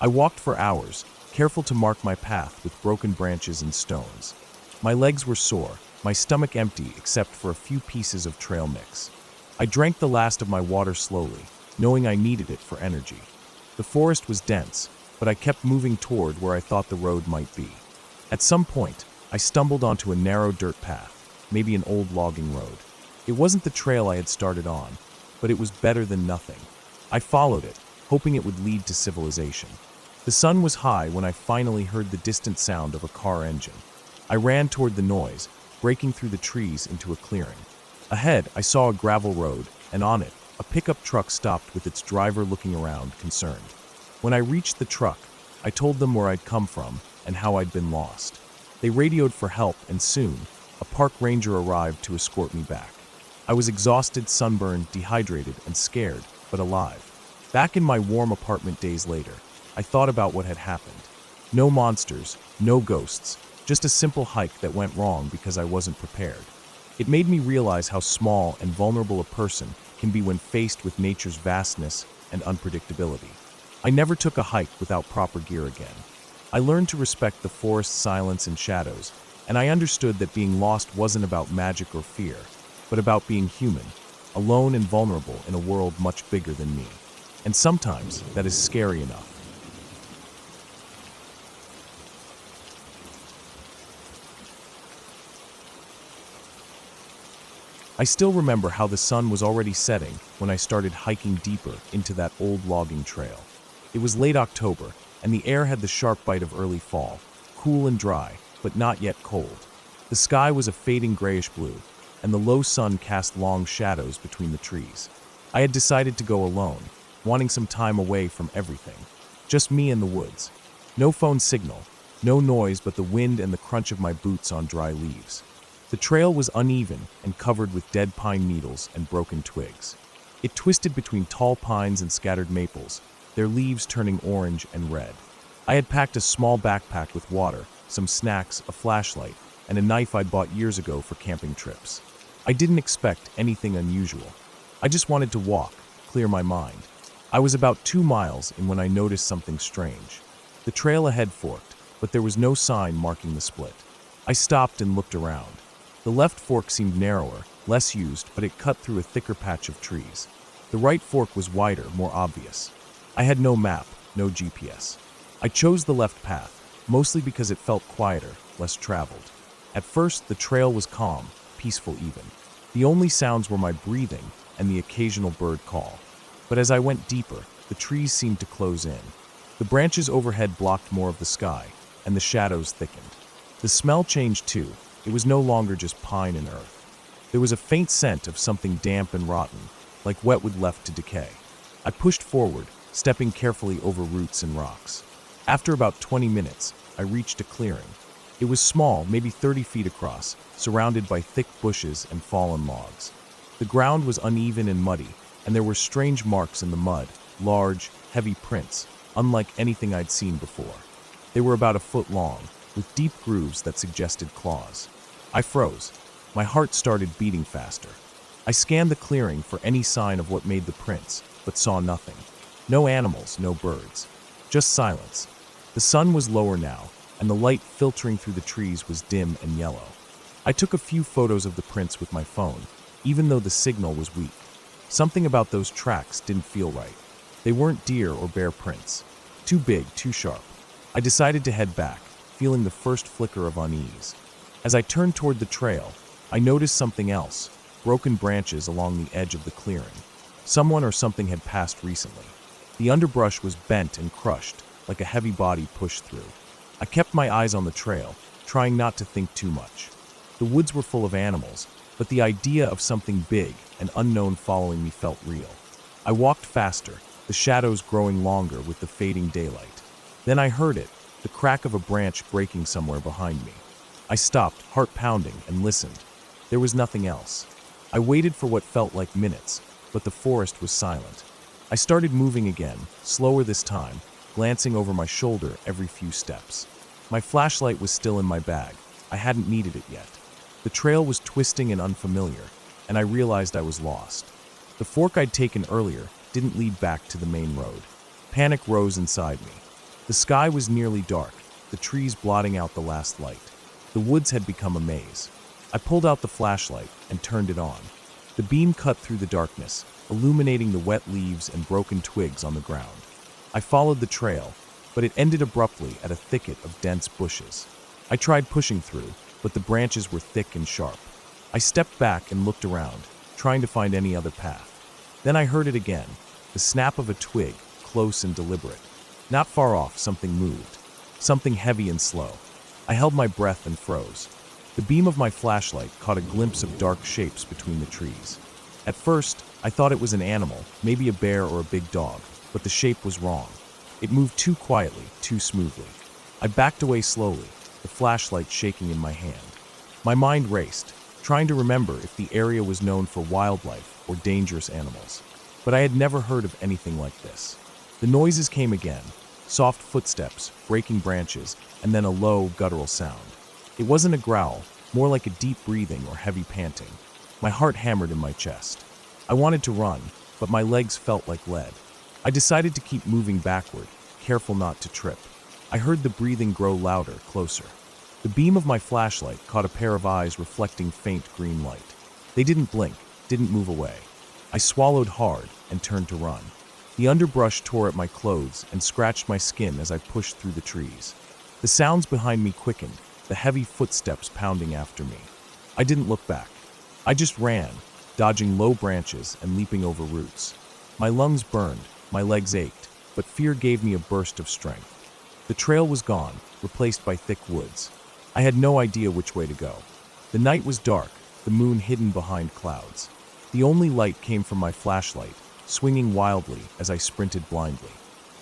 I walked for hours, careful to mark my path with broken branches and stones. My legs were sore, my stomach empty except for a few pieces of trail mix. I drank the last of my water slowly, knowing I needed it for energy. The forest was dense, but I kept moving toward where I thought the road might be. At some point, I stumbled onto a narrow dirt path, maybe an old logging road. It wasn't the trail I had started on, but it was better than nothing. I followed it, hoping it would lead to civilization. The sun was high when I finally heard the distant sound of a car engine. I ran toward the noise, breaking through the trees into a clearing. Ahead, I saw a gravel road, and on it, a pickup truck stopped with its driver looking around, concerned. When I reached the truck, I told them where I'd come from and how I'd been lost. They radioed for help, and soon, a park ranger arrived to escort me back. I was exhausted, sunburned, dehydrated, and scared, but alive. Back in my warm apartment days later, I thought about what had happened. No monsters, no ghosts, just a simple hike that went wrong because I wasn't prepared. It made me realize how small and vulnerable a person can be when faced with nature's vastness and unpredictability. I never took a hike without proper gear again. I learned to respect the forest's silence and shadows, and I understood that being lost wasn't about magic or fear, but about being human, alone and vulnerable in a world much bigger than me. And sometimes that is scary enough. I still remember how the sun was already setting when I started hiking deeper into that old logging trail. It was late October, and the air had the sharp bite of early fall, cool and dry, but not yet cold. The sky was a fading grayish blue, and the low sun cast long shadows between the trees. I had decided to go alone, wanting some time away from everything. Just me and the woods. No phone signal, no noise but the wind and the crunch of my boots on dry leaves. The trail was uneven and covered with dead pine needles and broken twigs. It twisted between tall pines and scattered maples, their leaves turning orange and red. I had packed a small backpack with water, some snacks, a flashlight, and a knife I'd bought years ago for camping trips. I didn't expect anything unusual. I just wanted to walk, clear my mind. I was about 2 miles in when I noticed something strange. The trail ahead forked, but there was no sign marking the split. I stopped and looked around. The left fork seemed narrower, less used, but it cut through a thicker patch of trees. The right fork was wider, more obvious. I had no map, no GPS. I chose the left path, mostly because it felt quieter, less traveled. At first, the trail was calm, peaceful even. The only sounds were my breathing and the occasional bird call. But as I went deeper, the trees seemed to close in. The branches overhead blocked more of the sky, and the shadows thickened. The smell changed too. It was no longer just pine and earth. There was a faint scent of something damp and rotten, like wet wood left to decay. I pushed forward, stepping carefully over roots and rocks. After about 20 minutes, I reached a clearing. It was small, maybe 30 feet across, surrounded by thick bushes and fallen logs. The ground was uneven and muddy, and there were strange marks in the mud, large, heavy prints, unlike anything I'd seen before. They were about a foot long, with deep grooves that suggested claws. I froze. My heart started beating faster. I scanned the clearing for any sign of what made the prints, but saw nothing. No animals, no birds. Just silence. The sun was lower now, and the light filtering through the trees was dim and yellow. I took a few photos of the prints with my phone, even though the signal was weak. Something about those tracks didn't feel right. They weren't deer or bear prints. Too big, too sharp. I decided to head back, feeling the first flicker of unease. As I turned toward the trail, I noticed something else, broken branches along the edge of the clearing. Someone or something had passed recently. The underbrush was bent and crushed, like a heavy body pushed through. I kept my eyes on the trail, trying not to think too much. The woods were full of animals, but the idea of something big and unknown following me felt real. I walked faster, the shadows growing longer with the fading daylight. Then I heard it, the crack of a branch breaking somewhere behind me. I stopped, heart pounding, and listened. There was nothing else. I waited for what felt like minutes, but the forest was silent. I started moving again, slower this time, glancing over my shoulder every few steps. My flashlight was still in my bag. I hadn't needed it yet. The trail was twisting and unfamiliar, and I realized I was lost. The fork I'd taken earlier didn't lead back to the main road. Panic rose inside me. The sky was nearly dark, the trees blotting out the last light. The woods had become a maze. I pulled out the flashlight and turned it on. The beam cut through the darkness, illuminating the wet leaves and broken twigs on the ground. I followed the trail, but it ended abruptly at a thicket of dense bushes. I tried pushing through, but the branches were thick and sharp. I stepped back and looked around, trying to find any other path. Then I heard it again, the snap of a twig, close and deliberate. Not far off, something moved, something heavy and slow. I held my breath and froze. The beam of my flashlight caught a glimpse of dark shapes between the trees. At first, I thought it was an animal, maybe a bear or a big dog, but the shape was wrong. It moved too quietly, too smoothly. I backed away slowly, the flashlight shaking in my hand. My mind raced, trying to remember if the area was known for wildlife or dangerous animals. but I had never heard of anything like this. The noises came again, soft footsteps, breaking branches, and then a low, guttural sound. It wasn't a growl, more like a deep breathing or heavy panting. My heart hammered in my chest. I wanted to run, but my legs felt like lead. I decided to keep moving backward, careful not to trip. I heard the breathing grow louder, closer. The beam of my flashlight caught a pair of eyes reflecting faint green light. They didn't blink, didn't move away. I swallowed hard and turned to run. The underbrush tore at my clothes and scratched my skin as I pushed through the trees. The sounds behind me quickened, the heavy footsteps pounding after me. I didn't look back. I just ran, dodging low branches and leaping over roots. My lungs burned, my legs ached, but fear gave me a burst of strength. The trail was gone, replaced by thick woods. I had no idea which way to go. The night was dark, the moon hidden behind clouds. The only light came from my flashlight, swinging wildly as I sprinted blindly.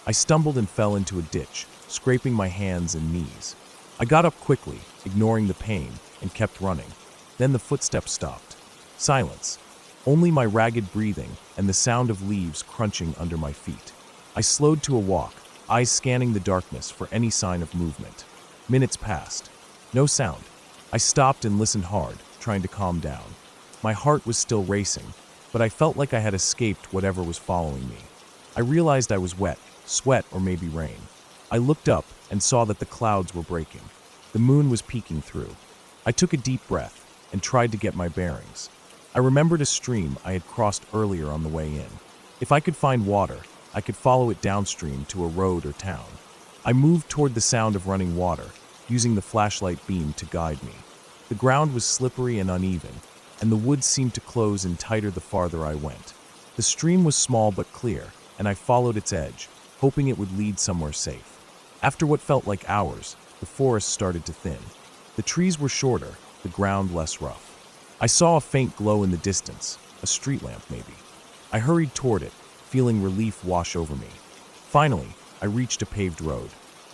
I stumbled and fell into a ditch, scraping my hands and knees. I got up quickly, ignoring the pain, and kept running. Then the footsteps stopped. Silence. Only my ragged breathing and the sound of leaves crunching under my feet. I slowed to a walk, eyes scanning the darkness for any sign of movement. Minutes passed. No sound. I stopped and listened hard, trying to calm down. My heart was still racing, but I felt like I had escaped whatever was following me. I realized I was wet, sweat or maybe rain. I looked up and saw that the clouds were breaking. The moon was peeking through. I took a deep breath and tried to get my bearings. I remembered a stream I had crossed earlier on the way in. If I could find water, I could follow it downstream to a road or town. I moved toward the sound of running water, using the flashlight beam to guide me. The ground was slippery and uneven, and the woods seemed to close in tighter the farther I went. The stream was small but clear, and I followed its edge, hoping it would lead somewhere safe. After what felt like hours, the forest started to thin. The trees were shorter, the ground less rough. I saw a faint glow in the distance, a street lamp maybe. I hurried toward it, feeling relief wash over me. Finally, I reached a paved road.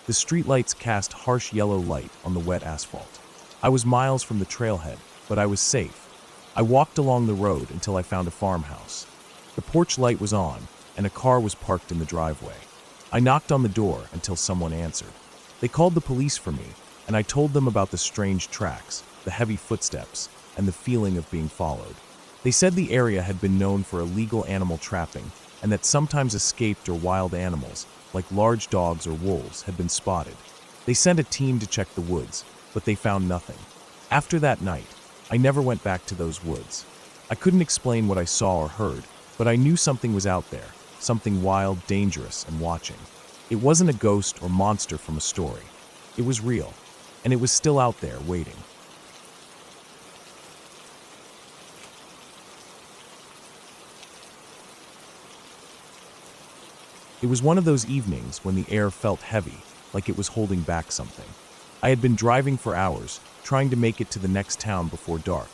The streetlights cast harsh yellow light on the wet asphalt. I was miles from the trailhead, but I was safe. I walked along the road until I found a farmhouse. The porch light was on, and a car was parked in the driveway. I knocked on the door until someone answered. They called the police for me, and I told them about the strange tracks, the heavy footsteps, and the feeling of being followed. They said the area had been known for illegal animal trapping, and that sometimes escaped or wild animals, like large dogs or wolves, had been spotted. They sent a team to check the woods, but they found nothing. After that night, I never went back to those woods. I couldn't explain what I saw or heard, but I knew something was out there, something wild, dangerous, and watching. It wasn't a ghost or monster from a story. It was real, and it was still out there waiting. It was one of those evenings when the air felt heavy, like it was holding back something. I had been driving for hours, trying to make it to the next town before dark,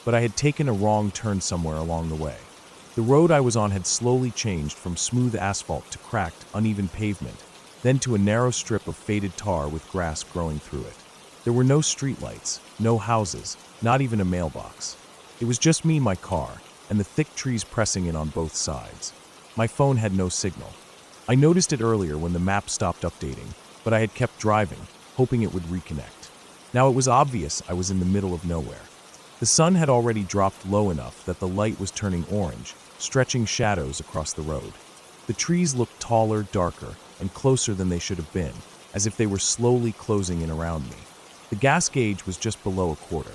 but I had taken a wrong turn somewhere along the way. The road I was on had slowly changed from smooth asphalt to cracked, uneven pavement, then to a narrow strip of faded tar with grass growing through it. There were no streetlights, no houses, not even a mailbox. It was just me, my car, and the thick trees pressing in on both sides. My phone had no signal. I noticed it earlier when the map stopped updating, but I had kept driving, hoping it would reconnect. Now it was obvious I was in the middle of nowhere. The sun had already dropped low enough that the light was turning orange, stretching shadows across the road. The trees looked taller, darker, and closer than they should have been, as if they were slowly closing in around me. The gas gauge was just below a quarter.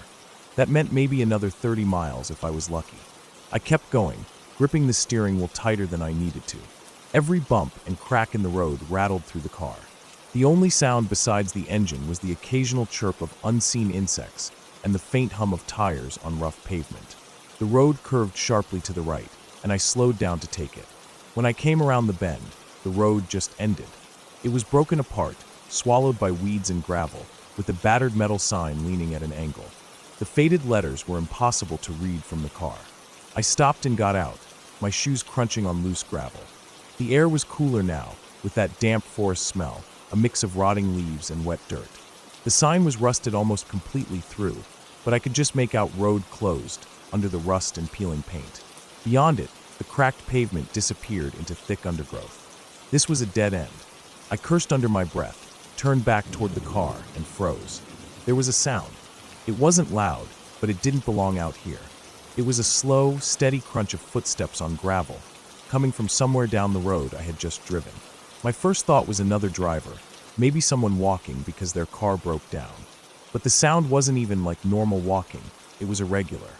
That meant maybe another 30 miles if I was lucky. I kept going, gripping the steering wheel tighter than I needed to. Every bump and crack in the road rattled through the car. The only sound besides the engine was the occasional chirp of unseen insects and the faint hum of tires on rough pavement. The road curved sharply to the right, and I slowed down to take it. When I came around the bend, the road just ended. It was broken apart, swallowed by weeds and gravel, with a battered metal sign leaning at an angle. The faded letters were impossible to read from the car. I stopped and got out, my shoes crunching on loose gravel. The air was cooler now, with that damp forest smell, a mix of rotting leaves and wet dirt. The sign was rusted almost completely through, but I could just make out road closed, under the rust and peeling paint. Beyond it, the cracked pavement disappeared into thick undergrowth. This was a dead end. I cursed under my breath, turned back toward the car, and froze. There was a sound. It wasn't loud, but it didn't belong out here. It was a slow, steady crunch of footsteps on gravel, coming from somewhere down the road I had just driven. My first thought was another driver, maybe someone walking because their car broke down. But the sound wasn't even like normal walking, it was irregular.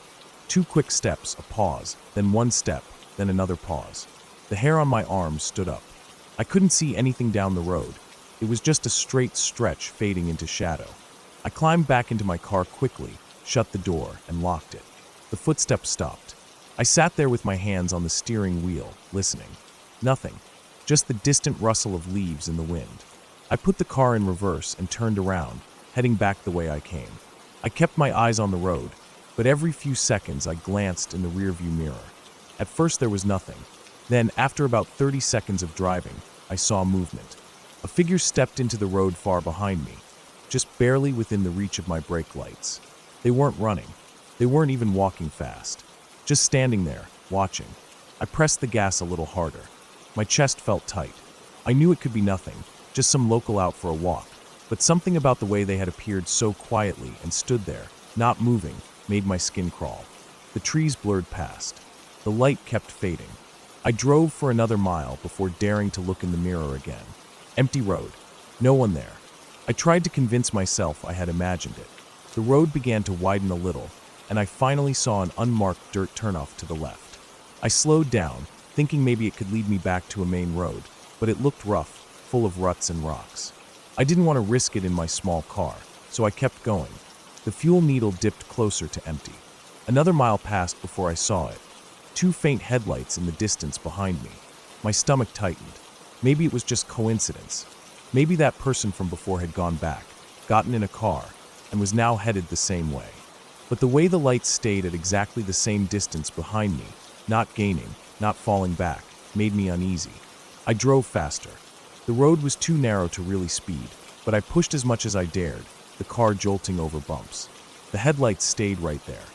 2 quick steps, a pause, then 1 step, then another pause. The hair on my arms stood up. I couldn't see anything down the road. It was just a straight stretch fading into shadow. I climbed back into my car quickly, shut the door, and locked it. The footsteps stopped. I sat there with my hands on the steering wheel, listening. Nothing, just the distant rustle of leaves in the wind. I put the car in reverse and turned around, heading back the way I came. I kept my eyes on the road, but every few seconds I glanced in the rearview mirror. At first there was nothing. Then, after about 30 seconds of driving, I saw movement. A figure stepped into the road far behind me, just barely within the reach of my brake lights. They weren't running. They weren't even walking fast. Just standing there, watching. I pressed the gas a little harder. My chest felt tight. I knew it could be nothing, just some local out for a walk, but something about the way they had appeared so quietly and stood there, not moving, made my skin crawl. The trees blurred past. The light kept fading. I drove for another mile before daring to look in the mirror again. Empty road. No one there. I tried to convince myself I had imagined it. The road began to widen a little, and I finally saw an unmarked dirt turnoff to the left. I slowed down, thinking maybe it could lead me back to a main road, but it looked rough, full of ruts and rocks. I didn't want to risk it in my small car, so I kept going. The fuel needle dipped closer to empty. Another mile passed before I saw it. 2 faint headlights in the distance behind me. My stomach tightened. Maybe it was just coincidence. Maybe that person from before had gone back, gotten in a car, and was now headed the same way. But the way the lights stayed at exactly the same distance behind me, not gaining, not falling back, made me uneasy. I drove faster. The road was too narrow to really speed, but I pushed as much as I dared, the car jolting over bumps. The headlights stayed right there.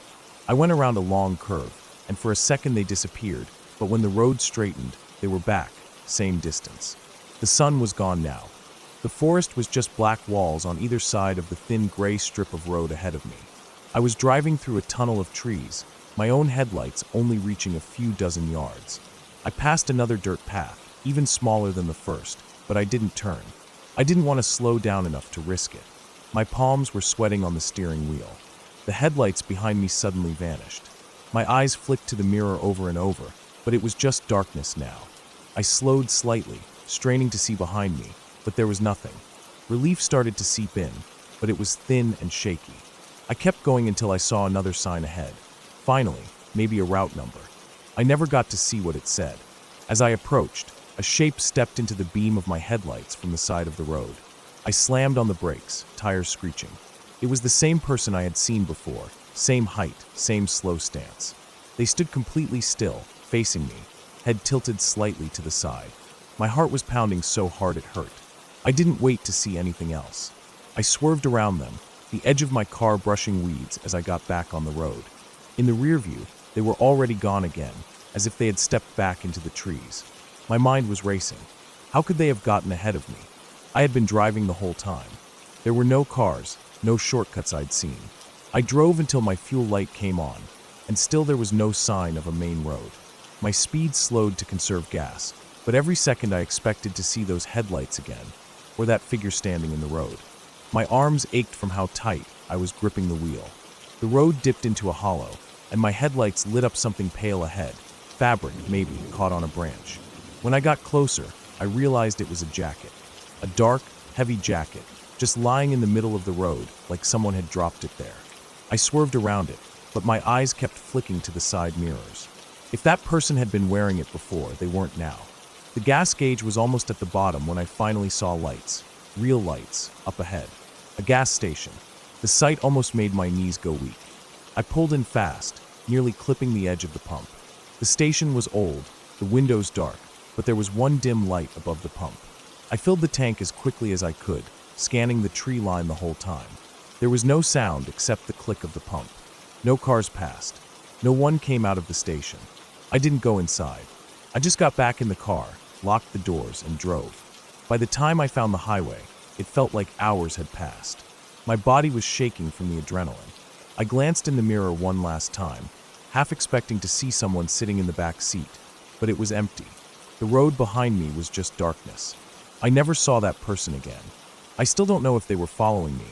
I went around a long curve, and for a second they disappeared, but when the road straightened, they were back, same distance. The sun was gone now. The forest was just black walls on either side of the thin gray strip of road ahead of me. I was driving through a tunnel of trees, my own headlights only reaching a few dozen yards. I passed another dirt path, even smaller than the first, but I didn't turn. I didn't want to slow down enough to risk it. My palms were sweating on the steering wheel. The headlights behind me suddenly vanished. My eyes flicked to the mirror over and over, but it was just darkness now. I slowed slightly, straining to see behind me, but there was nothing. Relief started to seep in, but it was thin and shaky. I kept going until I saw another sign ahead. Finally, maybe a route number. I never got to see what it said. As I approached, a shape stepped into the beam of my headlights from the side of the road. I slammed on the brakes, tires screeching. It was the same person I had seen before, same height, same slow stance. They stood completely still, facing me, head tilted slightly to the side. My heart was pounding so hard it hurt. I didn't wait to see anything else. I swerved around them, the edge of my car brushing weeds as I got back on the road. In the rear view, they were already gone again, as if they had stepped back into the trees. My mind was racing. How could they have gotten ahead of me? I had been driving the whole time. There were no cars, no shortcuts I'd seen. I drove until my fuel light came on, and still there was no sign of a main road. My speed slowed to conserve gas, but every second I expected to see those headlights again, or that figure standing in the road. My arms ached from how tight I was gripping the wheel. The road dipped into a hollow, and my headlights lit up something pale ahead, fabric maybe caught on a branch. When I got closer, I realized it was a jacket. A dark, heavy jacket, just lying in the middle of the road like someone had dropped it there. I swerved around it, but my eyes kept flicking to the side mirrors. If that person had been wearing it before, they weren't now. The gas gauge was almost at the bottom when I finally saw lights, real lights, up ahead. A gas station. The sight almost made my knees go weak. I pulled in fast, nearly clipping the edge of the pump. The station was old, the windows dark, but there was one dim light above the pump. I filled the tank as quickly as I could, scanning the tree line the whole time. There was no sound except the click of the pump. No cars passed. No one came out of the station. I didn't go inside. I just got back in the car, locked the doors, and drove. By the time I found the highway, it felt like hours had passed. My body was shaking from the adrenaline. I glanced in the mirror one last time, half expecting to see someone sitting in the back seat, but it was empty. The road behind me was just darkness. I never saw that person again. I still don't know if they were following me,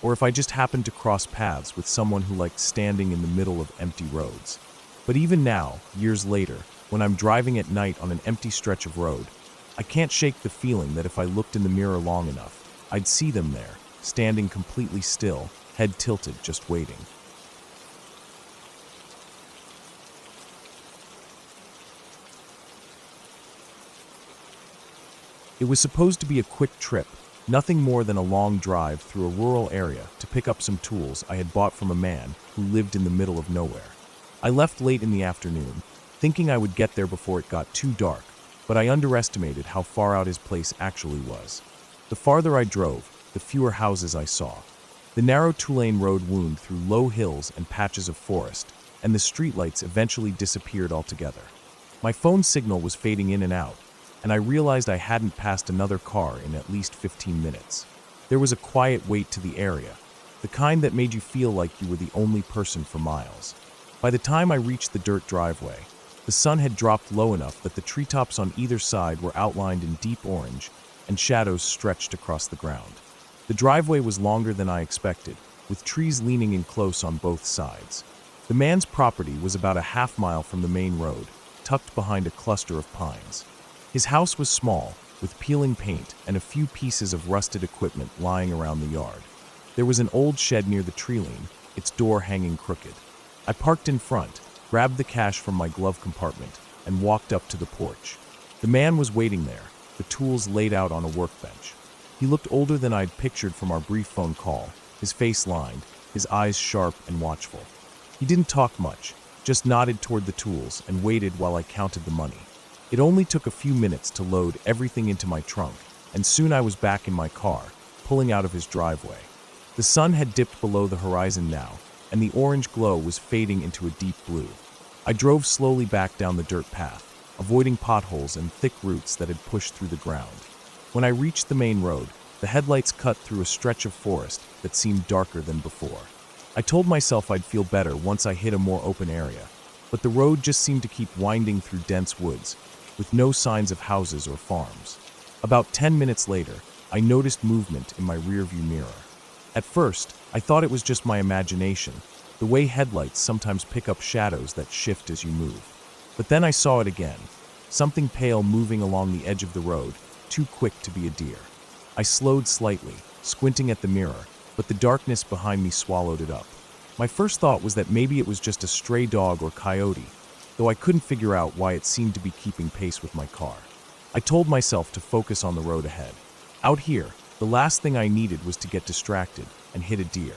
or if I just happened to cross paths with someone who liked standing in the middle of empty roads. But even now, years later, when I'm driving at night on an empty stretch of road, I can't shake the feeling that if I looked in the mirror long enough, I'd see them there, standing completely still, head tilted, just waiting. It was supposed to be a quick trip, nothing more than a long drive through a rural area to pick up some tools I had bought from a man who lived in the middle of nowhere. I left late in the afternoon, thinking I would get there before it got too dark, but I underestimated how far out his place actually was. The farther I drove, the fewer houses I saw. The narrow two-lane road wound through low hills and patches of forest, and the streetlights eventually disappeared altogether. My phone signal was fading in and out, and I realized I hadn't passed another car in at least 15 minutes. There was a quiet weight to the area, the kind that made you feel like you were the only person for miles. By the time I reached the dirt driveway, the sun had dropped low enough that the treetops on either side were outlined in deep orange, and shadows stretched across the ground. The driveway was longer than I expected, with trees leaning in close on both sides. The man's property was about a half-mile from the main road, tucked behind a cluster of pines. His house was small, with peeling paint and a few pieces of rusted equipment lying around the yard. There was an old shed near the tree line, its door hanging crooked. I parked in front, grabbed the cash from my glove compartment, and walked up to the porch. The man was waiting there, the tools laid out on a workbench. He looked older than I'd pictured from our brief phone call, his face lined, his eyes sharp and watchful. He didn't talk much, just nodded toward the tools and waited while I counted the money. It only took a few minutes to load everything into my trunk, and soon I was back in my car, pulling out of his driveway. The sun had dipped below the horizon now, and the orange glow was fading into a deep blue. I drove slowly back down the dirt path, avoiding potholes and thick roots that had pushed through the ground. When I reached the main road, the headlights cut through a stretch of forest that seemed darker than before. I told myself I'd feel better once I hit a more open area, but the road just seemed to keep winding through dense woods, with no signs of houses or farms. About 10 minutes later, I noticed movement in my rearview mirror. At first, I thought it was just my imagination, the way headlights sometimes pick up shadows that shift as you move. But then I saw it again, something pale moving along the edge of the road, too quick to be a deer. I slowed slightly, squinting at the mirror, but the darkness behind me swallowed it up. My first thought was that maybe it was just a stray dog or coyote, though I couldn't figure out why it seemed to be keeping pace with my car. I told myself to focus on the road ahead. Out here, the last thing I needed was to get distracted and hit a deer.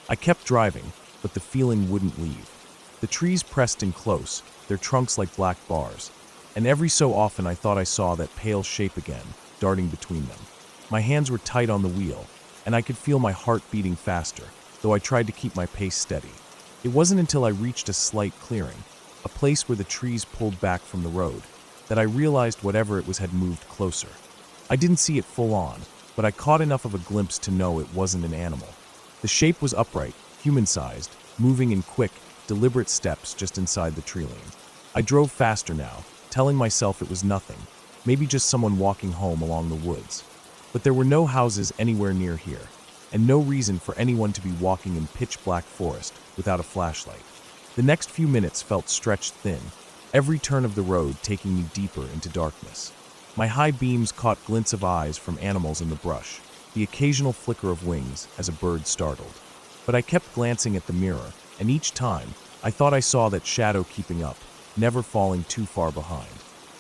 I kept driving, but the feeling wouldn't leave. The trees pressed in close, their trunks like black bars, and every so often I thought I saw that pale shape again, darting between them. My hands were tight on the wheel, and I could feel my heart beating faster, though I tried to keep my pace steady. It wasn't until I reached a slight clearing, a place where the trees pulled back from the road, that I realized whatever it was had moved closer. I didn't see it full on, but I caught enough of a glimpse to know it wasn't an animal. The shape was upright, human-sized, moving in quick, deliberate steps just inside the tree line. I drove faster now, telling myself it was nothing, maybe just someone walking home along the woods. But there were no houses anywhere near here, and no reason for anyone to be walking in pitch-black forest without a flashlight. The next few minutes felt stretched thin, every turn of the road taking me deeper into darkness. My high beams caught glints of eyes from animals in the brush, the occasional flicker of wings as a bird startled. But I kept glancing at the mirror, and each time, I thought I saw that shadow keeping up, never falling too far behind.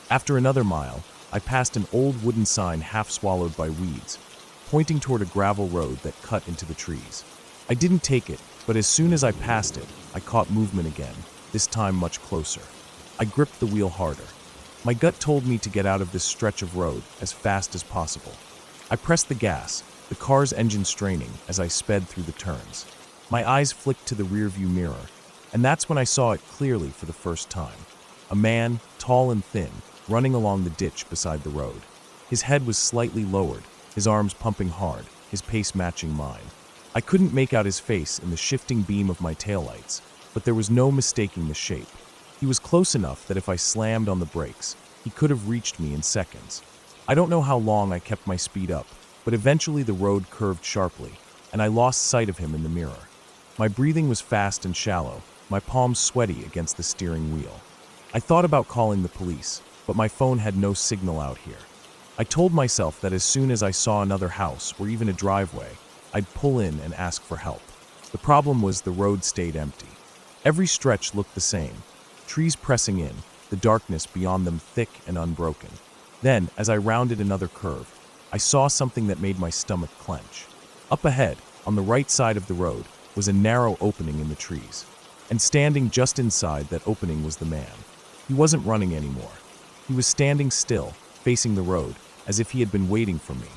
After another mile, I passed an old wooden sign half swallowed by weeds, pointing toward a gravel road that cut into the trees. I didn't take it, but as soon as I passed it, I caught movement again, this time much closer. I gripped the wheel harder. My gut told me to get out of this stretch of road as fast as possible. I pressed the gas, the car's engine straining as I sped through the turns. My eyes flicked to the rearview mirror, and that's when I saw it clearly for the first time. A man, tall and thin, running along the ditch beside the road. His head was slightly lowered, his arms pumping hard, his pace matching mine. I couldn't make out his face in the shifting beam of my taillights, but there was no mistaking the shape. He was close enough that if I slammed on the brakes, he could have reached me in seconds. I don't know how long I kept my speed up, but eventually the road curved sharply, and I lost sight of him in the mirror. My breathing was fast and shallow, my palms sweaty against the steering wheel. I thought about calling the police, but my phone had no signal out here. I told myself that as soon as I saw another house or even a driveway, I'd pull in and ask for help. The problem was the road stayed empty. Every stretch looked the same, trees pressing in, the darkness beyond them thick and unbroken. Then, as I rounded another curve, I saw something that made my stomach clench. Up ahead, on the right side of the road, was a narrow opening in the trees. And standing just inside that opening was the man. He wasn't running anymore. He was standing still, facing the road, as if he had been waiting for me.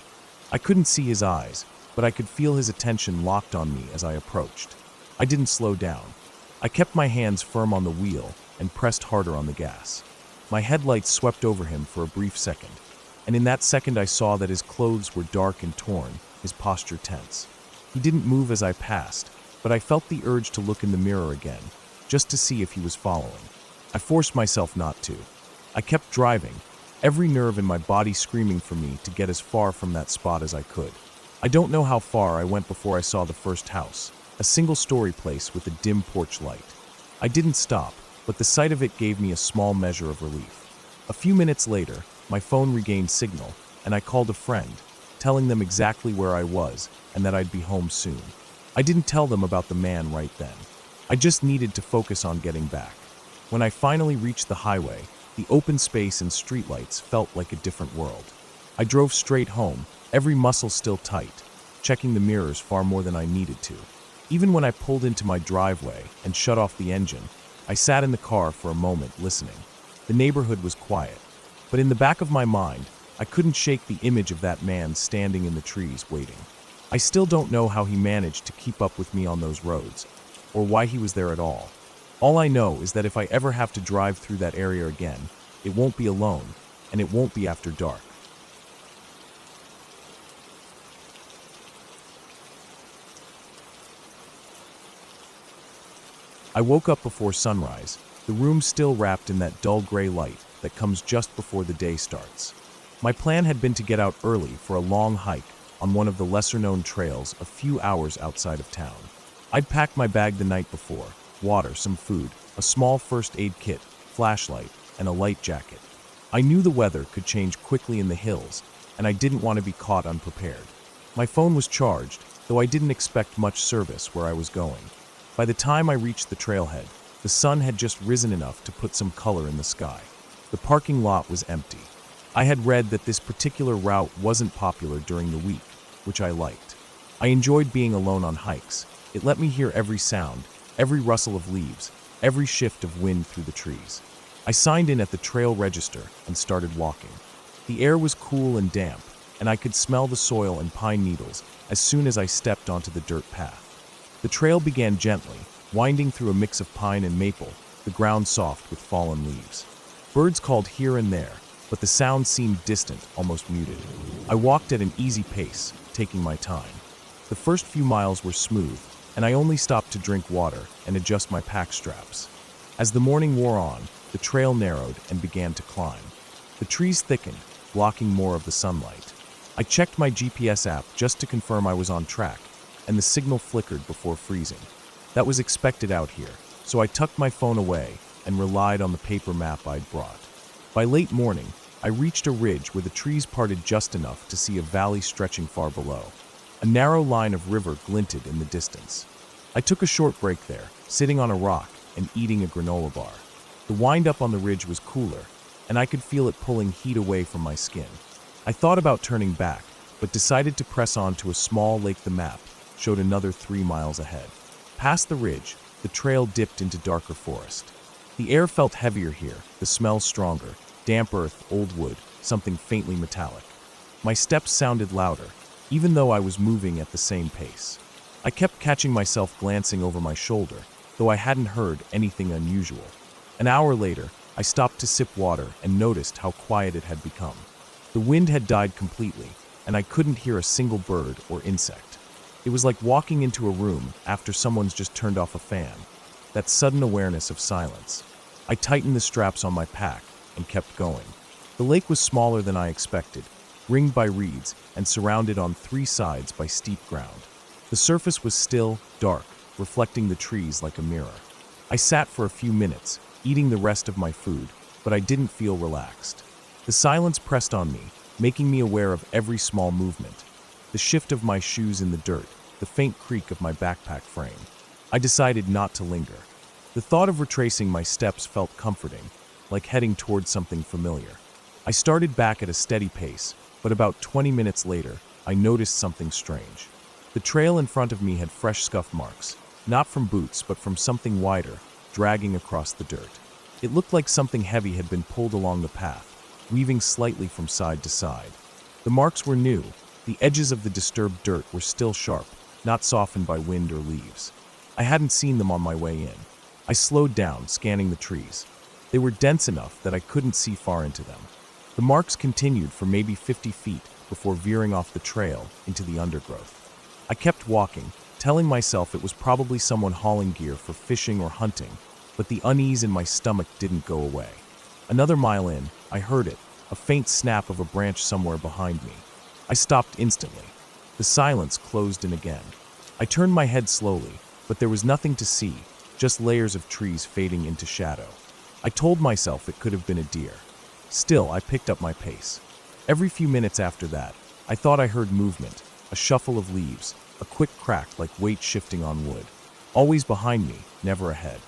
I couldn't see his eyes, but I could feel his attention locked on me as I approached. I didn't slow down. I kept my hands firm on the wheel and pressed harder on the gas. My headlights swept over him for a brief second, and in that second I saw that his clothes were dark and torn, his posture tense. He didn't move as I passed, but I felt the urge to look in the mirror again, just to see if he was following. I forced myself not to. I kept driving, every nerve in my body screaming for me to get as far from that spot as I could. I don't know how far I went before I saw the first house, a single-story place with a dim porch light. I didn't stop, but the sight of it gave me a small measure of relief. A few minutes later, my phone regained signal, and I called a friend, telling them exactly where I was and that I'd be home soon. I didn't tell them about the man right then. I just needed to focus on getting back. When I finally reached the highway, the open space and streetlights felt like a different world. I drove straight home, every muscle still tight, checking the mirrors far more than I needed to. Even when I pulled into my driveway and shut off the engine, I sat in the car for a moment listening. The neighborhood was quiet, but in the back of my mind, I couldn't shake the image of that man standing in the trees waiting. I still don't know how he managed to keep up with me on those roads, or why he was there at all. All I know is that if I ever have to drive through that area again, it won't be alone, and it won't be after dark. I woke up before sunrise, the room still wrapped in that dull gray light that comes just before the day starts. My plan had been to get out early for a long hike on one of the lesser-known trails a few hours outside of town. I'd packed my bag the night before, water, some food, a small first aid kit, flashlight, and a light jacket. I knew the weather could change quickly in the hills, and I didn't want to be caught unprepared. My phone was charged, though I didn't expect much service where I was going. By the time I reached the trailhead, the sun had just risen enough to put some color in the sky. The parking lot was empty. I had read that this particular route wasn't popular during the week, which I liked. I enjoyed being alone on hikes. It let me hear every sound, every rustle of leaves, every shift of wind through the trees. I signed in at the trail register and started walking. The air was cool and damp, and I could smell the soil and pine needles as soon as I stepped onto the dirt path. The trail began gently, winding through a mix of pine and maple, the ground soft with fallen leaves. Birds called here and there, but the sound seemed distant, almost muted. I walked at an easy pace, taking my time. The first few miles were smooth, and I only stopped to drink water and adjust my pack straps. As the morning wore on, the trail narrowed and began to climb. The trees thickened, blocking more of the sunlight. I checked my GPS app just to confirm I was on track, and the signal flickered before freezing. That was expected out here, so I tucked my phone away and relied on the paper map I'd brought. By late morning, I reached a ridge where the trees parted just enough to see a valley stretching far below. A narrow line of river glinted in the distance. I took a short break there, sitting on a rock and eating a granola bar. The wind up on the ridge was cooler, and I could feel it pulling heat away from my skin. I thought about turning back, but decided to press on to a small lake. The map showed another 3 miles ahead. Past the ridge, the trail dipped into darker forest. The air felt heavier here, the smell stronger, damp earth, old wood, something faintly metallic. My steps sounded louder, even though I was moving at the same pace. I kept catching myself glancing over my shoulder, though I hadn't heard anything unusual. An hour later, I stopped to sip water and noticed how quiet it had become. The wind had died completely, and I couldn't hear a single bird or insect. It was like walking into a room after someone's just turned off a fan. That sudden awareness of silence. I tightened the straps on my pack and kept going. The lake was smaller than I expected, ringed by reeds and surrounded on 3 sides by steep ground. The surface was still, dark, reflecting the trees like a mirror. I sat for a few minutes, eating the rest of my food, but I didn't feel relaxed. The silence pressed on me, making me aware of every small movement. The shift of my shoes in the dirt, the faint creak of my backpack frame. I decided not to linger. The thought of retracing my steps felt comforting, like heading towards something familiar. I started back at a steady pace, but about 20 minutes later, I noticed something strange. The trail in front of me had fresh scuff marks, not from boots but from something wider, dragging across the dirt. It looked like something heavy had been pulled along the path, weaving slightly from side to side. The marks were new. The edges of the disturbed dirt were still sharp, not softened by wind or leaves. I hadn't seen them on my way in. I slowed down, scanning the trees. They were dense enough that I couldn't see far into them. The marks continued for maybe 50 feet before veering off the trail into the undergrowth. I kept walking, telling myself it was probably someone hauling gear for fishing or hunting, but the unease in my stomach didn't go away. Another mile in, I heard it, a faint snap of a branch somewhere behind me. I stopped instantly. The silence closed in again. I turned my head slowly, but there was nothing to see, just layers of trees fading into shadow. I told myself it could have been a deer. Still, I picked up my pace. Every few minutes after that, I thought I heard movement, a shuffle of leaves, a quick crack like weight shifting on wood. Always behind me, never ahead.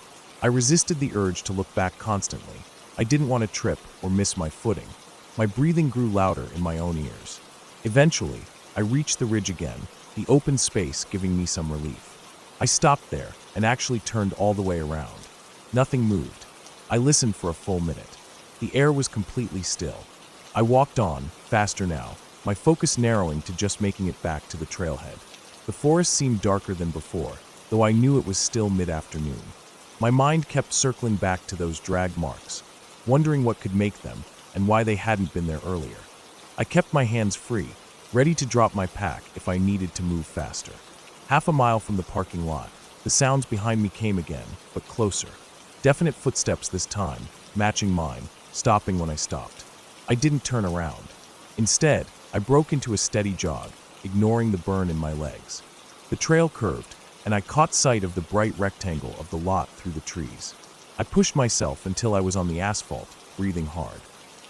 I resisted the urge to look back constantly. I didn't want to trip or miss my footing. My breathing grew louder in my own ears. Eventually, I reached the ridge again, the open space giving me some relief. I stopped there and actually turned all the way around. Nothing moved. I listened for a full minute. The air was completely still. I walked on, faster now, my focus narrowing to just making it back to the trailhead. The forest seemed darker than before, though I knew it was still mid-afternoon. My mind kept circling back to those drag marks, wondering what could make them and why they hadn't been there earlier. I kept my hands free, ready to drop my pack if I needed to move faster. Half a mile from the parking lot, the sounds behind me came again, but closer. Definite footsteps this time, matching mine, stopping when I stopped. I didn't turn around. Instead, I broke into a steady jog, ignoring the burn in my legs. The trail curved, and I caught sight of the bright rectangle of the lot through the trees. I pushed myself until I was on the asphalt, breathing hard.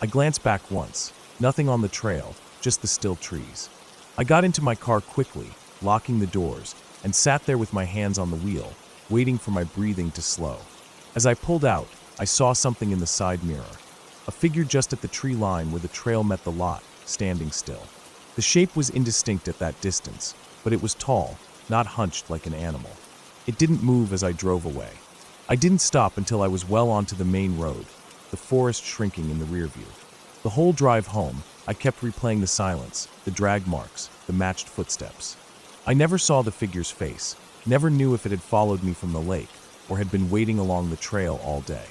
I glanced back once. Nothing on the trail, just the still trees. I got into my car quickly, locking the doors, and sat there with my hands on the wheel, waiting for my breathing to slow. As I pulled out, I saw something in the side mirror. A figure just at the tree line where the trail met the lot, standing still. The shape was indistinct at that distance, but it was tall, not hunched like an animal. It didn't move as I drove away. I didn't stop until I was well onto the main road, the forest shrinking in the rear view. The whole drive home, I kept replaying the silence, the drag marks, the matched footsteps. I never saw the figure's face, never knew if it had followed me from the lake or had been waiting along the trail all day.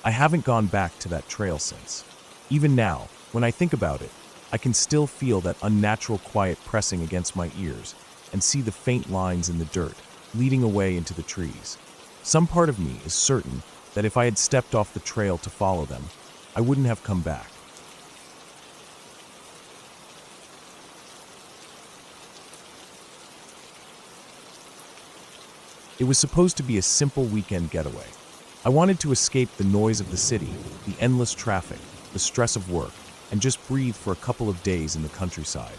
I haven't gone back to that trail since. Even now, when I think about it, I can still feel that unnatural quiet pressing against my ears and see the faint lines in the dirt, leading away into the trees. Some part of me is certain that if I had stepped off the trail to follow them, I wouldn't have come back. It was supposed to be a simple weekend getaway. I wanted to escape the noise of the city, the endless traffic, the stress of work, and just breathe for a couple of days in the countryside.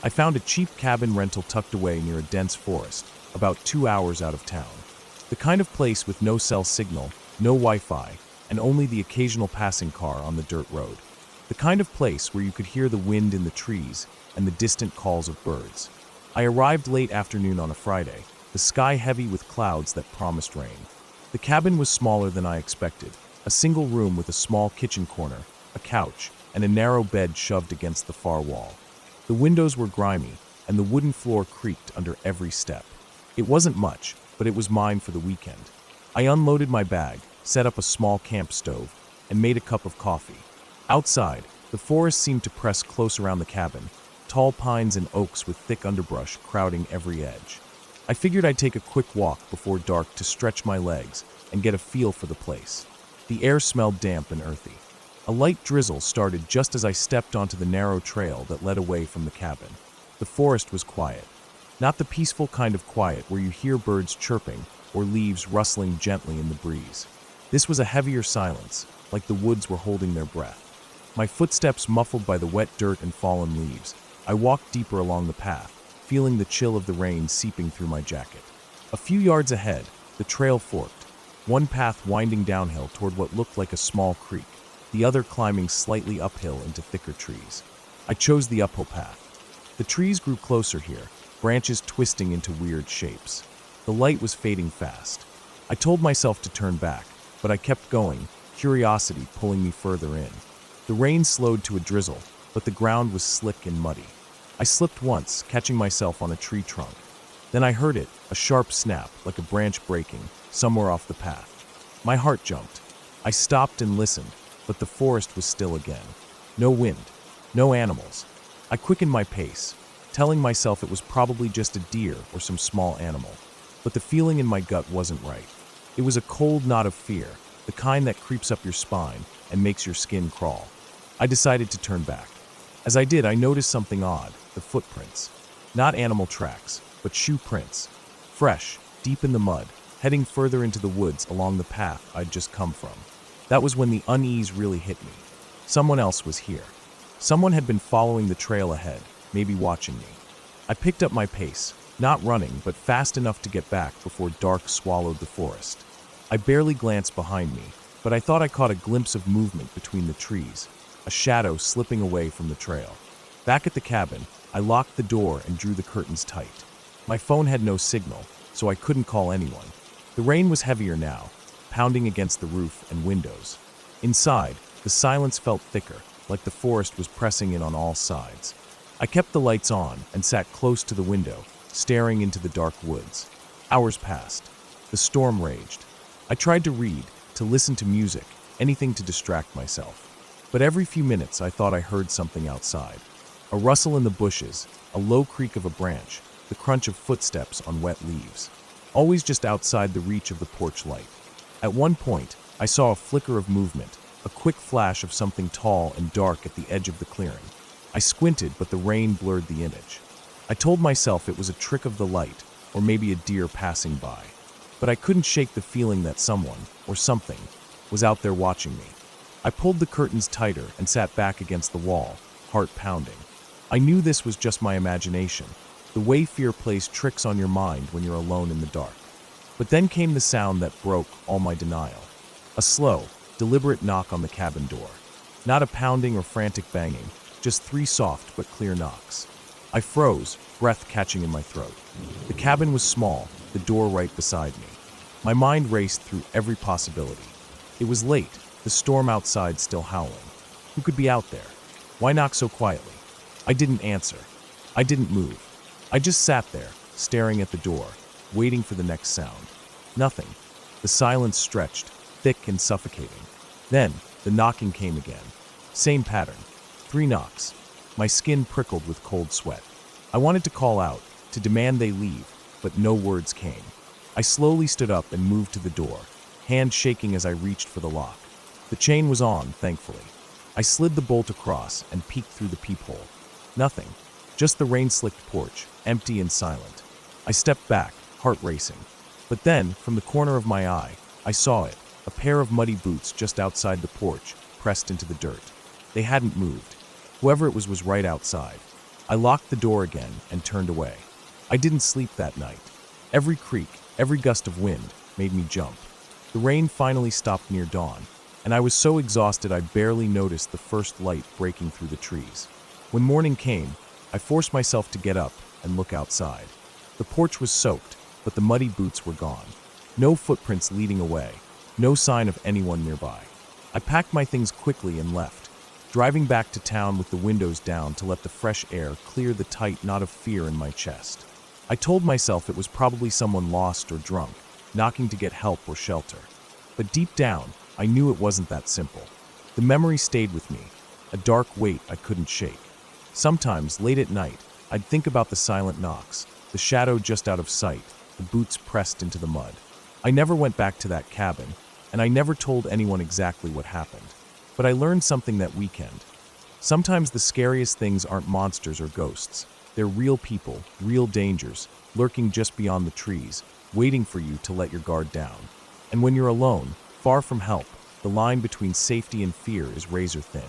I found a cheap cabin rental tucked away near a dense forest, about 2 hours out of town. The kind of place with no cell signal, no Wi-Fi, and only the occasional passing car on the dirt road. The kind of place where you could hear the wind in the trees and the distant calls of birds. I arrived late afternoon on a Friday, the sky heavy with clouds that promised rain. The cabin was smaller than I expected, a single room with a small kitchen corner, a couch, and a narrow bed shoved against the far wall. The windows were grimy, and the wooden floor creaked under every step. It wasn't much, but it was mine for the weekend. I unloaded my bag, set up a small camp stove, and made a cup of coffee. Outside, the forest seemed to press close around the cabin, tall pines and oaks with thick underbrush crowding every edge. I figured I'd take a quick walk before dark to stretch my legs and get a feel for the place. The air smelled damp and earthy. A light drizzle started just as I stepped onto the narrow trail that led away from the cabin. The forest was quiet. Not the peaceful kind of quiet where you hear birds chirping or leaves rustling gently in the breeze. This was a heavier silence, like the woods were holding their breath. My footsteps muffled by the wet dirt and fallen leaves, I walked deeper along the path, feeling the chill of the rain seeping through my jacket. A few yards ahead, the trail forked, one path winding downhill toward what looked like a small creek, the other climbing slightly uphill into thicker trees. I chose the uphill path. The trees grew closer here, branches twisting into weird shapes. The light was fading fast. I told myself to turn back, but I kept going, curiosity pulling me further in. The rain slowed to a drizzle, but the ground was slick and muddy. I slipped once, catching myself on a tree trunk. Then I heard it, a sharp snap, like a branch breaking, somewhere off the path. My heart jumped. I stopped and listened, but the forest was still again. No wind, no animals. I quickened my pace, telling myself it was probably just a deer or some small animal. But the feeling in my gut wasn't right. It was a cold knot of fear, the kind that creeps up your spine and makes your skin crawl. I decided to turn back. As I did, I noticed something odd, the footprints. Not animal tracks, but shoe prints. Fresh, deep in the mud, heading further into the woods along the path I'd just come from. That was when the unease really hit me. Someone else was here. Someone had been following the trail ahead, maybe watching me. I picked up my pace, not running, but fast enough to get back before dark swallowed the forest. I barely glanced behind me, but I thought I caught a glimpse of movement between the trees, a shadow slipping away from the trail. Back at the cabin, I locked the door and drew the curtains tight. My phone had no signal, so I couldn't call anyone. The rain was heavier now, pounding against the roof and windows. Inside, the silence felt thicker, like the forest was pressing in on all sides. I kept the lights on and sat close to the window, staring into the dark woods. Hours passed. The storm raged. I tried to read, to listen to music, anything to distract myself. But every few minutes I thought I heard something outside. A rustle in the bushes, a low creak of a branch, the crunch of footsteps on wet leaves. Always just outside the reach of the porch light. At one point, I saw a flicker of movement, a quick flash of something tall and dark at the edge of the clearing. I squinted, but the rain blurred the image. I told myself it was a trick of the light, or maybe a deer passing by. But I couldn't shake the feeling that someone, or something, was out there watching me. I pulled the curtains tighter and sat back against the wall, heart pounding. I knew this was just my imagination, the way fear plays tricks on your mind when you're alone in the dark. But then came the sound that broke all my denial. A slow, deliberate knock on the cabin door. Not a pounding or frantic banging, just 3 soft but clear knocks. I froze, breath catching in my throat. The cabin was small, the door right beside me. My mind raced through every possibility. It was late, the storm outside still howling. Who could be out there? Why knock so quietly? I didn't answer. I didn't move. I just sat there, staring at the door, waiting for the next sound. Nothing. The silence stretched, thick and suffocating. Then, the knocking came again. Same pattern. 3 knocks. My skin prickled with cold sweat. I wanted to call out, to demand they leave, but no words came. I slowly stood up and moved to the door, hand shaking as I reached for the lock. The chain was on, thankfully. I slid the bolt across and peeked through the peephole. Nothing. Just the rain-slicked porch, empty and silent. I stepped back, heart racing. But then, from the corner of my eye, I saw it, a pair of muddy boots just outside the porch, pressed into the dirt. They hadn't moved. Whoever it was right outside. I locked the door again and turned away. I didn't sleep that night. Every creak, every gust of wind made me jump. The rain finally stopped near dawn, and I was so exhausted I barely noticed the first light breaking through the trees. When morning came, I forced myself to get up and look outside. The porch was soaked, but the muddy boots were gone. No footprints leading away, no sign of anyone nearby. I packed my things quickly and left, driving back to town with the windows down to let the fresh air clear the tight knot of fear in my chest. I told myself it was probably someone lost or drunk, knocking to get help or shelter. But deep down, I knew it wasn't that simple. The memory stayed with me, a dark weight I couldn't shake. Sometimes, late at night, I'd think about the silent knocks, the shadow just out of sight, the boots pressed into the mud. I never went back to that cabin, and I never told anyone exactly what happened. But I learned something that weekend. Sometimes the scariest things aren't monsters or ghosts. They're real people, real dangers, lurking just beyond the trees, waiting for you to let your guard down. And when you're alone, far from help, the line between safety and fear is razor thin.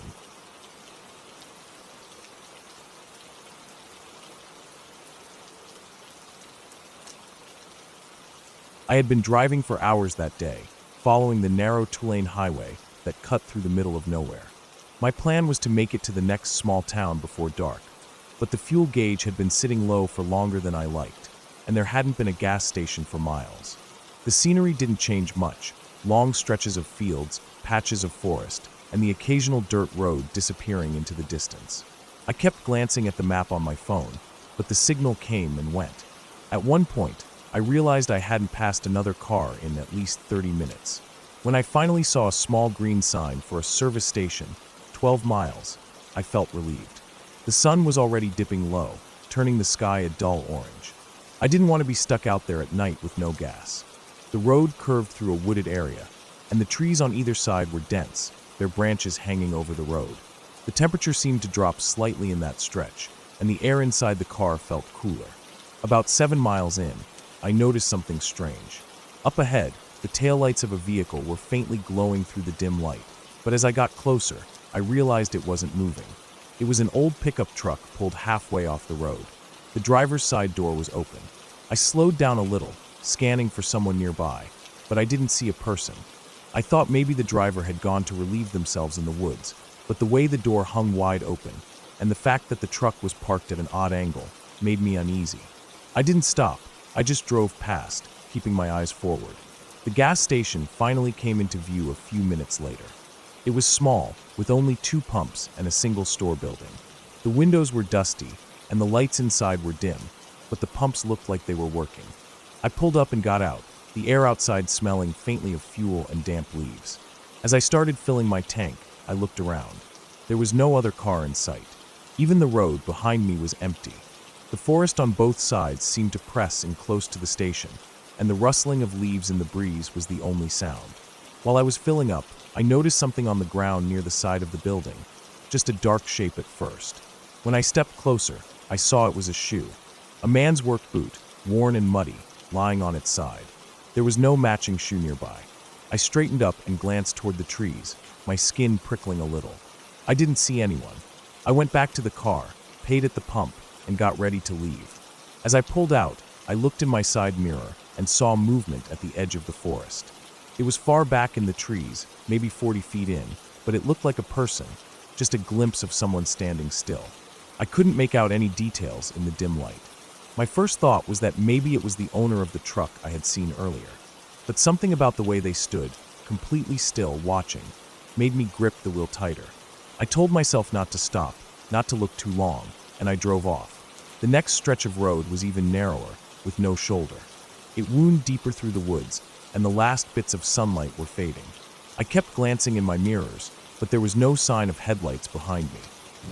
I had been driving for hours that day, following the narrow two-lane highway that cut through the middle of nowhere. My plan was to make it to the next small town before dark, but the fuel gauge had been sitting low for longer than I liked, and there hadn't been a gas station for miles. The scenery didn't change much, long stretches of fields, patches of forest, and the occasional dirt road disappearing into the distance. I kept glancing at the map on my phone, but the signal came and went. At one point, I realized I hadn't passed another car in at least 30 minutes. When I finally saw a small green sign for a service station, 12 miles, I felt relieved. The sun was already dipping low, turning the sky a dull orange. I didn't want to be stuck out there at night with no gas. The road curved through a wooded area, and the trees on either side were dense, their branches hanging over the road. The temperature seemed to drop slightly in that stretch, and the air inside the car felt cooler. About 7 miles in, I noticed something strange. Up ahead, the taillights of a vehicle were faintly glowing through the dim light, but as I got closer, I realized it wasn't moving. It was an old pickup truck pulled halfway off the road. The driver's side door was open. I slowed down a little, scanning for someone nearby, but I didn't see a person. I thought maybe the driver had gone to relieve themselves in the woods, but the way the door hung wide open, and the fact that the truck was parked at an odd angle, made me uneasy. I didn't stop, I just drove past, keeping my eyes forward. The gas station finally came into view a few minutes later. It was small, with only 2 pumps and a single store building. The windows were dusty, and the lights inside were dim, but the pumps looked like they were working. I pulled up and got out, the air outside smelling faintly of fuel and damp leaves. As I started filling my tank, I looked around. There was no other car in sight. Even the road behind me was empty. The forest on both sides seemed to press in close to the station, and the rustling of leaves in the breeze was the only sound. While I was filling up, I noticed something on the ground near the side of the building, just a dark shape at first. When I stepped closer, I saw it was a shoe. A man's work boot, worn and muddy, lying on its side. There was no matching shoe nearby. I straightened up and glanced toward the trees, my skin prickling a little. I didn't see anyone. I went back to the car, paid at the pump, and got ready to leave. As I pulled out, I looked in my side mirror and saw movement at the edge of the forest. It was far back in the trees, maybe 40 feet in, but it looked like a person, just a glimpse of someone standing still. I couldn't make out any details in the dim light. My first thought was that maybe it was the owner of the truck I had seen earlier. But something about the way they stood, completely still, watching, made me grip the wheel tighter. I told myself not to stop, not to look too long, and I drove off. The next stretch of road was even narrower, with no shoulder. It wound deeper through the woods, and the last bits of sunlight were fading. I kept glancing in my mirrors, but there was no sign of headlights behind me.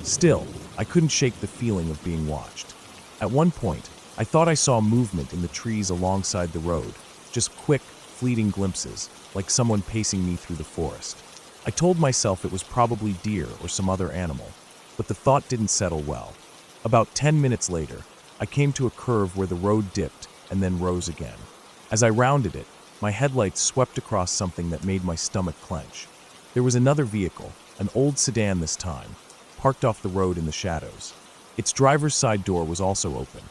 Still, I couldn't shake the feeling of being watched. At one point, I thought I saw movement in the trees alongside the road, just quick, fleeting glimpses, like someone pacing me through the forest. I told myself it was probably deer or some other animal, but the thought didn't settle well. About 10 minutes later, I came to a curve where the road dipped and then rose again. As I rounded it, my headlights swept across something that made my stomach clench. There was another vehicle, an old sedan this time, parked off the road in the shadows. Its driver's side door was also open.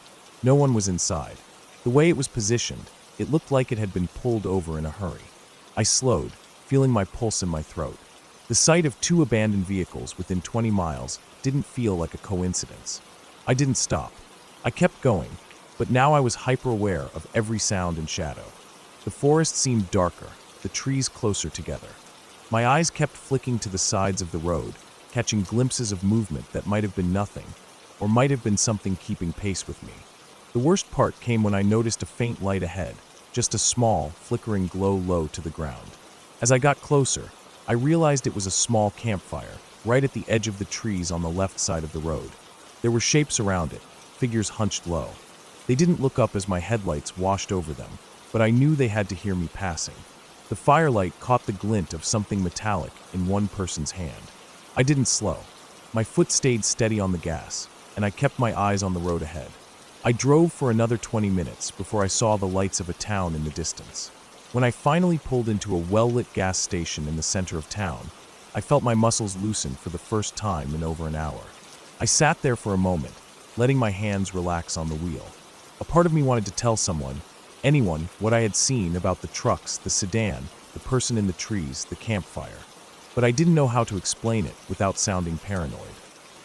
No one was inside. The way it was positioned, it looked like it had been pulled over in a hurry. I slowed, feeling my pulse in my throat. The sight of 2 abandoned vehicles within 20 miles didn't feel like a coincidence. I didn't stop. I kept going, but now I was hyper-aware of every sound and shadow. The forest seemed darker, the trees closer together. My eyes kept flicking to the sides of the road, catching glimpses of movement that might have been nothing, or might have been something keeping pace with me. The worst part came when I noticed a faint light ahead, just a small, flickering glow low to the ground. As I got closer, I realized it was a small campfire, right at the edge of the trees on the left side of the road. There were shapes around it, figures hunched low. They didn't look up as my headlights washed over them, but I knew they had to hear me passing. The firelight caught the glint of something metallic in one person's hand. I didn't slow. My foot stayed steady on the gas, and I kept my eyes on the road ahead. I drove for another 20 minutes before I saw the lights of a town in the distance. When I finally pulled into a well-lit gas station in the center of town, I felt my muscles loosen for the first time in over an hour. I sat there for a moment, letting my hands relax on the wheel. A part of me wanted to tell someone, anyone, what I had seen about the trucks, the sedan, the person in the trees, the campfire. But I didn't know how to explain it without sounding paranoid.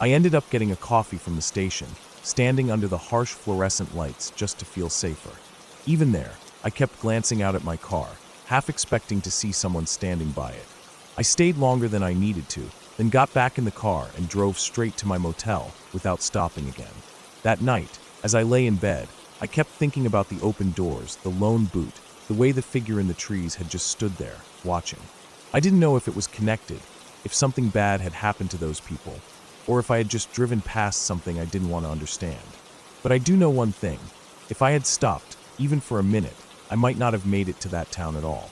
I ended up getting a coffee from the station, standing under the harsh fluorescent lights just to feel safer. Even there, I kept glancing out at my car, half expecting to see someone standing by it. I stayed longer than I needed to, then got back in the car and drove straight to my motel without stopping again. That night, as I lay in bed, I kept thinking about the open doors, the lone boot, the way the figure in the trees had just stood there, watching. I didn't know if it was connected, if something bad had happened to those people, or if I had just driven past something I didn't want to understand. But I do know one thing. If I had stopped, even for a minute, I might not have made it to that town at all.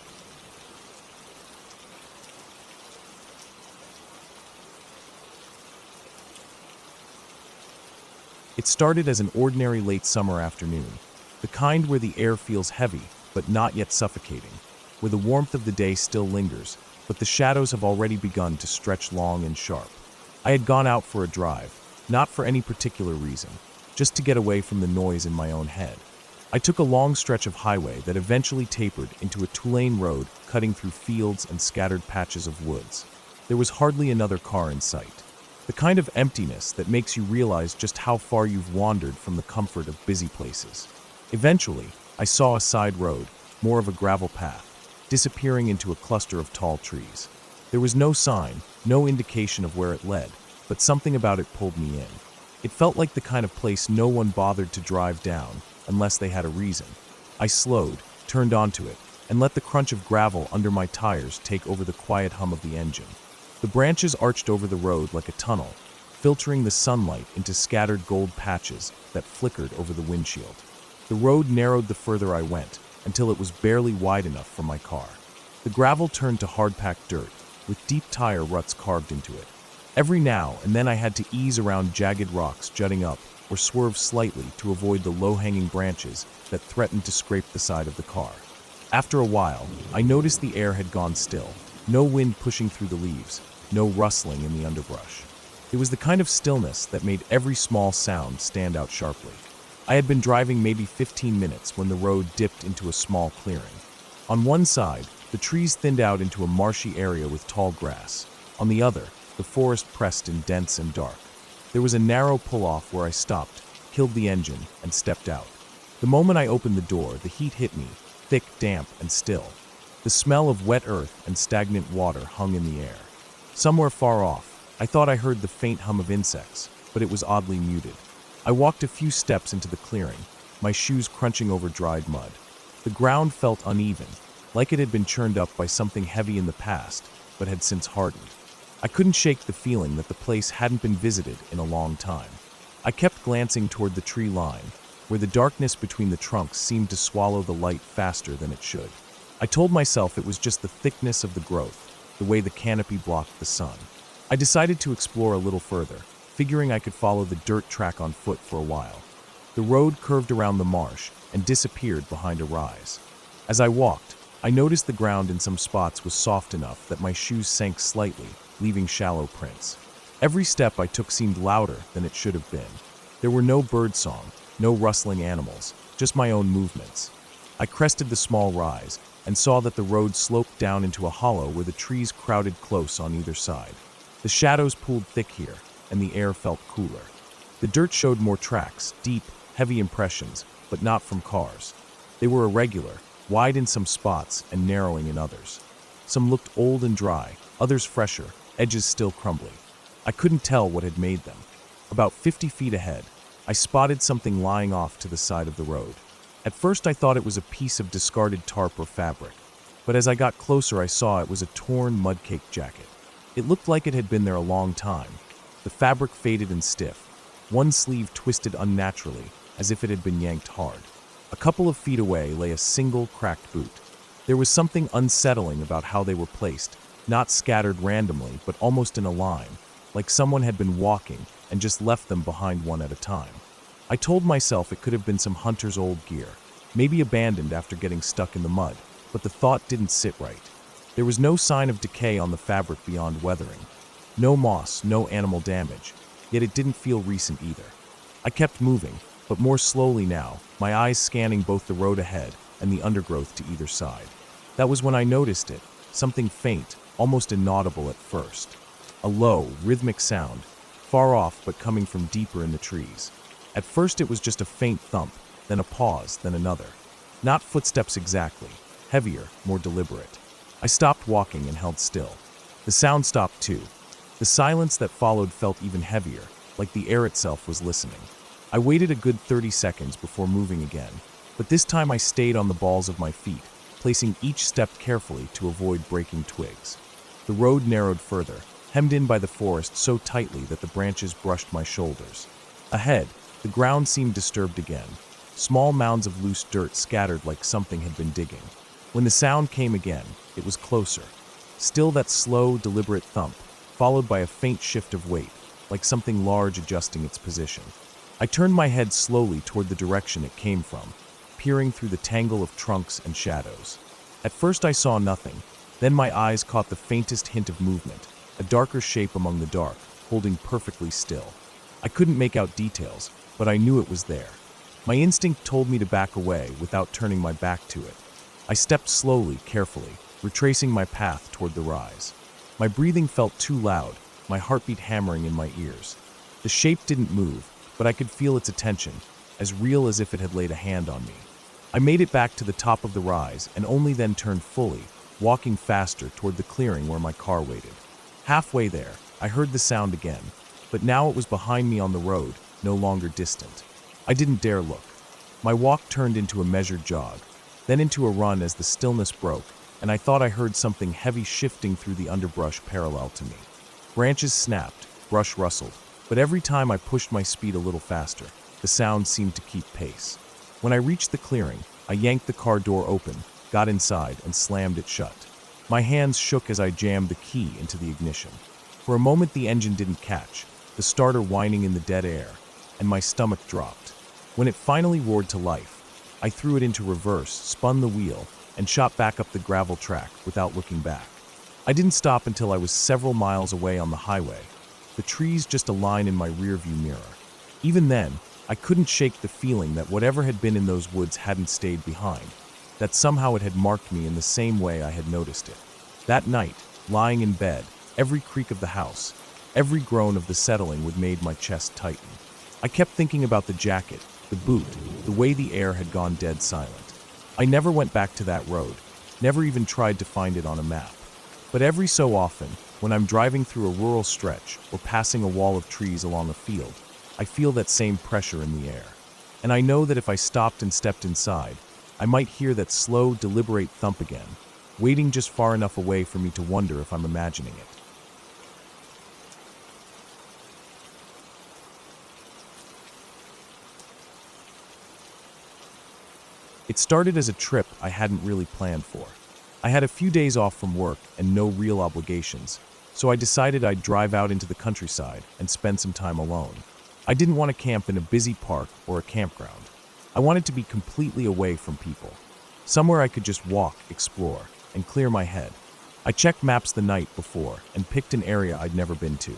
It started as an ordinary late summer afternoon, the kind where the air feels heavy but not yet suffocating, where the warmth of the day still lingers, but the shadows have already begun to stretch long and sharp. I had gone out for a drive, not for any particular reason, just to get away from the noise in my own head. I took a long stretch of highway that eventually tapered into a two-lane road cutting through fields and scattered patches of woods. There was hardly another car in sight. The kind of emptiness that makes you realize just how far you've wandered from the comfort of busy places. Eventually, I saw a side road, more of a gravel path, disappearing into a cluster of tall trees. There was no sign, no indication of where it led, but something about it pulled me in. It felt like the kind of place no one bothered to drive down, unless they had a reason. I slowed, turned onto it, and let the crunch of gravel under my tires take over the quiet hum of the engine. The branches arched over the road like a tunnel, filtering the sunlight into scattered gold patches that flickered over the windshield. The road narrowed the further I went, until it was barely wide enough for my car. The gravel turned to hard-packed dirt, with deep tire ruts carved into it. Every now and then I had to ease around jagged rocks jutting up or swerve slightly to avoid the low-hanging branches that threatened to scrape the side of the car. After a while, I noticed the air had gone still, no wind pushing through the leaves, no rustling in the underbrush. It was the kind of stillness that made every small sound stand out sharply. I had been driving maybe 15 minutes when the road dipped into a small clearing. On one side, the trees thinned out into a marshy area with tall grass. On the other, the forest pressed in dense and dark. There was a narrow pull-off where I stopped, killed the engine, and stepped out. The moment I opened the door, the heat hit me, thick, damp, and still. The smell of wet earth and stagnant water hung in the air. Somewhere far off, I thought I heard the faint hum of insects, but it was oddly muted. I walked a few steps into the clearing, my shoes crunching over dried mud. The ground felt uneven, like it had been churned up by something heavy in the past, but had since hardened. I couldn't shake the feeling that the place hadn't been visited in a long time. I kept glancing toward the tree line, where the darkness between the trunks seemed to swallow the light faster than it should. I told myself it was just the thickness of the growth, the way the canopy blocked the sun. I decided to explore a little further, figuring I could follow the dirt track on foot for a while. The road curved around the marsh and disappeared behind a rise. As I walked, I noticed the ground in some spots was soft enough that my shoes sank slightly, leaving shallow prints. Every step I took seemed louder than it should have been. There were no birdsong, no rustling animals, just my own movements. I crested the small rise and saw that the road sloped down into a hollow where the trees crowded close on either side. The shadows pooled thick here, and the air felt cooler. The dirt showed more tracks, deep, heavy impressions, but not from cars. They were irregular, wide in some spots and narrowing in others. Some looked old and dry, others fresher, edges still crumbly. I couldn't tell what had made them. About 50 feet ahead, I spotted something lying off to the side of the road. At first I thought it was a piece of discarded tarp or fabric, but as I got closer I saw it was a torn mud-caked jacket. It looked like it had been there a long time. The fabric faded and stiff, one sleeve twisted unnaturally, as if it had been yanked hard. A couple of feet away lay a single cracked boot. There was something unsettling about how they were placed, not scattered randomly, but almost in a line, like someone had been walking and just left them behind one at a time. I told myself it could have been some hunter's old gear, maybe abandoned after getting stuck in the mud, but the thought didn't sit right. There was no sign of decay on the fabric beyond weathering. No moss, no animal damage, yet it didn't feel recent either. I kept moving, but more slowly now, my eyes scanning both the road ahead and the undergrowth to either side. That was when I noticed it, something faint, almost inaudible at first. A low, rhythmic sound, far off but coming from deeper in the trees. At first it was just a faint thump, then a pause, then another. Not footsteps exactly, heavier, more deliberate. I stopped walking and held still. The sound stopped too. The silence that followed felt even heavier, like the air itself was listening. I waited a good 30 seconds before moving again, but this time I stayed on the balls of my feet, placing each step carefully to avoid breaking twigs. The road narrowed further, hemmed in by the forest so tightly that the branches brushed my shoulders. Ahead, the ground seemed disturbed again. Small mounds of loose dirt scattered like something had been digging. When the sound came again, it was closer. Still that slow, deliberate thump, followed by a faint shift of weight, like something large adjusting its position. I turned my head slowly toward the direction it came from, peering through the tangle of trunks and shadows. At first I saw nothing, then my eyes caught the faintest hint of movement, a darker shape among the dark, holding perfectly still. I couldn't make out details, but I knew it was there. My instinct told me to back away without turning my back to it. I stepped slowly, carefully, retracing my path toward the rise. My breathing felt too loud, my heartbeat hammering in my ears. The shape didn't move, but I could feel its attention, as real as if it had laid a hand on me. I made it back to the top of the rise and only then turned fully, walking faster toward the clearing where my car waited. Halfway there, I heard the sound again, but now it was behind me on the road, no longer distant. I didn't dare look. My walk turned into a measured jog, then into a run as the stillness broke, and I thought I heard something heavy shifting through the underbrush parallel to me. Branches snapped, brush rustled, but every time I pushed my speed a little faster, the sound seemed to keep pace. When I reached the clearing, I yanked the car door open, got inside, and slammed it shut. My hands shook as I jammed the key into the ignition. For a moment the engine didn't catch, the starter whining in the dead air, and my stomach dropped. When it finally roared to life, I threw it into reverse, spun the wheel, and shot back up the gravel track without looking back. I didn't stop until I was several miles away on the highway, the trees just a line in my rearview mirror. Even then, I couldn't shake the feeling that whatever had been in those woods hadn't stayed behind, that somehow it had marked me in the same way I had noticed it. That night, lying in bed, every creak of the house, every groan of the settling would made my chest tighten. I kept thinking about the jacket, the boot, the way the air had gone dead silent. I never went back to that road, never even tried to find it on a map. But every so often, when I'm driving through a rural stretch or passing a wall of trees along a field, I feel that same pressure in the air. And I know that if I stopped and stepped inside, I might hear that slow, deliberate thump again, waiting just far enough away for me to wonder if I'm imagining it. It started as a trip I hadn't really planned for. I had a few days off from work and no real obligations, so I decided I'd drive out into the countryside and spend some time alone. I didn't want to camp in a busy park or a campground. I wanted to be completely away from people. Somewhere I could just walk, explore, and clear my head. I checked maps the night before and picked an area I'd never been to.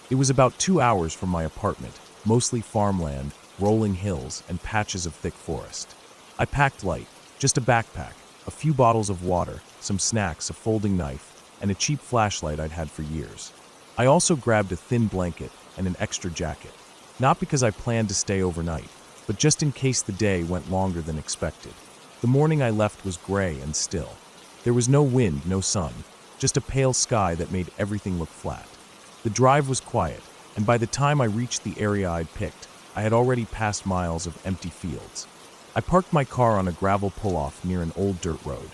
It was about 2 hours from my apartment, mostly farmland, rolling hills, and patches of thick forest. I packed light, just a backpack, a few bottles of water, some snacks, a folding knife, and a cheap flashlight I'd had for years. I also grabbed a thin blanket and an extra jacket, not because I planned to stay overnight, but just in case the day went longer than expected. The morning I left was gray and still. There was no wind, no sun, just a pale sky that made everything look flat. The drive was quiet, and by the time I reached the area I'd picked, I had already passed miles of empty fields. I parked my car on a gravel pull-off near an old dirt road.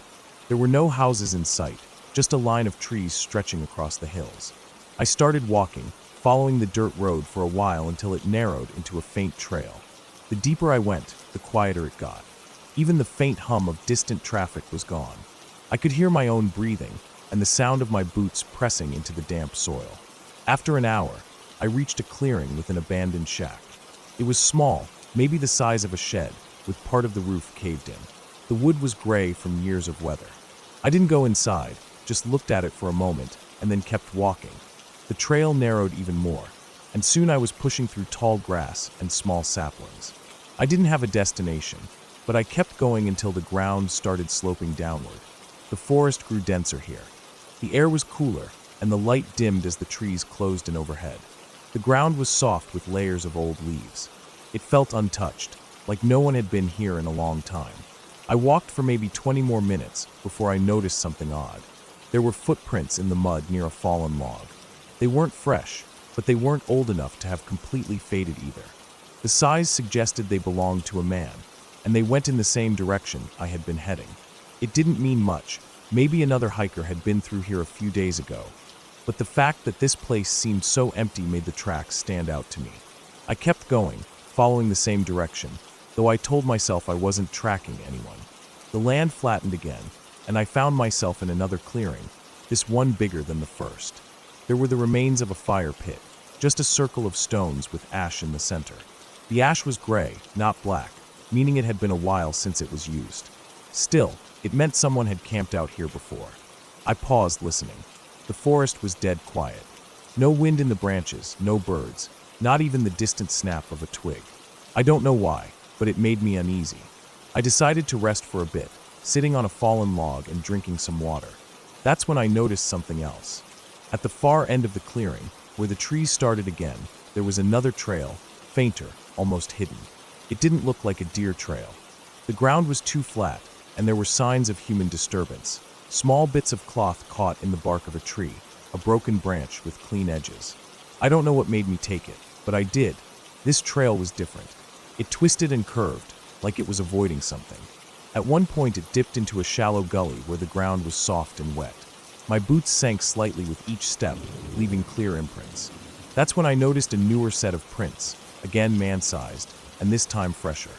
There were no houses in sight, just a line of trees stretching across the hills. I started walking, following the dirt road for a while until it narrowed into a faint trail. The deeper I went, the quieter it got. Even the faint hum of distant traffic was gone. I could hear my own breathing and the sound of my boots pressing into the damp soil. After an hour, I reached a clearing with an abandoned shack. It was small, maybe the size of a shed, with part of the roof caved in. The wood was gray from years of weather. I didn't go inside, just looked at it for a moment, and then kept walking. The trail narrowed even more, and soon I was pushing through tall grass and small saplings. I didn't have a destination, but I kept going until the ground started sloping downward. The forest grew denser here. The air was cooler, and the light dimmed as the trees closed in overhead. The ground was soft with layers of old leaves. It felt untouched, like no one had been here in a long time. I walked for maybe 20 more minutes before I noticed something odd. There were footprints in the mud near a fallen log. They weren't fresh, but they weren't old enough to have completely faded either. The size suggested they belonged to a man, and they went in the same direction I had been heading. It didn't mean much. Maybe another hiker had been through here a few days ago. But the fact that this place seemed so empty made the tracks stand out to me. I kept going, following the same direction, though I told myself I wasn't tracking anyone. The land flattened again, and I found myself in another clearing, this one bigger than the first. There were the remains of a fire pit, just a circle of stones with ash in the center. The ash was gray, not black, meaning it had been a while since it was used. Still, it meant someone had camped out here before. I paused, listening. The forest was dead quiet. No wind in the branches, no birds, not even the distant snap of a twig. I don't know why, but it made me uneasy. I decided to rest for a bit, sitting on a fallen log and drinking some water. That's when I noticed something else. At the far end of the clearing, where the trees started again, there was another trail, fainter, almost hidden. It didn't look like a deer trail. The ground was too flat, and there were signs of human disturbance. Small bits of cloth caught in the bark of a tree, a broken branch with clean edges. I don't know what made me take it, but I did. This trail was different. It twisted and curved, like it was avoiding something. At one point it dipped into a shallow gully where the ground was soft and wet. My boots sank slightly with each step, leaving clear imprints. That's when I noticed a newer set of prints, again man-sized, and this time fresher.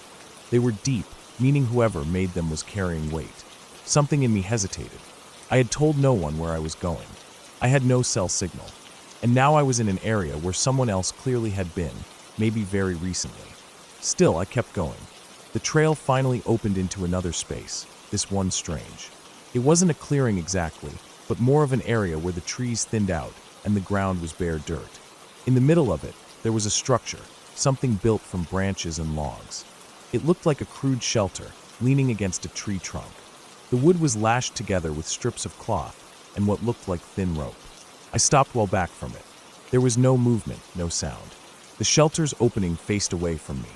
They were deep, meaning whoever made them was carrying weight. Something in me hesitated. I had told no one where I was going. I had no cell signal. And now I was in an area where someone else clearly had been, maybe very recently. Still, I kept going. The trail finally opened into another space, this one strange. It wasn't a clearing exactly, but more of an area where the trees thinned out and the ground was bare dirt. In the middle of it, there was a structure, something built from branches and logs. It looked like a crude shelter, leaning against a tree trunk. The wood was lashed together with strips of cloth and what looked like thin rope. I stopped well back from it. There was no movement, no sound. The shelter's opening faced away from me.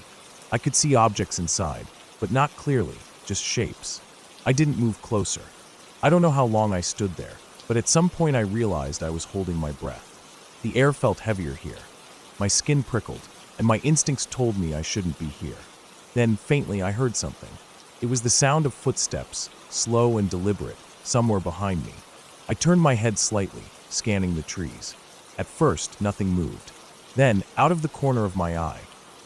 I could see objects inside, but not clearly, just shapes. I didn't move closer. I don't know how long I stood there, but at some point I realized I was holding my breath. The air felt heavier here. My skin prickled, and my instincts told me I shouldn't be here. Then, faintly, I heard something. It was the sound of footsteps, slow and deliberate, somewhere behind me. I turned my head slightly, scanning the trees. At first, nothing moved. Then, out of the corner of my eye,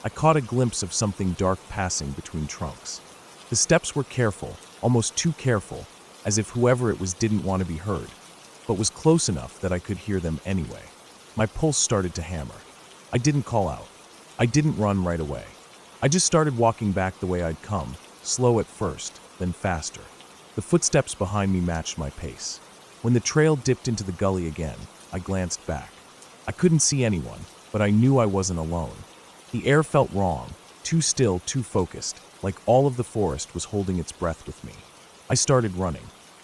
I caught a glimpse of something dark passing between trunks. The steps were careful, almost too careful, as if whoever it was didn't want to be heard, but was close enough that I could hear them anyway. My pulse started to hammer. I didn't call out. I didn't run right away. I just started walking back the way I'd come, slow at first, then faster. The footsteps behind me matched my pace. When the trail dipped into the gully again, I glanced back. I couldn't see anyone, but I knew I wasn't alone. The air felt wrong, too still, too focused, like all of the forest was holding its breath with me. I started running.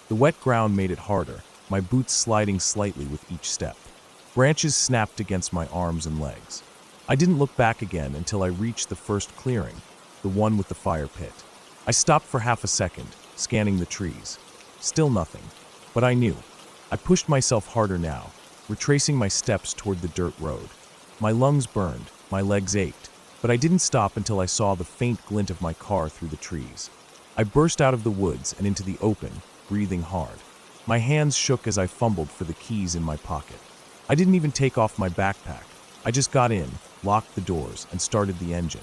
The wet ground made it harder, my boots sliding slightly with each step. Branches snapped against my arms and legs. I didn't look back again until I reached the first clearing, the one with the fire pit. I stopped for half a second, scanning the trees. Still nothing, but I knew. I pushed myself harder now, retracing my steps toward the dirt road. My lungs burned, my legs ached, but I didn't stop until I saw the faint glint of my car through the trees. I burst out of the woods and into the open, breathing hard. My hands shook as I fumbled for the keys in my pocket. I didn't even take off my backpack. I just got in, locked the doors, and started the engine.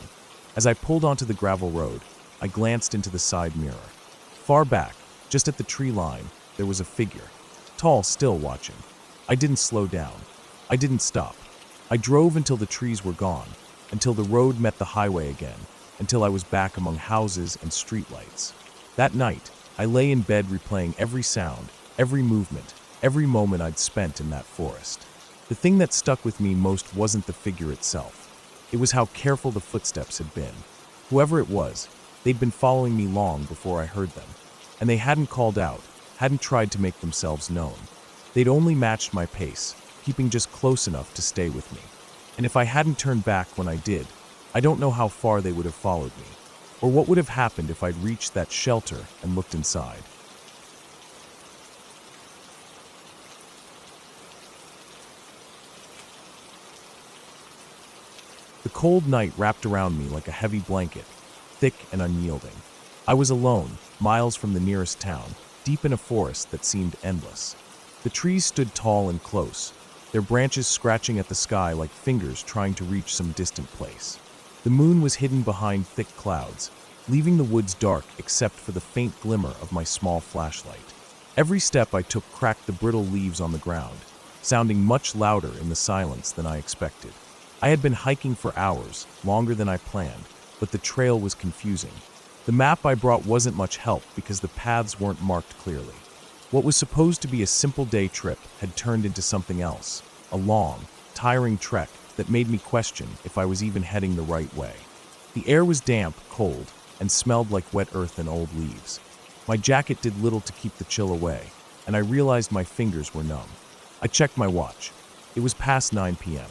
As I pulled onto the gravel road, I glanced into the side mirror. Far back, just at the tree line, there was a figure. Tall, still watching. I didn't slow down. I didn't stop. I drove until the trees were gone, until the road met the highway again, until I was back among houses and streetlights. That night, I lay in bed replaying every sound, every movement, every moment I'd spent in that forest. The thing that stuck with me most wasn't the figure itself. It was how careful the footsteps had been. Whoever it was, they'd been following me long before I heard them. And they hadn't called out, hadn't tried to make themselves known. They'd only matched my pace, keeping just close enough to stay with me. And if I hadn't turned back when I did, I don't know how far they would have followed me, or what would have happened if I'd reached that shelter and looked inside. The cold night wrapped around me like a heavy blanket, thick and unyielding. I was alone, miles from the nearest town, deep in a forest that seemed endless. The trees stood tall and close, their branches scratching at the sky like fingers trying to reach some distant place. The moon was hidden behind thick clouds, leaving the woods dark except for the faint glimmer of my small flashlight. Every step I took cracked the brittle leaves on the ground, sounding much louder in the silence than I expected. I had been hiking for hours, longer than I planned, but the trail was confusing. The map I brought wasn't much help because the paths weren't marked clearly. What was supposed to be a simple day trip had turned into something else, a long, tiring trek that made me question if I was even heading the right way. The air was damp, cold, and smelled like wet earth and old leaves. My jacket did little to keep the chill away, and I realized my fingers were numb. I checked my watch. It was past 9 p.m.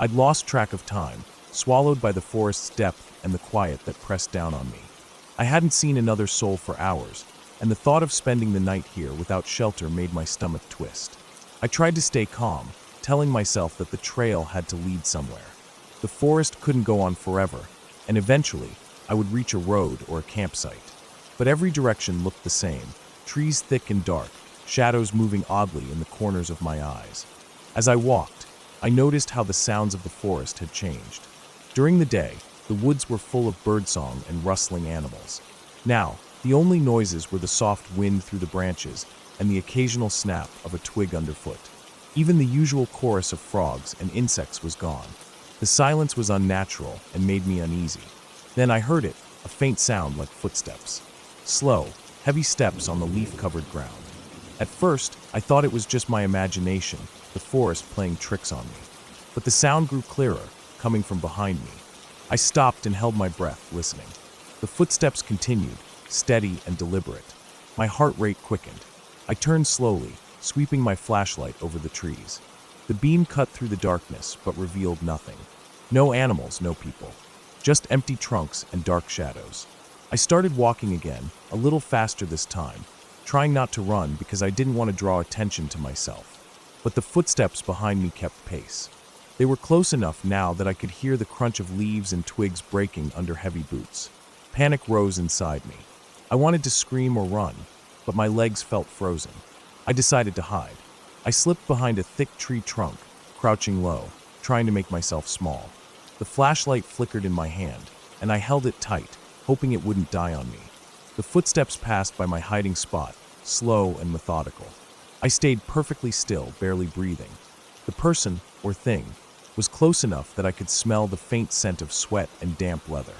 I'd lost track of time, swallowed by the forest's depth and the quiet that pressed down on me. I hadn't seen another soul for hours, and the thought of spending the night here without shelter made my stomach twist. I tried to stay calm, telling myself that the trail had to lead somewhere. The forest couldn't go on forever, and eventually I would reach a road or a campsite. But every direction looked the same, trees thick and dark, shadows moving oddly in the corners of my eyes. As I walked, I noticed how the sounds of the forest had changed. During the day, the woods were full of birdsong and rustling animals. Now, the only noises were the soft wind through the branches and the occasional snap of a twig underfoot. Even the usual chorus of frogs and insects was gone. The silence was unnatural and made me uneasy. Then I heard it, a faint sound like footsteps. Slow, heavy steps on the leaf-covered ground. At first, I thought it was just my imagination, the forest playing tricks on me. But the sound grew clearer, coming from behind me. I stopped and held my breath, listening. The footsteps continued, steady and deliberate. My heart rate quickened. I turned slowly, sweeping my flashlight over the trees. The beam cut through the darkness, but revealed nothing. No animals, no people. Just empty trunks and dark shadows. I started walking again, a little faster this time, trying not to run because I didn't want to draw attention to myself. But the footsteps behind me kept pace. They were close enough now that I could hear the crunch of leaves and twigs breaking under heavy boots. Panic rose inside me. I wanted to scream or run, but my legs felt frozen. I decided to hide. I slipped behind a thick tree trunk, crouching low, trying to make myself small. The flashlight flickered in my hand, and I held it tight, hoping it wouldn't die on me. The footsteps passed by my hiding spot, slow and methodical. I stayed perfectly still, barely breathing. The person, or thing, was close enough that I could smell the faint scent of sweat and damp leather.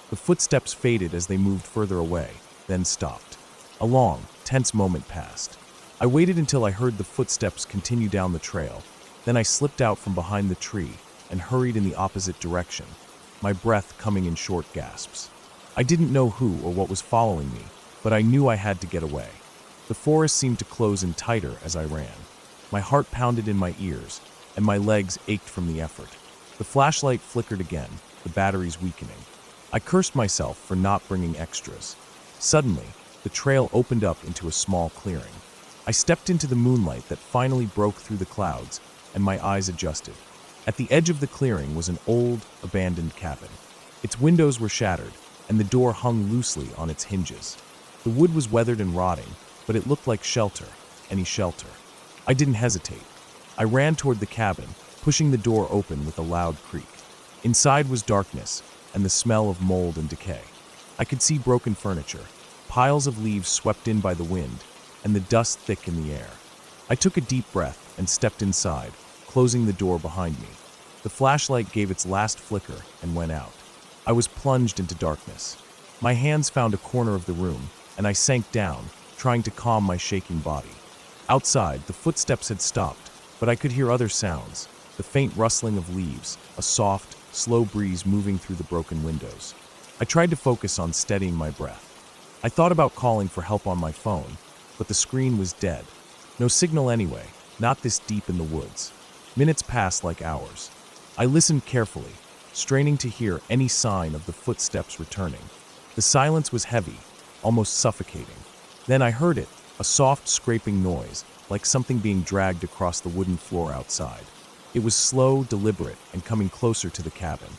The footsteps faded as they moved further away, then stopped. A long, tense moment passed. I waited until I heard the footsteps continue down the trail. Then I slipped out from behind the tree and hurried in the opposite direction, my breath coming in short gasps. I didn't know who or what was following me, but I knew I had to get away. The forest seemed to close in tighter as I ran. My heart pounded in my ears, and my legs ached from the effort. The flashlight flickered again, the batteries weakening. I cursed myself for not bringing extras. Suddenly, the trail opened up into a small clearing. I stepped into the moonlight that finally broke through the clouds, and my eyes adjusted. At the edge of the clearing was an old, abandoned cabin. Its windows were shattered, and the door hung loosely on its hinges. The wood was weathered and rotting, but it looked like shelter, any shelter. I didn't hesitate. I ran toward the cabin, pushing the door open with a loud creak. Inside was darkness and the smell of mold and decay. I could see broken furniture, piles of leaves swept in by the wind, and the dust thick in the air. I took a deep breath and stepped inside, closing the door behind me. The flashlight gave its last flicker and went out. I was plunged into darkness. My hands found a corner of the room, and I sank down, trying to calm my shaking body. Outside, the footsteps had stopped, but I could hear other sounds, the faint rustling of leaves, a soft, slow breeze moving through the broken windows. I tried to focus on steadying my breath. I thought about calling for help on my phone, but the screen was dead. No signal anyway, not this deep in the woods. Minutes passed like hours. I listened carefully, straining to hear any sign of the footsteps returning. The silence was heavy, almost suffocating. Then I heard it, a soft scraping noise, like something being dragged across the wooden floor outside. It was slow, deliberate, and coming closer to the cabin.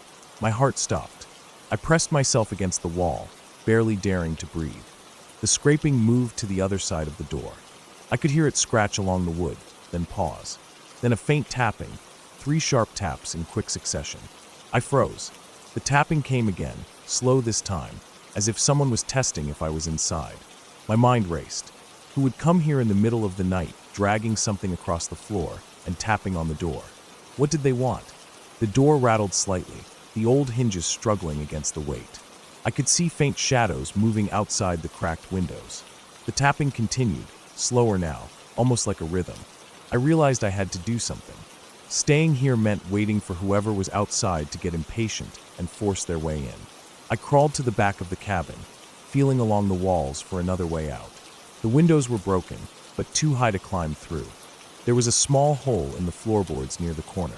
My heart stopped. I pressed myself against the wall, barely daring to breathe. The scraping moved to the other side of the door. I could hear it scratch along the wood, then pause. Then a faint tapping, 3 sharp taps in quick succession. I froze. The tapping came again, slow this time, as if someone was testing if I was inside. My mind raced. Who would come here in the middle of the night, dragging something across the floor and tapping on the door? What did they want? The door rattled slightly, the old hinges struggling against the weight. I could see faint shadows moving outside the cracked windows. The tapping continued, slower now, almost like a rhythm. I realized I had to do something. Staying here meant waiting for whoever was outside to get impatient and force their way in. I crawled to the back of the cabin, feeling along the walls for another way out. The windows were broken, but too high to climb through. There was a small hole in the floorboards near the corner.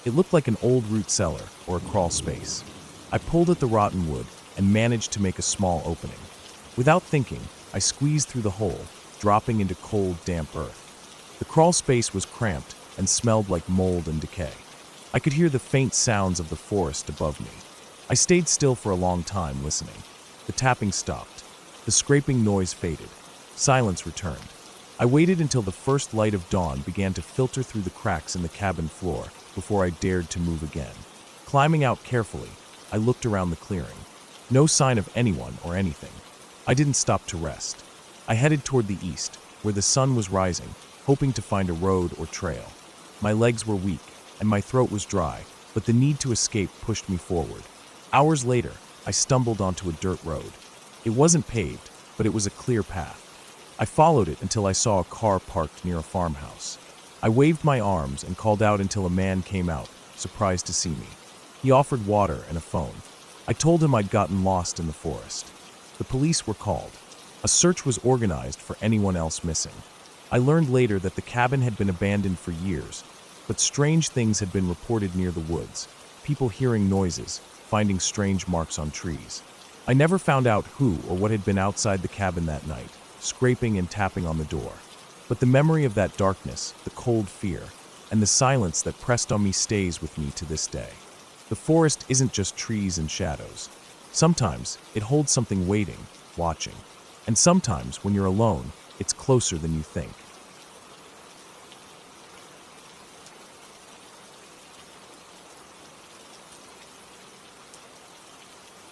It looked like an old root cellar or a crawl space. I pulled at the rotten wood and managed to make a small opening. Without thinking, I squeezed through the hole, dropping into cold, damp earth. The crawl space was cramped and smelled like mold and decay. I could hear the faint sounds of the forest above me. I stayed still for a long time, listening. The tapping stopped. The scraping noise faded. Silence returned. I waited until the first light of dawn began to filter through the cracks in the cabin floor before I dared to move again. Climbing out carefully, I looked around the clearing. No sign of anyone or anything. I didn't stop to rest. I headed toward the east, where the sun was rising, hoping to find a road or trail. My legs were weak, and my throat was dry, but the need to escape pushed me forward. Hours later, I stumbled onto a dirt road. It wasn't paved, but it was a clear path. I followed it until I saw a car parked near a farmhouse. I waved my arms and called out until a man came out, surprised to see me. He offered water and a phone. I told him I'd gotten lost in the forest. The police were called. A search was organized for anyone else missing. I learned later that the cabin had been abandoned for years, but strange things had been reported near the woods, people hearing noises, finding strange marks on trees. I never found out who or what had been outside the cabin that night, scraping and tapping on the door. But the memory of that darkness, the cold fear, and the silence that pressed on me stays with me to this day. The forest isn't just trees and shadows. Sometimes it holds something waiting, watching. And sometimes, when you're alone, it's closer than you think.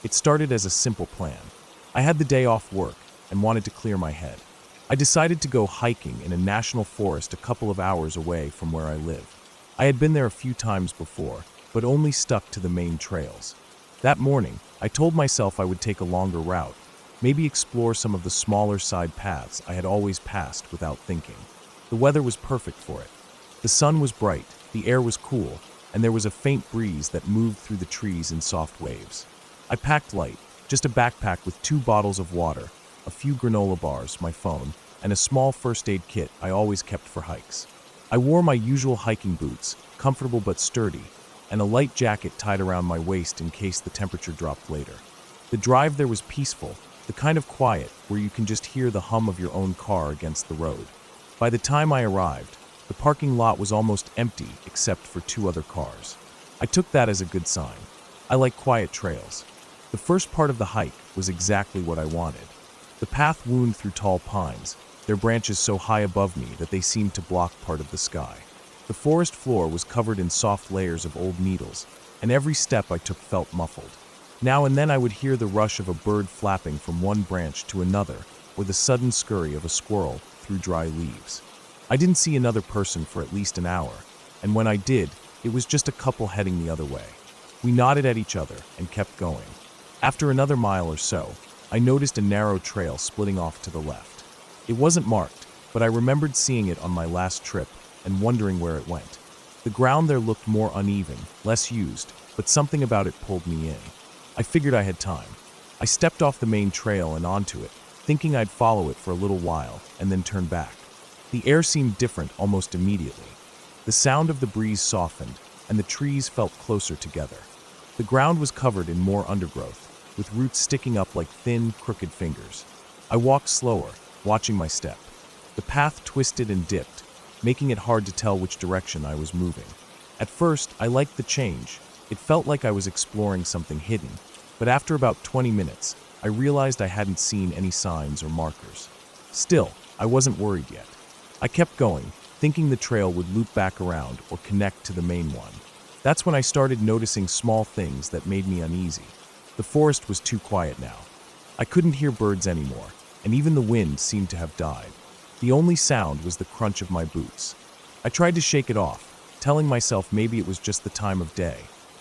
It started as a simple plan. I had the day off work and wanted to clear my head. I decided to go hiking in a national forest a couple of hours away from where I live. I had been there a few times before, but only stuck to the main trails. That morning, I told myself I would take a longer route, maybe explore some of the smaller side paths I had always passed without thinking. The weather was perfect for it. The sun was bright, the air was cool, and there was a faint breeze that moved through the trees in soft waves. I packed light, just a backpack with 2 bottles of water, a few granola bars, my phone, and a small first aid kit I always kept for hikes. I wore my usual hiking boots, comfortable but sturdy, and a light jacket tied around my waist in case the temperature dropped later. The drive there was peaceful, the kind of quiet where you can just hear the hum of your own car against the road. By the time I arrived, the parking lot was almost empty except for 2 other cars. I took that as a good sign. I like quiet trails. The first part of the hike was exactly what I wanted. The path wound through tall pines, their branches so high above me that they seemed to block part of the sky. The forest floor was covered in soft layers of old needles, and every step I took felt muffled. Now and then I would hear the rush of a bird flapping from one branch to another, or the sudden scurry of a squirrel through dry leaves. I didn't see another person for at least an hour, and when I did, it was just a couple heading the other way. We nodded at each other and kept going. After another mile or so, I noticed a narrow trail splitting off to the left. It wasn't marked, but I remembered seeing it on my last trip and wondering where it went. The ground there looked more uneven, less used, but something about it pulled me in. I figured I had time. I stepped off the main trail and onto it, thinking I'd follow it for a little while and then turn back. The air seemed different almost immediately. The sound of the breeze softened, and the trees felt closer together. The ground was covered in more undergrowth, with roots sticking up like thin, crooked fingers. I walked slower, watching my step. The path twisted and dipped, making it hard to tell which direction I was moving. At first, I liked the change. It felt like I was exploring something hidden, but after about 20 minutes, I realized I hadn't seen any signs or markers. Still, I wasn't worried yet. I kept going, thinking the trail would loop back around or connect to the main one. That's when I started noticing small things that made me uneasy. The forest was too quiet now. I couldn't hear birds anymore, and even the wind seemed to have died. The only sound was the crunch of my boots. I tried to shake it off, telling myself maybe it was just the time of day.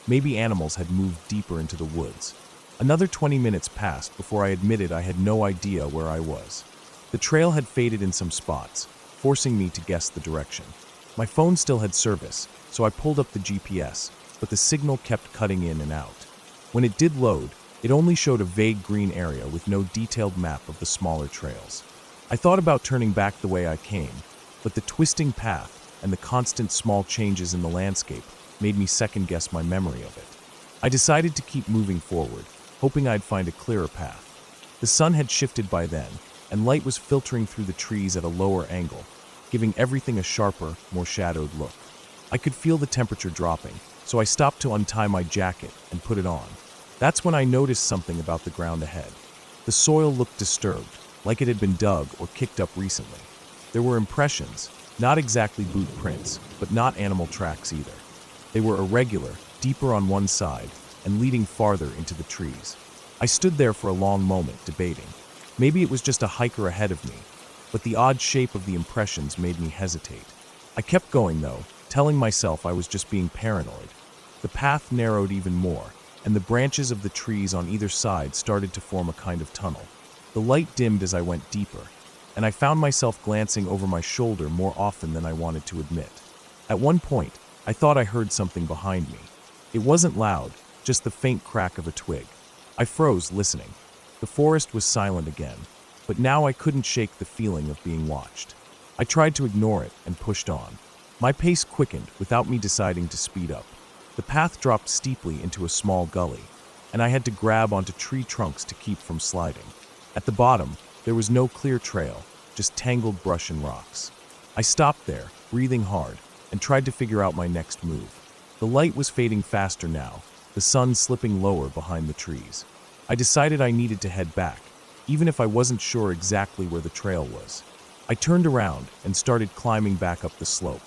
Maybe animals had moved deeper into the woods. Another 20 minutes passed before I admitted I had no idea where I was. The trail had faded in some spots, forcing me to guess the direction. My phone still had service, so I pulled up the GPS, but the signal kept cutting in and out. When it did load, it only showed a vague green area with no detailed map of the smaller trails. I thought about turning back the way I came, but the twisting path and the constant small changes in the landscape made me second-guess my memory of it. I decided to keep moving forward, hoping I'd find a clearer path. The sun had shifted by then, and light was filtering through the trees at a lower angle, giving everything a sharper, more shadowed look. I could feel the temperature dropping, so I stopped to untie my jacket and put it on. That's when I noticed something about the ground ahead. The soil looked disturbed, like it had been dug or kicked up recently. There were impressions, not exactly boot prints, but not animal tracks either. They were irregular, deeper on one side, and leading farther into the trees. I stood there for a long moment, debating. Maybe it was just a hiker ahead of me, but the odd shape of the impressions made me hesitate. I kept going, though, telling myself I was just being paranoid. The path narrowed even more, and the branches of the trees on either side started to form a kind of tunnel. The light dimmed as I went deeper, and I found myself glancing over my shoulder more often than I wanted to admit. At one point, I thought I heard something behind me. It wasn't loud, just the faint crack of a twig. I froze, listening. The forest was silent again, but now I couldn't shake the feeling of being watched. I tried to ignore it and pushed on. My pace quickened without me deciding to speed up. The path dropped steeply into a small gully, and I had to grab onto tree trunks to keep from sliding. At the bottom, there was no clear trail, just tangled brush and rocks. I stopped there, breathing hard, and tried to figure out my next move. The light was fading faster now, the sun slipping lower behind the trees. I decided I needed to head back, even if I wasn't sure exactly where the trail was. I turned around and started climbing back up the slope.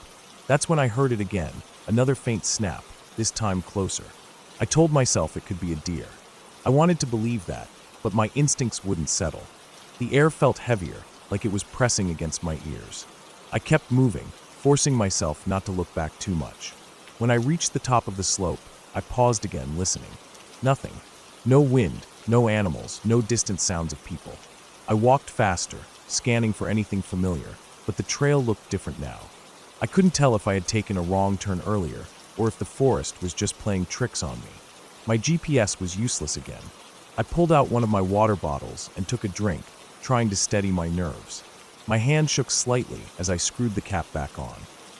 That's when I heard it again, another faint snap, this time closer. I told myself it could be a deer. I wanted to believe that, but my instincts wouldn't settle. The air felt heavier, like it was pressing against my ears. I kept moving, forcing myself not to look back too much. When I reached the top of the slope, I paused again, listening. Nothing. No wind, no animals, no distant sounds of people. I walked faster, scanning for anything familiar, but the trail looked different now. I couldn't tell if I had taken a wrong turn earlier, or if the forest was just playing tricks on me. My GPS was useless again. I pulled out one of my water bottles and took a drink, trying to steady my nerves. My hand shook slightly as I screwed the cap back on.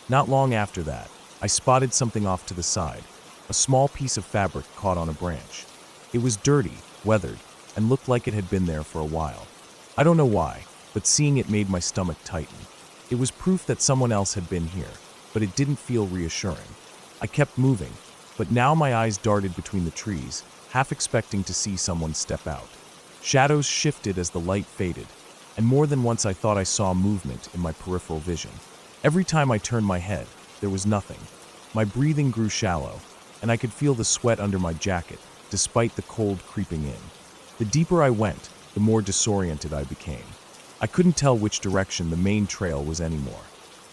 Not long after that, I spotted something off to the side, a small piece of fabric caught on a branch. It was dirty, weathered, and looked like it had been there for a while. I don't know why, but seeing it made my stomach tighten. It was proof that someone else had been here, but it didn't feel reassuring. I kept moving, but now my eyes darted between the trees, half expecting to see someone step out. Shadows shifted as the light faded, and more than once I thought I saw movement in my peripheral vision. Every time I turned my head, there was nothing. My breathing grew shallow, and I could feel the sweat under my jacket, despite the cold creeping in. The deeper I went, the more disoriented I became. I couldn't tell which direction the main trail was anymore.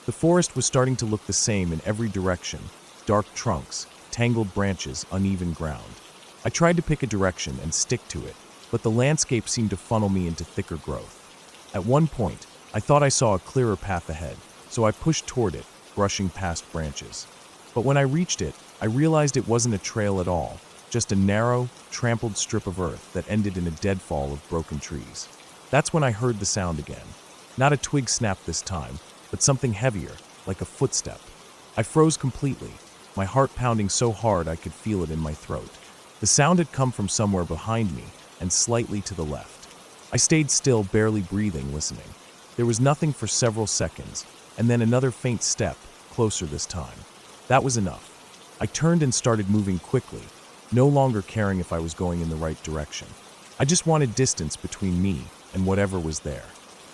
The forest was starting to look the same in every direction: dark trunks, tangled branches, uneven ground. I tried to pick a direction and stick to it, but the landscape seemed to funnel me into thicker growth. At one point, I thought I saw a clearer path ahead, so I pushed toward it, brushing past branches. But when I reached it, I realized it wasn't a trail at all, just a narrow, trampled strip of earth that ended in a deadfall of broken trees. That's when I heard the sound again. Not a twig snapped this time, but something heavier, like a footstep. I froze completely, my heart pounding so hard I could feel it in my throat. The sound had come from somewhere behind me and slightly to the left. I stayed still, barely breathing, listening. There was nothing for several seconds, and then another faint step, closer this time. That was enough. I turned and started moving quickly, no longer caring if I was going in the right direction. I just wanted distance between me and whatever was there.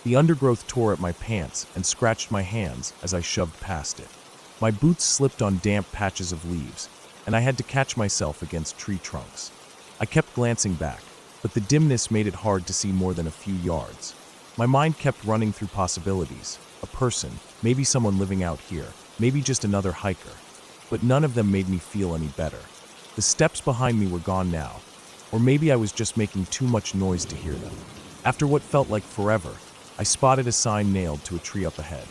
The undergrowth tore at my pants and scratched my hands as I shoved past it. My boots slipped on damp patches of leaves, and I had to catch myself against tree trunks. I kept glancing back, but the dimness made it hard to see more than a few yards. My mind kept running through possibilities: a person, maybe someone living out here, maybe just another hiker. But none of them made me feel any better. The steps behind me were gone now, or maybe I was just making too much noise to hear them. After what felt like forever, I spotted a sign nailed to a tree up ahead.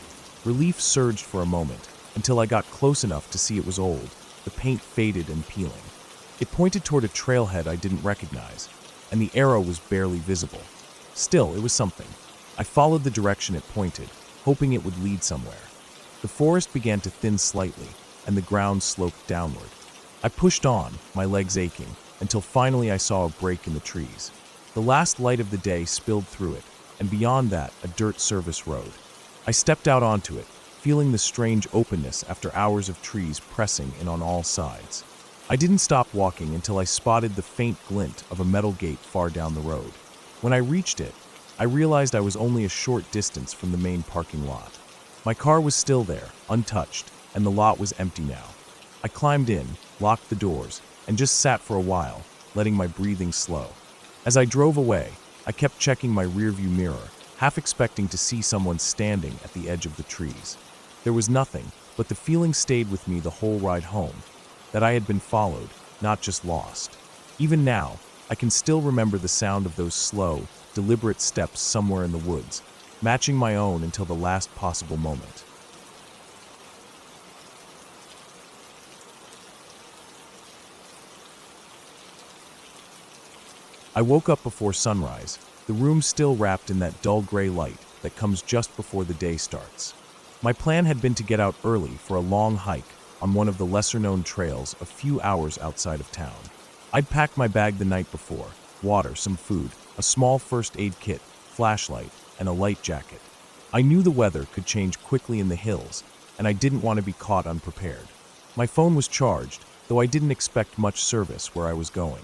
Relief surged for a moment, until I got close enough to see it was old, the paint faded and peeling. It pointed toward a trailhead I didn't recognize, and the arrow was barely visible. Still, it was something. I followed the direction it pointed, hoping it would lead somewhere. The forest began to thin slightly, and the ground sloped downward. I pushed on, my legs aching, until finally I saw a break in the trees. The last light of the day spilled through it, and beyond that, a dirt service road. I stepped out onto it, feeling the strange openness after hours of trees pressing in on all sides. I didn't stop walking until I spotted the faint glint of a metal gate far down the road. When I reached it, I realized I was only a short distance from the main parking lot. My car was still there, untouched, and the lot was empty now. I climbed in, locked the doors, and just sat for a while, letting my breathing slow. As I drove away, I kept checking my rearview mirror, half expecting to see someone standing at the edge of the trees. There was nothing, but the feeling stayed with me the whole ride home, that I had been followed, not just lost. Even now, I can still remember the sound of those slow, deliberate steps somewhere in the woods, matching my own until the last possible moment. I woke up before sunrise, the room still wrapped in that dull gray light that comes just before the day starts. My plan had been to get out early for a long hike on one of the lesser-known trails a few hours outside of town. I'd packed my bag the night before: water, some food, a small first aid kit, flashlight, and a light jacket. I knew the weather could change quickly in the hills, and I didn't want to be caught unprepared. My phone was charged, though I didn't expect much service where I was going.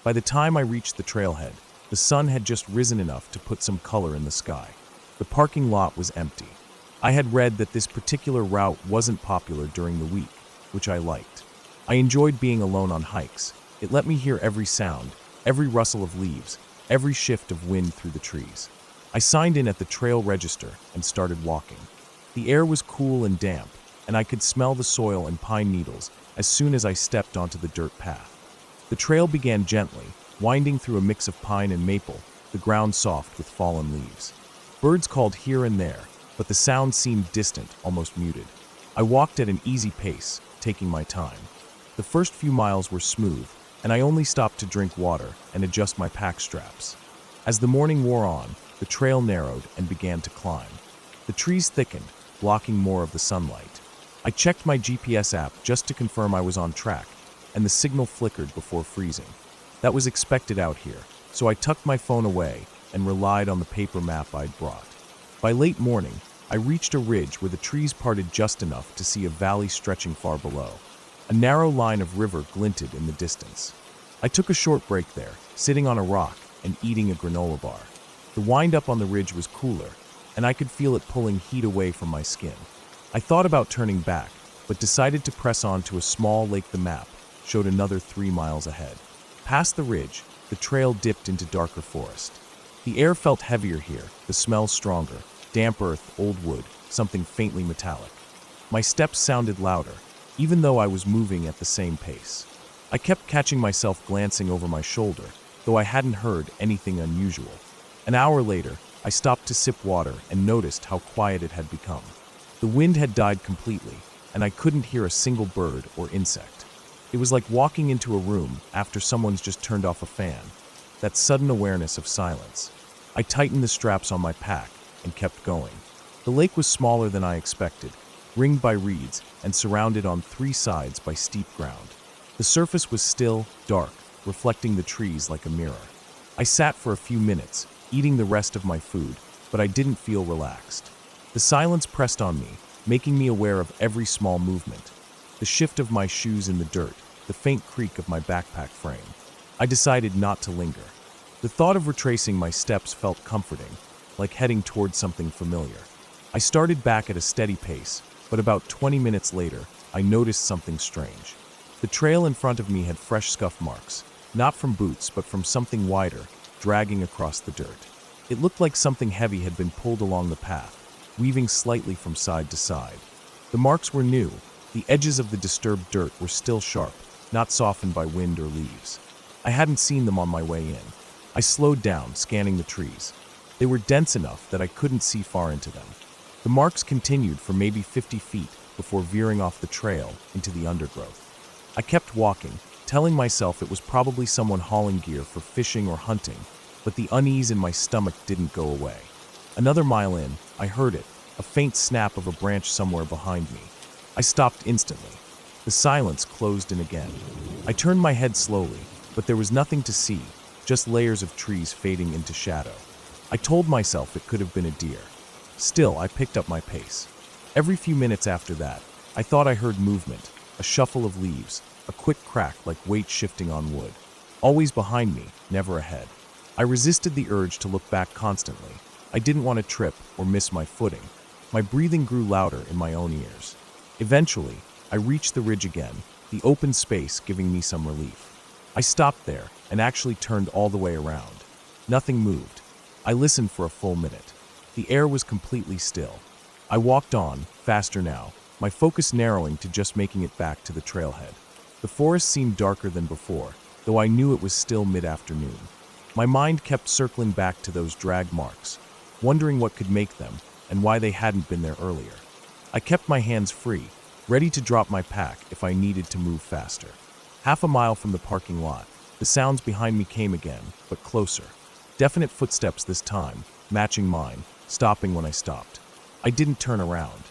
By the time I reached the trailhead, the sun had just risen enough to put some color in the sky. The parking lot was empty. I had read that this particular route wasn't popular during the week, which I liked. I enjoyed being alone on hikes. It let me hear every sound, every rustle of leaves, every shift of wind through the trees. I signed in at the trail register and started walking. The air was cool and damp, and I could smell the soil and pine needles as soon as I stepped onto the dirt path. The trail began gently, winding through a mix of pine and maple, the ground soft with fallen leaves. Birds called here and there, but the sound seemed distant, almost muted. I walked at an easy pace, taking my time. The first few miles were smooth, and I only stopped to drink water and adjust my pack straps. As the morning wore on, the trail narrowed and began to climb. The trees thickened, blocking more of the sunlight. I checked my GPS app just to confirm I was on track, and the signal flickered before freezing. That was expected out here, so I tucked my phone away and relied on the paper map I'd brought. By late morning, I reached a ridge where the trees parted just enough to see a valley stretching far below. A narrow line of river glinted in the distance. I took a short break there, sitting on a rock and eating a granola bar. The wind up on the ridge was cooler, and I could feel it pulling heat away from my skin. I thought about turning back, but decided to press on to a small lake. The map showed another 3 miles ahead. Past the ridge, the trail dipped into darker forest. The air felt heavier here, the smells stronger, damp earth, old wood, something faintly metallic. My steps sounded louder, even though I was moving at the same pace. I kept catching myself glancing over my shoulder, though I hadn't heard anything unusual. An hour later, I stopped to sip water and noticed how quiet it had become. The wind had died completely, and I couldn't hear a single bird or insect. It was like walking into a room after someone's just turned off a fan. That sudden awareness of silence. I tightened the straps on my pack and kept going. The lake was smaller than I expected, ringed by reeds and surrounded on 3 sides by steep ground. The surface was still, dark, reflecting the trees like a mirror. I sat for a few minutes, eating the rest of my food, but I didn't feel relaxed. The silence pressed on me, making me aware of every small movement. The shift of my shoes in the dirt, the faint creak of my backpack frame. I decided not to linger. The thought of retracing my steps felt comforting, like heading towards something familiar. I started back at a steady pace, but about 20 minutes later, I noticed something strange. The trail in front of me had fresh scuff marks, not from boots but from something wider, dragging across the dirt. It looked like something heavy had been pulled along the path, weaving slightly from side to side. The marks were new. The edges of the disturbed dirt were still sharp, not softened by wind or leaves. I hadn't seen them on my way in. I slowed down, scanning the trees. They were dense enough that I couldn't see far into them. The marks continued for maybe 50 feet before veering off the trail into the undergrowth. I kept walking, telling myself it was probably someone hauling gear for fishing or hunting, but the unease in my stomach didn't go away. Another mile in, I heard it, a faint snap of a branch somewhere behind me. I stopped instantly. The silence closed in again. I turned my head slowly, but there was nothing to see, just layers of trees fading into shadow. I told myself it could have been a deer. Still, I picked up my pace. Every few minutes after that, I thought I heard movement, a shuffle of leaves, a quick crack like weight shifting on wood. Always behind me, never ahead. I resisted the urge to look back constantly. I didn't want to trip or miss my footing. My breathing grew louder in my own ears. Eventually, I reached the ridge again, the open space giving me some relief. I stopped there and actually turned all the way around. Nothing moved. I listened for a full minute. The air was completely still. I walked on, faster now, my focus narrowing to just making it back to the trailhead. The forest seemed darker than before, though I knew it was still mid-afternoon. My mind kept circling back to those drag marks, wondering what could make them and why they hadn't been there earlier. I kept my hands free, ready to drop my pack if I needed to move faster. Half a mile from the parking lot, the sounds behind me came again, but closer. Definite footsteps this time, matching mine, stopping when I stopped. I didn't turn around.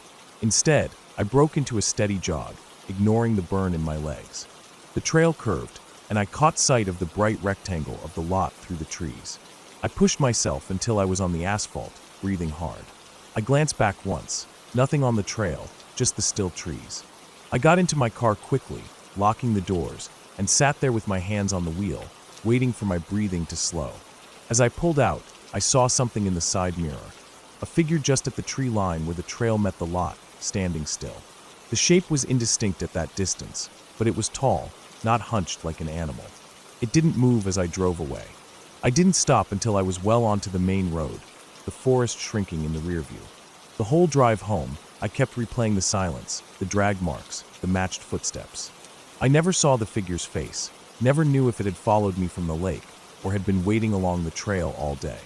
Instead, I broke into a steady jog, ignoring the burn in my legs. The trail curved, and I caught sight of the bright rectangle of the lot through the trees. I pushed myself until I was on the asphalt, breathing hard. I glanced back once. Nothing on the trail, just the still trees. I got into my car quickly, locking the doors, and sat there with my hands on the wheel, waiting for my breathing to slow. As I pulled out, I saw something in the side mirror. A figure just at the tree line where the trail met the lot, standing still. The shape was indistinct at that distance, but it was tall, not hunched like an animal. It didn't move as I drove away. I didn't stop until I was well onto the main road, the forest shrinking in the rear view. The whole drive home, I kept replaying the silence, the drag marks, the matched footsteps. I never saw the figure's face, never knew if it had followed me from the lake or had been waiting along the trail all day.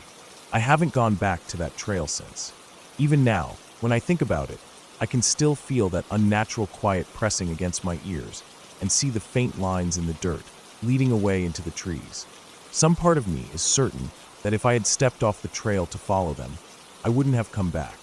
I haven't gone back to that trail since. Even now, when I think about it, I can still feel that unnatural quiet pressing against my ears and see the faint lines in the dirt leading away into the trees. Some part of me is certain that if I had stepped off the trail to follow them, I wouldn't have come back.